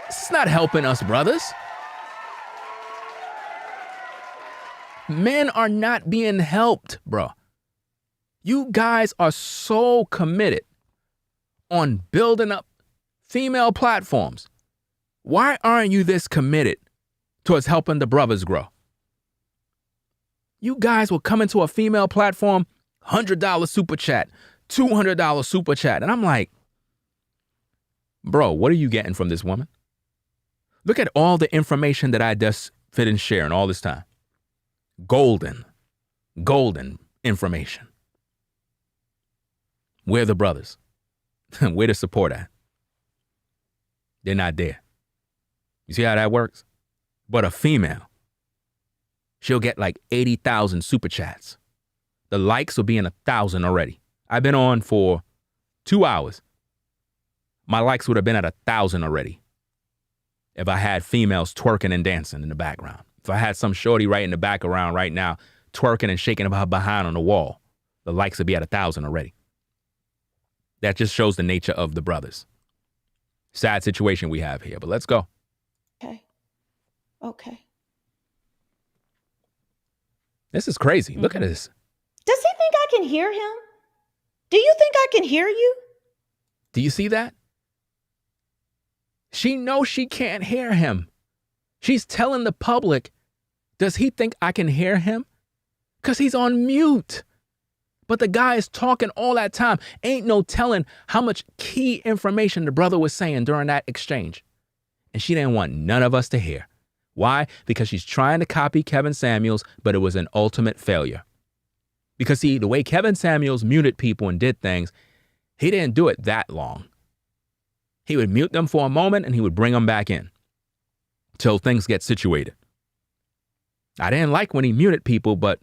This is not helping us, brothers. Men are not being helped, bro. You guys are so committed on building up female platforms. Why aren't you this committed towards helping the brothers grow? You guys will come into a female platform, $100 super chat, $200 super chat. And I'm like, bro, what are you getting from this woman? Look at all the information that I just fit in sharing all this time. Golden information. Where are the brothers? Where the support at? They're not there. You see how that works? But a female, she'll get like 80,000 super chats. The likes will be in 1,000 already. I've been on for 2 hours. My likes would have been at 1,000 already if I had females twerking and dancing in the background. If I had some shorty right in the background right now twerking and shaking her behind on the wall, the likes would be at 1,000 already. That just shows the nature of the brothers. Sad situation we have here, but let's go. Okay. This is crazy. Look at this. Does he think I can hear him? Do you think I can hear you? Do you see that? She knows she can't hear him. She's telling the public, does he think I can hear him? Because he's on mute. But the guy is talking all that time. Ain't no telling how much key information the brother was saying during that exchange. And she didn't want none of us to hear. Why? Because she's trying to copy Kevin Samuels, but it was an ultimate failure. Because see, the way Kevin Samuels muted people and did things, he didn't do it that long. He would mute them for a moment and he would bring them back in till things get situated. I didn't like when he muted people, but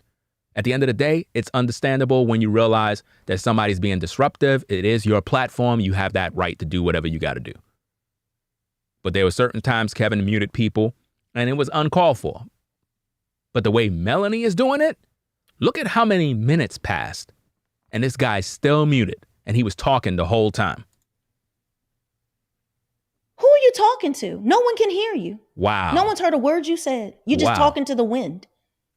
at the end of the day, it's understandable when you realize that somebody's being disruptive. It is your platform. You have that right to do whatever you got to do. But there were certain times Kevin muted people and it was uncalled for. But the way Melanie is doing it, look at how many minutes passed and this guy's still muted and he was talking the whole time. Who are you talking to? No one can hear you. Wow. No one's heard a word you said. You're just talking to the wind,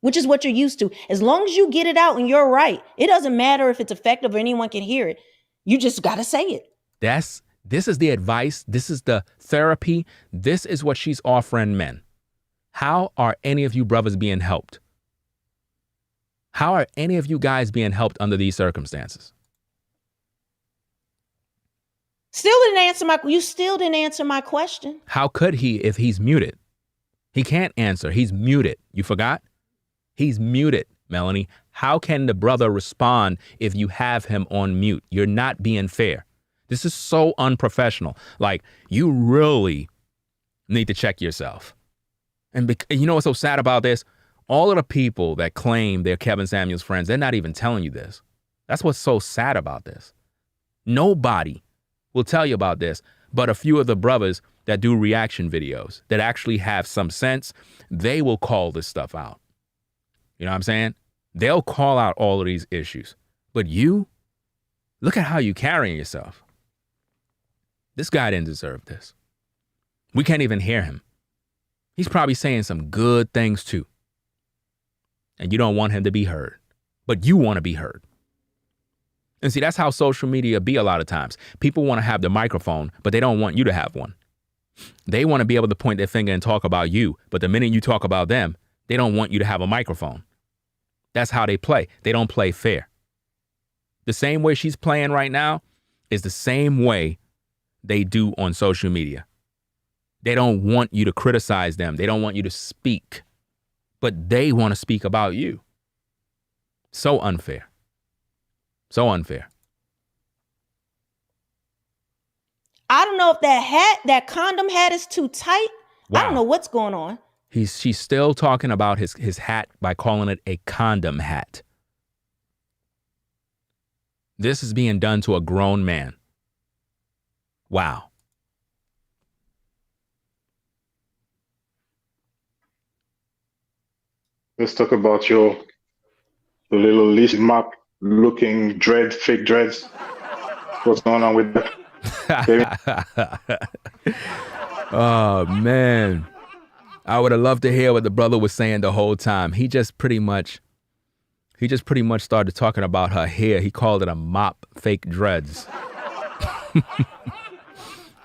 which is what you're used to. As long as you get it out and you're right, it doesn't matter if it's effective or anyone can hear it. You just got to say it. This is the advice. This is the therapy. This is what she's offering men. How are any of you brothers being helped? How are any of you guys being helped under these circumstances? You still didn't answer my question. How could he if he's muted? He can't answer. He's muted. You forgot? He's muted, Melanie. How can the brother respond if you have him on mute? You're not being fair. This is so unprofessional. Like, you really need to check yourself. And you know what's so sad about this? All of the people that claim they're Kevin Samuels friends, they're not even telling you this. That's what's so sad about this. Nobody will tell you about this, but a few of the brothers that do reaction videos that actually have some sense, they will call this stuff out. You know what I'm saying? They'll call out all of these issues. But you, look at how you carrying yourself. This guy didn't deserve this. We can't even hear him. He's probably saying some good things too. And you don't want him to be heard, but you want to be heard. And see, that's how social media be a lot of times. People want to have the microphone, but they don't want you to have one. They want to be able to point their finger and talk about you, but the minute you talk about them, they don't want you to have a microphone. That's how they play. They don't play fair. The same way she's playing right now is the same way they do on social media. They don't want you to criticize them. They don't want you to speak, but they want to speak about you. So unfair. So unfair. I don't know if that condom hat is too tight. Wow. I don't know what's going on. She's still talking about his hat by calling it a condom hat. This is being done to a grown man. Wow. Let's talk about the little Lizzie Mark looking fake dreads. What's going on with that? Oh, man. I would have loved to hear what the brother was saying the whole time. He just pretty much started talking about her hair. He called it a mop, fake dreads.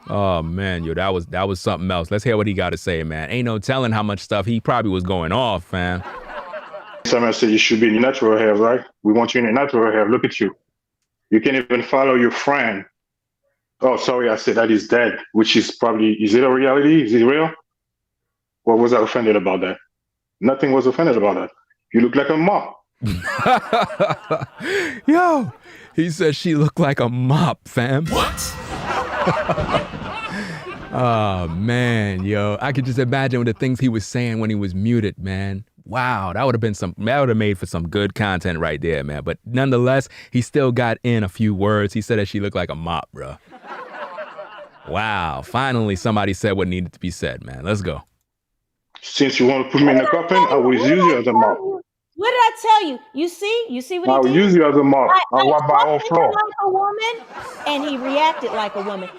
Oh man, yo, that was something else. Let's hear what he got to say, man. Ain't no telling how much stuff he probably was going off, fam. Somebody said you should be in your natural hair, right? We want you in your natural hair. Look at you. You can't even follow your friend. Oh, sorry, I said that is dead, which is probably, is it a reality? Is it real? What was I offended about that? Nothing was offended about that. You look like a mop. Yo, he said she looked like a mop, fam. What? Oh man, yo, I could just imagine the things he was saying when he was muted, man. Wow, that would have made for some good content right there, man. But nonetheless, he still got in a few words. He said that she looked like a mop, bro. Wow, finally somebody said what needed to be said, man. Let's go. Since you want to put me in the coffin, I will use you as a mop. What did I tell you? You see what he I will did? use you as a mop. I'll walk by all floor. Like a woman, and he reacted like a woman.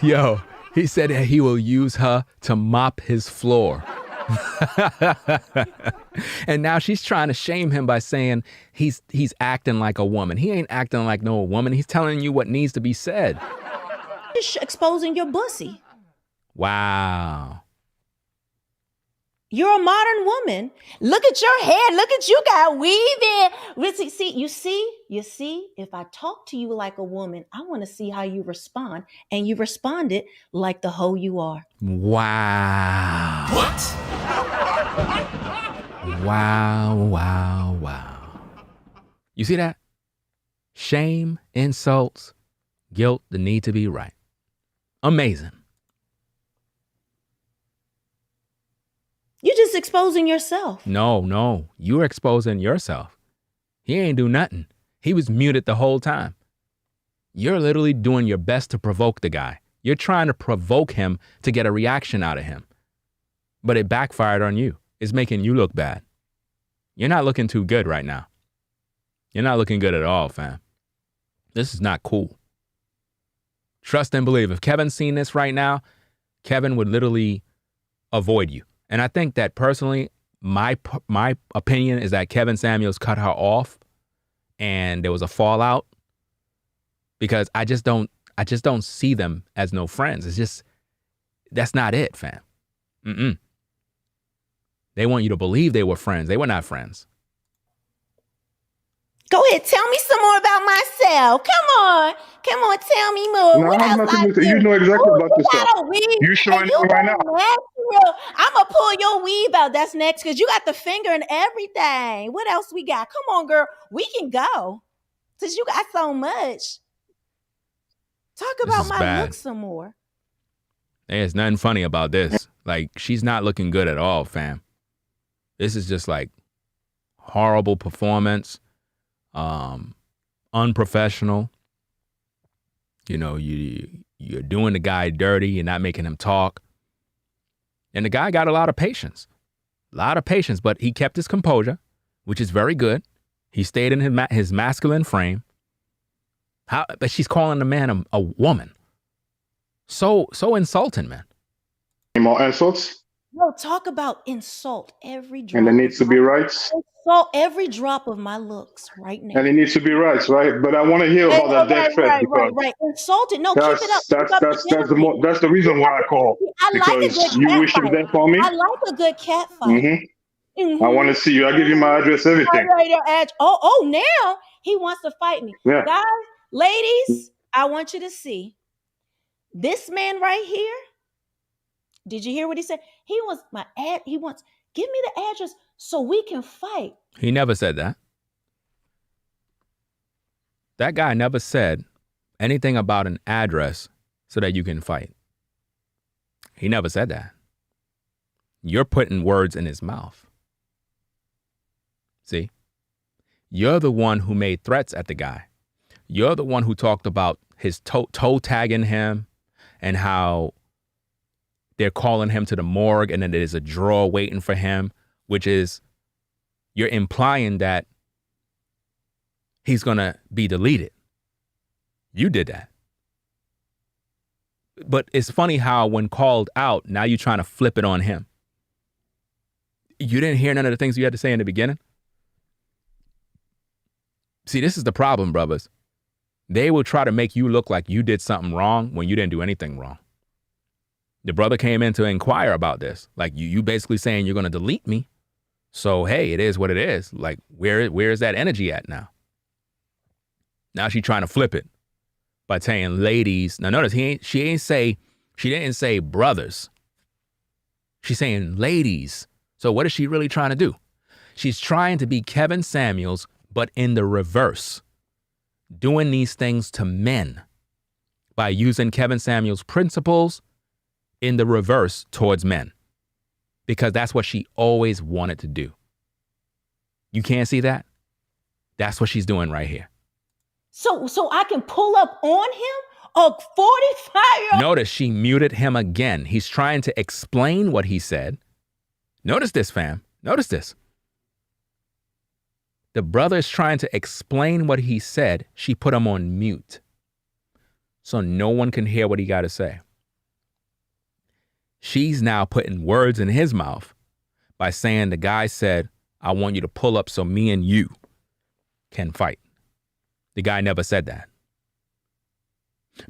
Yo, he said that he will use her to mop his floor. And now she's trying to shame him by saying he's acting like a woman. He ain't acting like no woman. He's telling you what needs to be said. Just exposing your bussy. Wow. You're a modern woman. Look at your hair. Look at you got weave in. See, you see, if I talk to you like a woman, I want to see how you respond. And you responded like the hoe you are. Wow. What? Wow. You see that? Shame, insults, guilt, the need to be right. Amazing. You're just exposing yourself. No, you're exposing yourself. He ain't do nothing. He was muted the whole time. You're literally doing your best to provoke the guy. You're trying to provoke him to get a reaction out of him. But it backfired on you. It's making you look bad. You're not looking too good right now. You're not looking good at all, fam. This is not cool. Trust and believe. If Kevin's seen this right now, Kevin would literally avoid you. And I think that personally, my opinion is that Kevin Samuels cut her off and there was a fallout because I just don't see them as no friends. It's just, that's not it, fam. They want you to believe they were friends. They were not friends. Go ahead, tell me some more about myself. Come on, tell me more. No, I have nothing to say. You know exactly about yourself. You showing it right now. Natural. I'm gonna pull your weave out. That's next because you got the finger and everything. What else we got? Come on, girl. We can go. Since you got so much. Talk about my look some more. There's nothing funny about this. Like, she's not looking good at all, fam. This is just like horrible performance. Unprofessional. You know, you're doing the guy dirty. You're not making him talk. And the guy got a lot of patience, but he kept his composure, which is very good. He stayed in his masculine frame. But she's calling the man a woman. So insulting, man. Any more insults? No, talk about insult every drop. And it needs to be right. Insult every drop of my looks right now. And it needs to be right? But I want to hear about that death threat because right. Insulted. No, keep it up. That's the reason why I call. Because you wish it there for me. I like a good cat fight. I want to see you. I'll give you my address, everything. Oh, now he wants to fight me. Yeah. Guys, ladies, I want you to see this man right here. Did you hear what he said? He wants give me the address so we can fight. He never said that. That guy never said anything about an address so that you can fight. He never said that. You're putting words in his mouth. See? You're the one who made threats at the guy. You're the one who talked about his toe tagging him and how they're calling him to the morgue and then there's a drawer waiting for him, which is you're implying that he's going to be deleted. You did that. But it's funny how when called out, now you're trying to flip it on him. You didn't hear none of the things you had to say in the beginning? See, this is the problem, brothers. They will try to make you look like you did something wrong when you didn't do anything wrong. The brother came in to inquire about this. Like, you basically saying you're going to delete me. So, hey, it is what it is. Like, where is that energy at now? Now she's trying to flip it by saying ladies. Now notice she didn't say brothers. She's saying ladies. So what is she really trying to do? She's trying to be Kevin Samuels, but in the reverse, doing these things to men by using Kevin Samuels' principles in the reverse towards men, because that's what she always wanted to do. You can't see that? That's what she's doing right here. So I can pull up on him, a 45-year-old. Notice she muted him again. He's trying to explain what he said. Notice this, fam. Notice this. The brother is trying to explain what he said. She put him on mute, so no one can hear what he got to say. She's now putting words in his mouth by saying the guy said, I want you to pull up so me and you can fight. The guy never said that.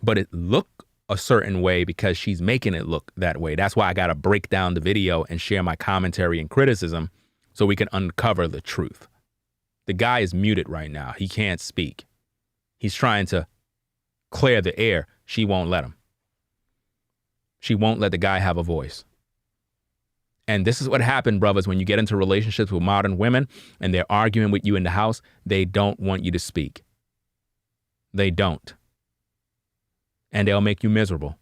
But it looked a certain way because she's making it look that way. That's why I got to break down the video and share my commentary and criticism so we can uncover the truth. The guy is muted right now. He can't speak. He's trying to clear the air. She won't let him. She won't let the guy have a voice. And this is what happened, brothers, when you get into relationships with modern women and they're arguing with you in the house. They don't want you to speak. They don't. And they'll make you miserable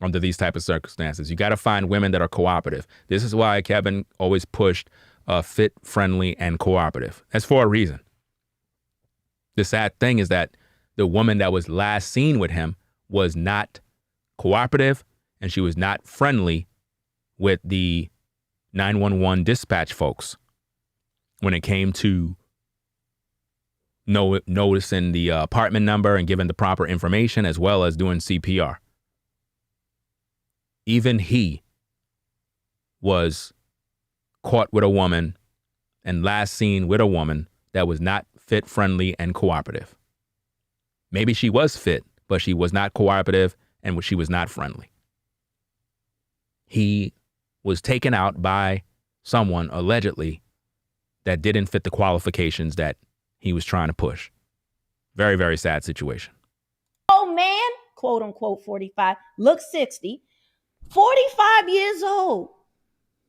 under these type of circumstances. You got to find women that are cooperative. This is why Kevin always pushed fit, friendly, and cooperative. That's for a reason. The sad thing is that the woman that was last seen with him was not cooperative, and she was not friendly with the 911 dispatch folks when it came to noticing the apartment number and giving the proper information, as well as doing CPR. Even he was caught with a woman and last seen with a woman that was not fit, friendly, and cooperative. Maybe she was fit, but she was not cooperative and she was not friendly. He was taken out by someone allegedly that didn't fit the qualifications that he was trying to push. Very, very sad situation. Oh man, quote unquote 45, looks 60, 45 years old,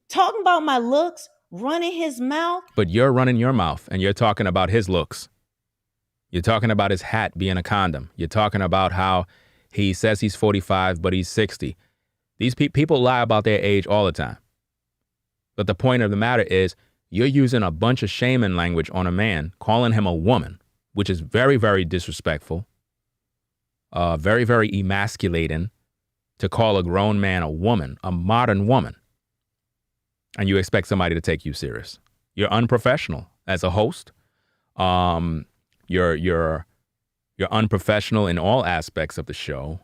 talking about my looks, running his mouth. But you're running your mouth and you're talking about his looks. You're talking about his hat being a condom. You're talking about how he says he's 45, but he's 60. These people lie about their age all the time. But the point of the matter is, you're using a bunch of shaming language on a man, calling him a woman, which is very, very disrespectful, very, very emasculating to call a grown man a woman, a modern woman. And you expect somebody to take you serious. You're unprofessional as a host. You're unprofessional in all aspects of the show.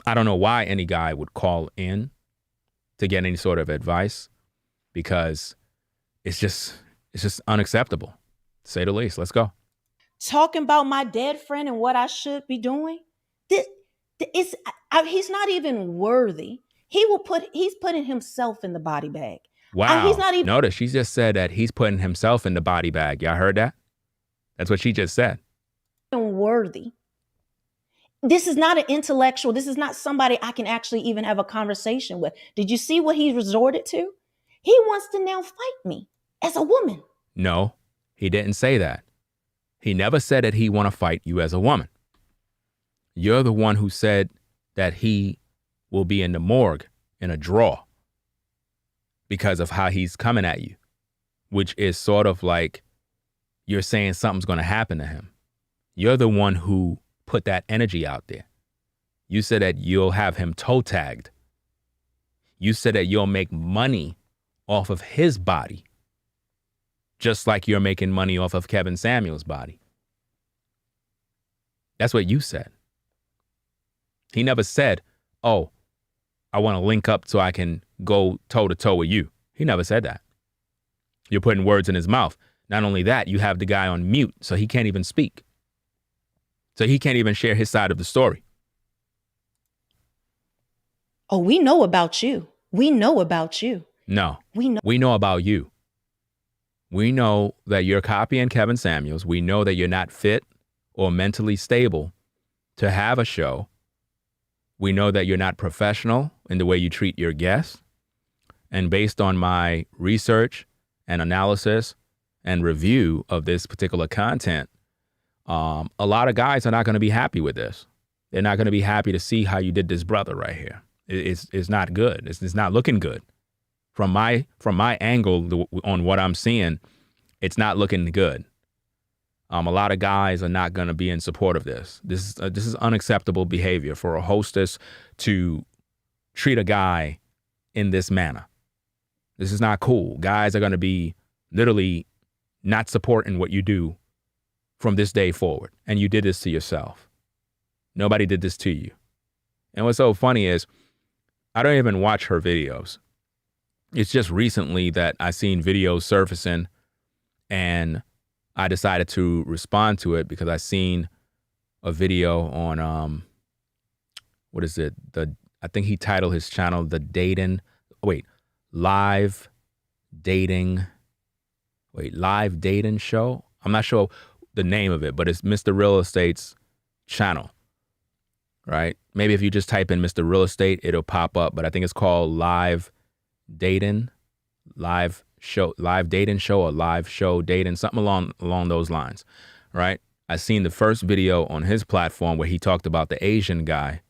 I don't know why any guy would call in to get any sort of advice, because it's just unacceptable, to say the least. Let's go. Talking about my dead friend and what I should be doing. He's not even worthy. He's putting himself in the body bag. Wow. He's not even. Notice she just said that he's putting himself in the body bag. Y'all heard that? That's what she just said. Worthy. This is not an intellectual. This is not somebody I can actually even have a conversation with. Did you see what he resorted to? He wants to now fight me as a woman. No, he didn't say that. He never said that he want to fight you as a woman. You're the one who said that he will be in the morgue in a draw because of how he's coming at you, which is sort of like you're saying something's going to happen to him. You're the one who put that energy out there. You said that you'll have him toe tagged. You said that you'll make money off of his body, just like you're making money off of Kevin Samuels' body. That's what you said. He never said, oh, I want to link up so I can go toe to toe with you. He never said that. You're putting words in his mouth. Not only that, you have the guy on mute, so he can't even speak. So he can't even share his side of the story. Oh, we know about you. We know about you. No, We know about you. We know that you're copying Kevin Samuels. We know that you're not fit or mentally stable to have a show. We know that you're not professional in the way you treat your guests. And based on my research and analysis and review of this particular content, a lot of guys are not going to be happy with this. They're not going to be happy to see how you did this brother right here. It's not good. It's not looking good. From my angle on what I'm seeing, it's not looking good. A lot of guys are not going to be in support of this. This is unacceptable behavior for a hostess to treat a guy in this manner. This is not cool. Guys are going to be literally not supporting what you do from this day forward. And you did this to yourself. Nobody did this to you. And what's so funny is I don't even watch her videos. It's just recently that I seen videos surfacing and I decided to respond to it because I seen a video on, what is it? I think he titled his channel, Live Dating Show. I'm not sure the name of it, but it's Mr. Real Estate's channel, right? Maybe if you just type in Mr. Real Estate, it'll pop up, but I think it's called Live Dating Show or Live Show Dating, something along those lines, right? I seen the first video on his platform where he talked about the Asian guy.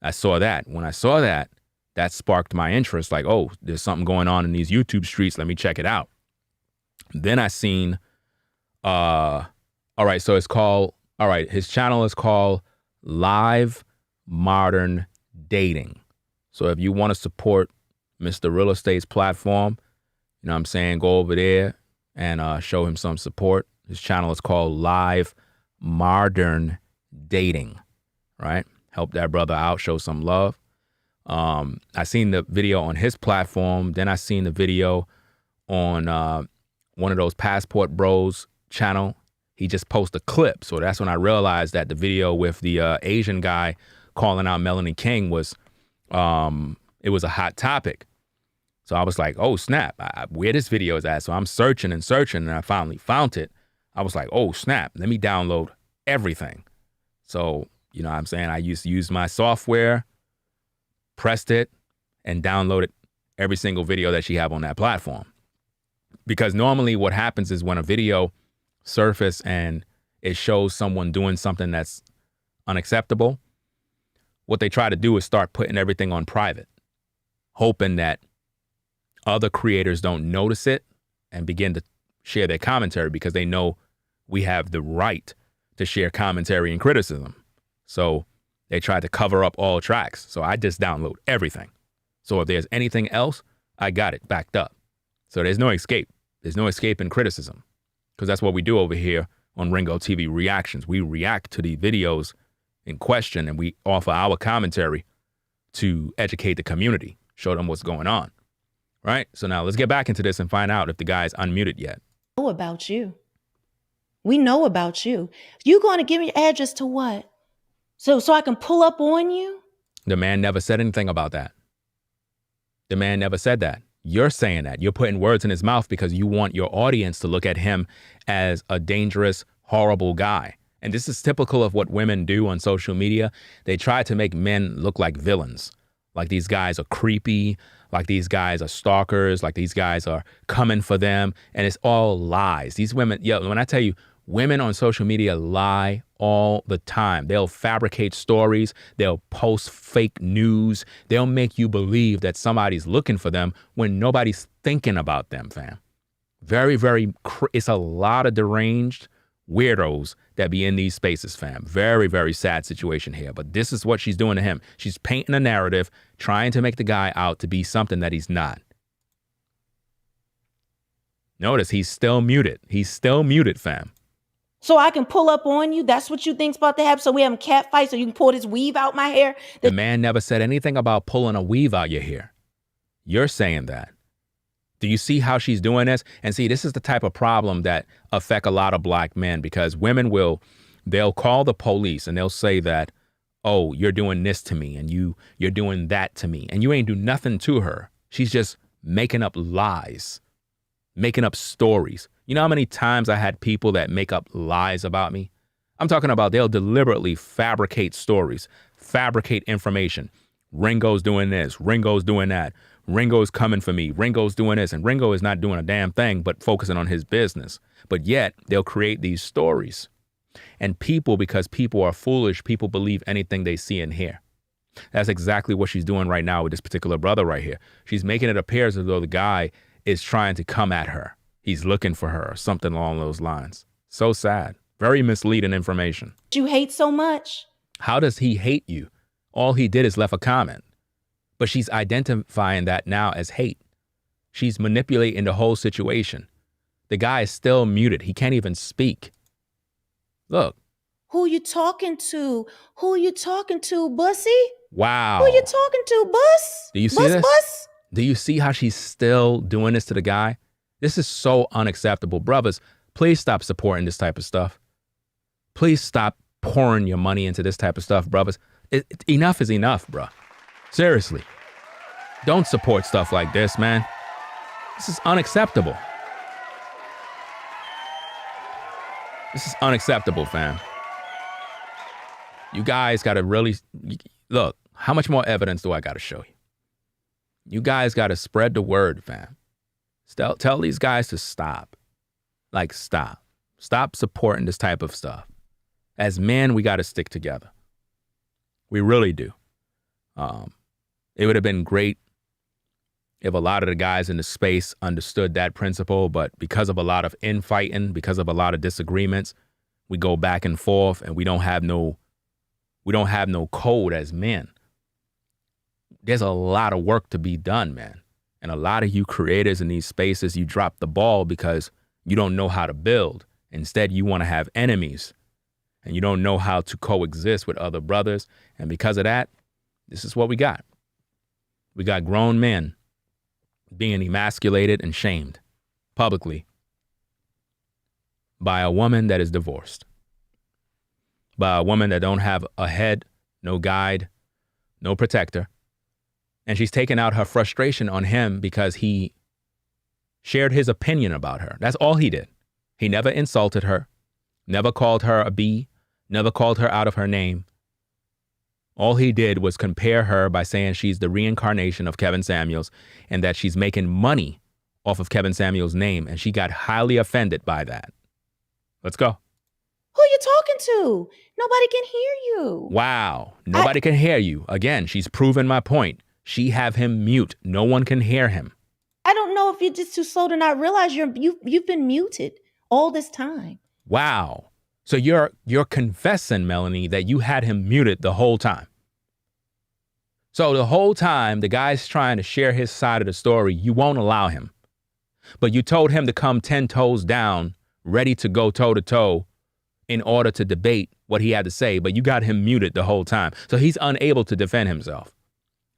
I saw that. When I saw that, that sparked my interest. Like, oh, there's something going on in these YouTube streets. Let me check it out. Then I seen, all right, so his channel is called Live Modern Dating. So if you want to support Mr. Real Estate's platform, you know what I'm saying, go over there and show him some support. His channel is called Live Modern Dating, right? Help that brother out, show some love. I seen the video on his platform. Then I seen the video on one of those Passport Bros channel. He just posted a clip. So that's when I realized that the video with the Asian guy calling out Melanie King was, it was a hot topic. So I was like, oh, snap, where this video is at. So I'm searching and I finally found it. I was like, oh, snap, let me download everything. So, you know what I'm saying? I used to use my software, pressed it, and downloaded every single video that she have on that platform. Because normally what happens is when a video surfaces and it shows someone doing something that's unacceptable, what they try to do is start putting everything on private, hoping that other creators don't notice it and begin to share their commentary because they know we have the right to share commentary and criticism. So they try to cover up all tracks. So I just download everything. So if there's anything else, I got it backed up. So there's no escape. There's no escape in criticism because that's what we do over here on Ringo TV Reactions. We react to the videos in question and we offer our commentary to educate the community, show them what's going on. Right? So now let's get back into this and find out if the guy's unmuted yet. know about you. We know about you. You going to give me your address to what? So I can pull up on you? The man never said anything about that. The man never said that. You're saying that. You're putting words in his mouth because you want your audience to look at him as a dangerous, horrible guy. And this is typical of what women do on social media. They try to make men look like villains. Like these guys are creepy, like these guys are stalkers, like these guys are coming for them. And it's all lies. These women, when I tell you, women on social media lie all the time. They'll fabricate stories. They'll post fake news. They'll make you believe that somebody's looking for them when nobody's thinking about them, fam. It's a lot of deranged weirdos that be in these spaces, fam. Very, very sad situation here. But this is what she's doing to him. She's painting a narrative, trying to make the guy out to be something that he's not. Notice he's still muted. He's still muted, fam. So I can pull up on you? That's what you think's about to happen? So we have a cat fight so you can pull this weave out my hair? The man never said anything about pulling a weave out your hair. You're saying that. Do you see how she's doing this? And see, this is the type of problem that affect a lot of black men because women will they'll call the police and they'll say that, oh, you're doing this to me and you're doing that to me. And you ain't do nothing to her. She's just making up lies, making up stories. You know how many times I had people that make up lies about me? I'm talking about they'll deliberately fabricate stories, fabricate information. Ringo's doing this, Ringo's doing that, Ringo's coming for me, Ringo's doing this, and Ringo is not doing a damn thing but focusing on his business. But yet they'll create these stories. And people, because people are foolish, people believe anything they see and hear. That's exactly what she's doing right now with this particular brother right here. She's making it appear as though the guy is trying to come at her. He's looking for her or something along those lines. So sad. Very misleading information. You hate so much. How does he hate you? All he did is left a comment. But she's identifying that now as hate. She's manipulating the whole situation. The guy is still muted. He can't even speak. Look. Who you talking to? Who you talking to, Bussy? Wow. Who you talking to, Bus? Do you see this? Bus? Do you see how she's still doing this to the guy? This is so unacceptable. Brothers, please stop supporting this type of stuff. Please stop pouring your money into this type of stuff, brothers. Enough is enough, bruh. Seriously. Don't support stuff like this, man. This is unacceptable. This is unacceptable, fam. You guys got to really... Look, how much more evidence do I got to show you? You guys got to spread the word, fam. Tell these guys to stop. Like, stop. Stop supporting this type of stuff. As men, we got to stick together. We really do. It would have been great if a lot of the guys in the space understood that principle, but because of a lot of infighting, because of a lot of disagreements, we go back and forth and we don't have no code as men. There's a lot of work to be done, man. And a lot of you creators in these spaces, you drop the ball because you don't know how to build. Instead, you want to have enemies and you don't know how to coexist with other brothers. And because of that, this is what we got. We got grown men being emasculated and shamed publicly by a woman that is divorced, by a woman that don't have a head, no guide, no protector. And she's taken out her frustration on him because he shared his opinion about her. That's all he did. He never insulted her, never called her a B, never called her out of her name. All he did was compare her by saying she's the reincarnation of Kevin Samuels and that she's making money off of Kevin Samuels' name. And she got highly offended by that. Let's go. Who you talking to? Nobody can hear you. Wow. Nobody can hear you. Again, she's proven my point. She have him mute. No one can hear him. I don't know if you're just too slow to not realize you've been muted all this time. Wow. So you're confessing, Melanie, that you had him muted the whole time. So the whole time the guy's trying to share his side of the story, you won't allow him. But you told him to come 10 toes down, ready to go toe to toe in order to debate what he had to say. But you got him muted the whole time. So he's unable to defend himself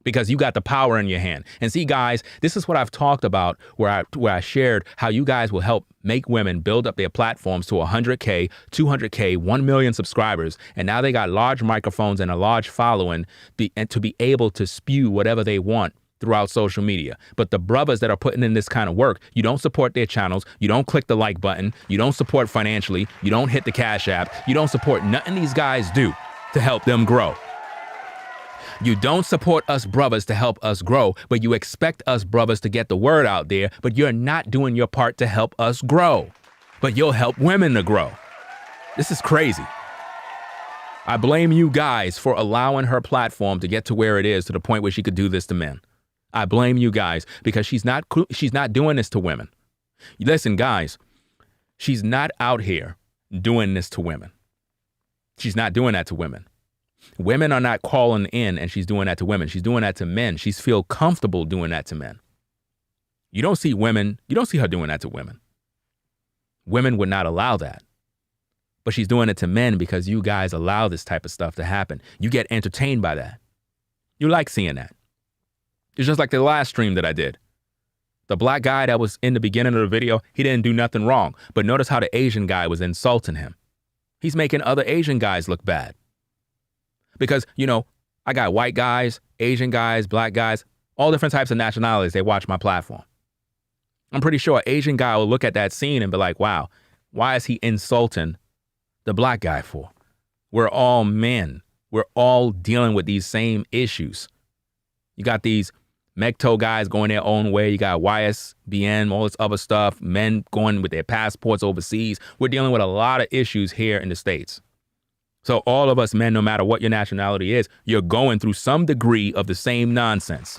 because you got the power in your hand. And see, guys, this is what I've talked about where I shared how you guys will help make women build up their platforms to 100K, 200K, 1 million subscribers. And now they got large microphones and a large following and to be able to spew whatever they want throughout social media. But the brothers that are putting in this kind of work, you don't support their channels. You don't click the like button. You don't support financially. You don't hit the Cash App. You don't support nothing these guys do to help them grow. You don't support us brothers to help us grow, but you expect us brothers to get the word out there, but you're not doing your part to help us grow. But you'll help women to grow. This is crazy. I blame you guys for allowing her platform to get to where it is, to the point where she could do this to men. I blame you guys because she's not doing this to women. Listen, guys, she's not out here doing this to women. She's not doing that to women. Women are not calling in and she's doing that to women. She's doing that to men. She's feel comfortable doing that to men. You don't see her doing that to women. Women would not allow that. But she's doing it to men because you guys allow this type of stuff to happen. You get entertained by that. You like seeing that. It's just like the last stream that I did. The black guy that was in the beginning of the video, he didn't do nothing wrong. But notice how the Asian guy was insulting him. He's making other Asian guys look bad. Because, I got white guys, Asian guys, black guys, all different types of nationalities. They watch my platform. I'm pretty sure an Asian guy will look at that scene and be like, wow, why is he insulting the black guy for? We're all men. We're all dealing with these same issues. You got these MGTOW guys going their own way. You got YSBN, all this other stuff, men going with their passports overseas. We're dealing with a lot of issues here in the States. So all of us men, no matter what your nationality is, you're going through some degree of the same nonsense.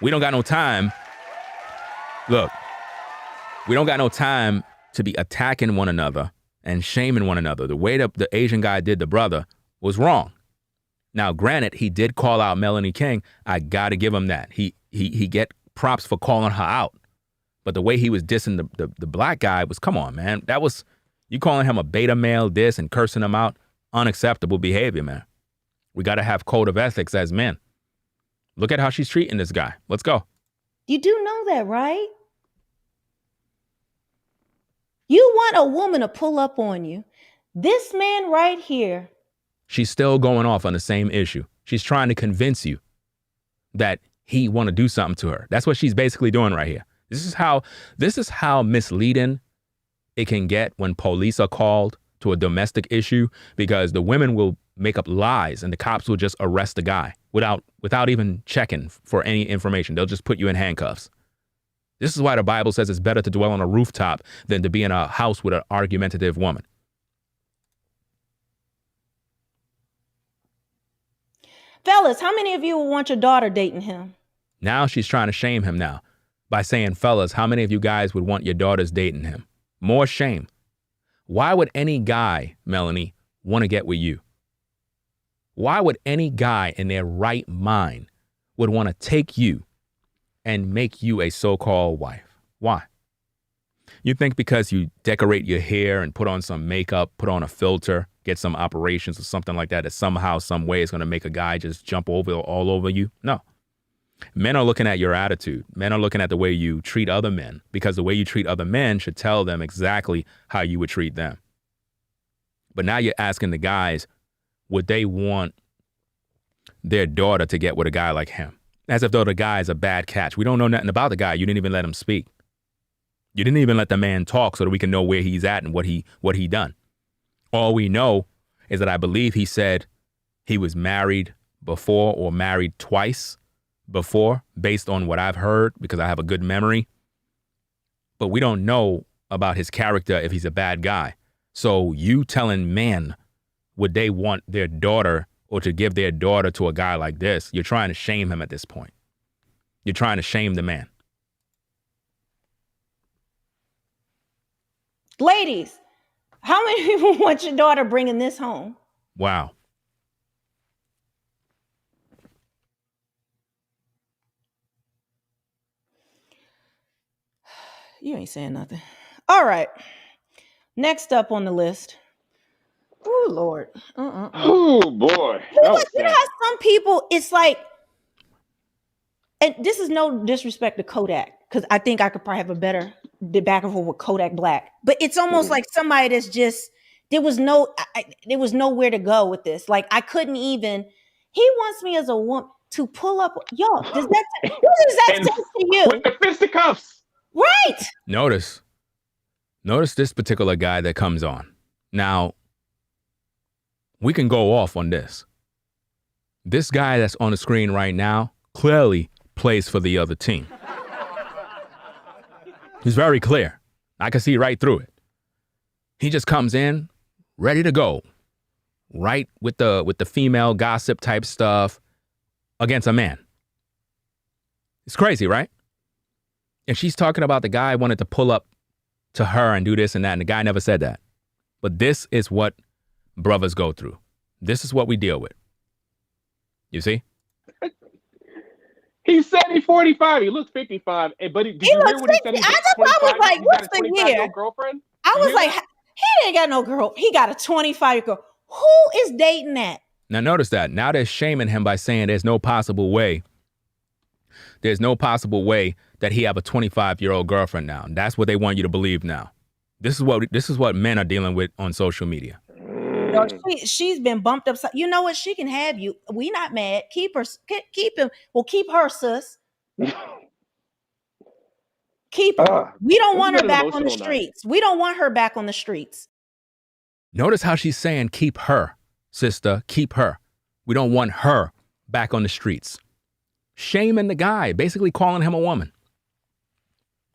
We don't got no time. Look, we don't got no time to be attacking one another and shaming one another. The way that the Asian guy did the brother was wrong. Now, granted, he did call out Melanie King. I got to give him that. He get props for calling her out. But the way he was dissing the black guy was, come on, man. That was, you calling him a beta male, this, and cursing him out. Unacceptable behavior, man. We got to have code of ethics as men. Look at how she's treating this guy. Let's go. You do know that, right? You want a woman to pull up on you. This man right here. She's still going off on the same issue. She's trying to convince you that he want to do something to her. That's what she's basically doing right here. This is how misleading it can get when police are called to a domestic issue, because the women will make up lies and the cops will just arrest the guy without even checking for any information. They'll just put you in handcuffs. This is why the Bible says it's better to dwell on a rooftop than to be in a house with an argumentative woman. Fellas, how many of you would want your daughter dating him? Now she's trying to shame him now by saying, fellas, how many of you guys would want your daughters dating him? More shame. Why would any guy, Melanie, want to get with you? Why would any guy in their right mind would want to take you and make you a so-called wife? Why? You think because you decorate your hair and put on some makeup, put on a filter, get some operations or something like that somehow, some way is going to make a guy just jump all over you? No. Men are looking at your attitude. Men are looking at the way you treat other men, because the way you treat other men should tell them exactly how you would treat them. But now you're asking the guys, would they want their daughter to get with a guy like him? As if though the guy is a bad catch. We don't know nothing about the guy. You didn't even let him speak. You didn't even let the man talk so that we can know where he's at and what he done. All we know is that I believe he said he was married before or married twice before, based on what I've heard, because I have a good memory. But we don't know about his character if he's a bad guy. So you telling men, would they want their daughter or to give their daughter to a guy like this? You're trying to shame him at this point. You're trying to shame the man. Ladies, how many people want your daughter bringing this home? Wow. You ain't saying nothing. All right. Next up on the list. Oh, Lord. Oh, boy. You know how some people, it's like, and this is no disrespect to Kodak, because I think I could probably have a better back and forth with Kodak Black. But it's almost like somebody that's just, there was nowhere to go with this. Like, I couldn't even, he wants me as a woman to pull up. Yo, what does that say to you? With the fisticuffs. Right. Notice this particular guy that comes on. Now, we can go off on this. This guy that's on the screen right now clearly plays for the other team. He's very clear. I can see right through it. He just comes in ready to go, right with the female gossip type stuff against a man. It's crazy, right? And she's talking about the guy wanted to pull up to her and do this and that, and the guy never said that. But this is what brothers go through. This is what we deal with. You see? He said he's 45. He looks 55. But did you hear what he said? I was like, what's the year? Girlfriend? I was like, he ain't got no girl. He got a 25-year girl. Who is dating that? Now notice that. Now they're shaming him by saying there's no possible way that he have a 25-year-old girlfriend now. That's what they want you to believe now. This is what men are dealing with on social media. Yo, she's been bumped upside. You know what? She can have you. We not mad. Keep her. Keep him. Well, keep her, sis. Keep her. We don't want her back on the streets. We don't want her back on the streets. Notice how she's saying, keep her, sister, keep her. We don't want her back on the streets. Shaming the guy, basically calling him a woman.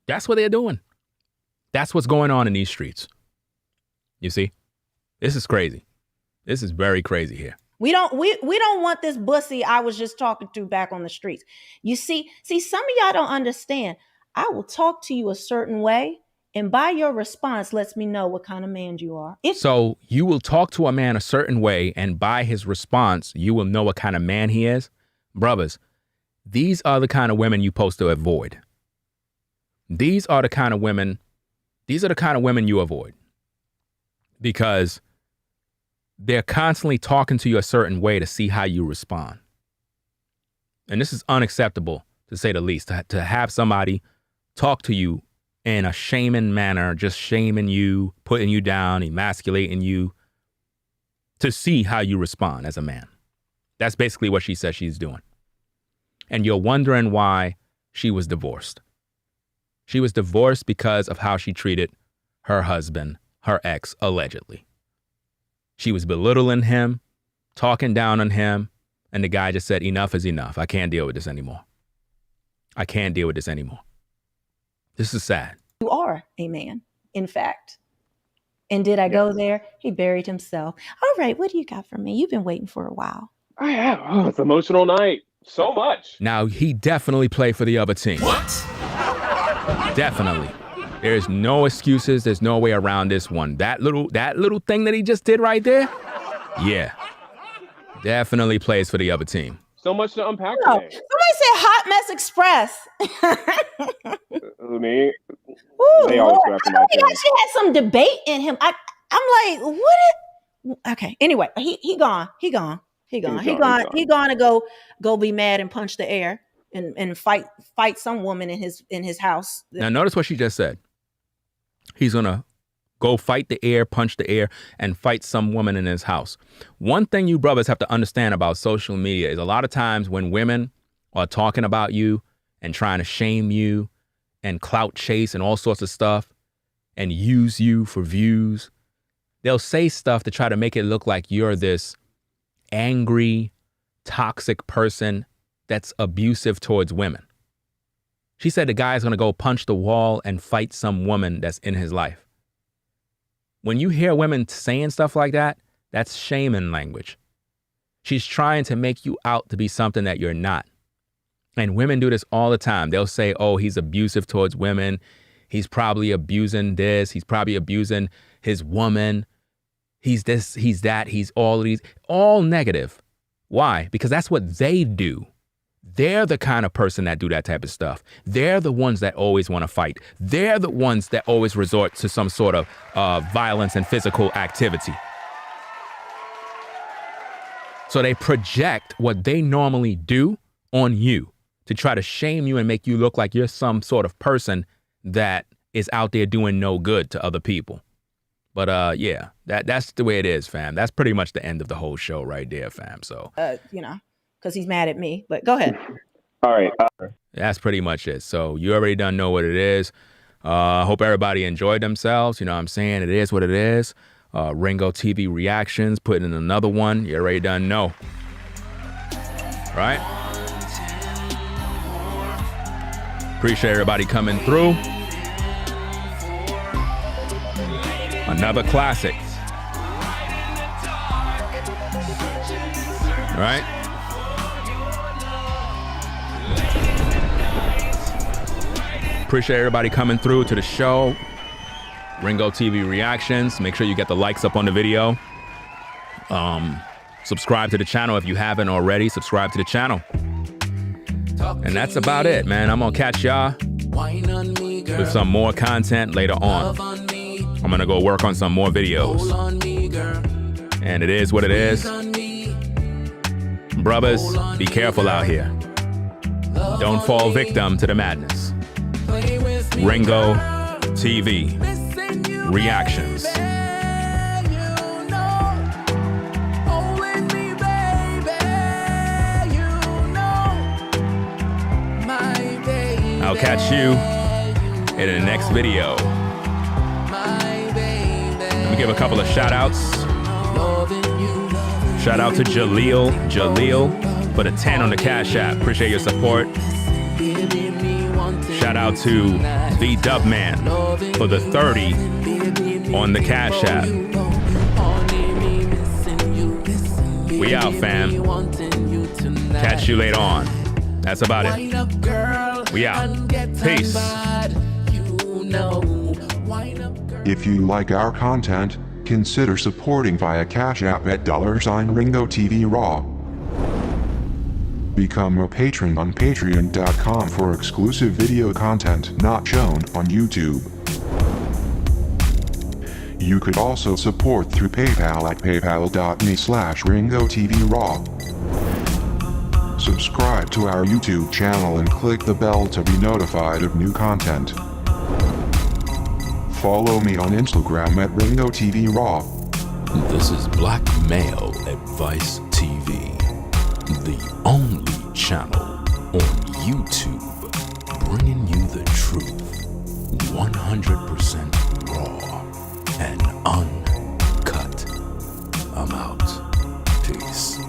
That's what they're doing. That's what's going on in these streets. You see? This is crazy. This is very crazy here. We don't want this bussy I was just talking to back on the streets. You see, some of y'all don't understand. I will talk to you a certain way, and by your response lets me know what kind of man you are. So you will talk to a man a certain way, and by his response, you will know what kind of man he is? Brothers, these are the kind of women you're supposed to avoid. These are the kind of women you avoid. Because they're constantly talking to you a certain way to see how you respond. And this is unacceptable, to say the least, to have somebody talk to you in a shaming manner, just shaming you, putting you down, emasculating you, to see how you respond as a man. That's basically what she says she's doing. And you're wondering why she was divorced. She was divorced because of how she treated her husband, her ex, allegedly. She was belittling him, talking down on him, and the guy just said, enough is enough. I can't deal with this anymore. I can't deal with this anymore. This is sad. You are a man, in fact. And did I go there? He buried himself. All right, what do you got for me? You've been waiting for a while. I have. Oh, it's an emotional night. So much. Now, he definitely played for the other team. What? Definitely. There's no excuses. There's no way around this one. That little thing that he just did right there? Yeah. Definitely plays for the other team. So much to unpack Somebody today. said Hot Mess Express. Me? Ooh, they always go after my he actually had some debate in him. I'm like, what? Okay. Anyway, he gone. He gone to go be mad and punch the air and fight some woman in his house. Now notice what she just said. He's gonna go fight the air, punch the air, and fight some woman in his house. One thing you brothers have to understand about social media is a lot of times when women are talking about you and trying to shame you and clout chase and all sorts of stuff and use you for views, they'll say stuff to try to make it look like you're this angry, toxic person that's abusive towards women. She said the guy's gonna go punch the wall and fight some woman that's in his life. When you hear women saying stuff like that, that's shaming language. She's trying to make you out to be something that you're not. And women do this all the time. They'll say, oh, he's abusive towards women. He's probably abusing this. He's probably abusing his woman. He's this, he's that, he's all these, all negative. Why? Because that's what they do. They're the kind of person that do that type of stuff. They're the ones that always want to fight. They're the ones that always resort to some sort of violence and physical activity. So they project what they normally do on you to try to shame you and make you look like you're some sort of person that is out there doing no good to other people. But yeah, that's the way it is, fam. That's pretty much the end of the whole show right there, fam. So, because he's mad at me, but go ahead. All right. That's pretty much it. So you already done know what it is. Hope everybody enjoyed themselves. You know what I'm saying? It is what it is. Ringo TV reactions, putting in another one. You already done know. Right? Appreciate everybody coming through. Another classic. Right? Appreciate everybody coming through to the show. Ringo TV reactions. Make sure you get the likes up on the video. Subscribe to the channel if you haven't already. Subscribe to the channel. And that's about it, man. I'm gonna catch y'all with some more content later on. I'm gonna go work on some more videos. And it is what it is. Brothers, be careful out here. Don't fall victim to the madness. Ringo TV reactions. I'll catch you in the next video. Let me give a couple of shout outs. Shout out to Jaleel for the 10 on the Cash App. Appreciate your support. Shout out to the Dubman for the 30 on the Cash App. We out, fam. Catch you later on. That's about it. We out. Peace. If you like our content, consider supporting via Cash App at $RingoTV Raw. Become a patron on patreon.com for exclusive video content not shown on YouTube. You could also support through PayPal at paypal.me/RingoTVRaw. Subscribe to our YouTube channel and click the bell to be notified of new content. Follow me on Instagram at RingoTVRaw. This is Black Male Advice TV, the only channel on YouTube bringing you the truth 100% raw and uncut. I'm out. Peace.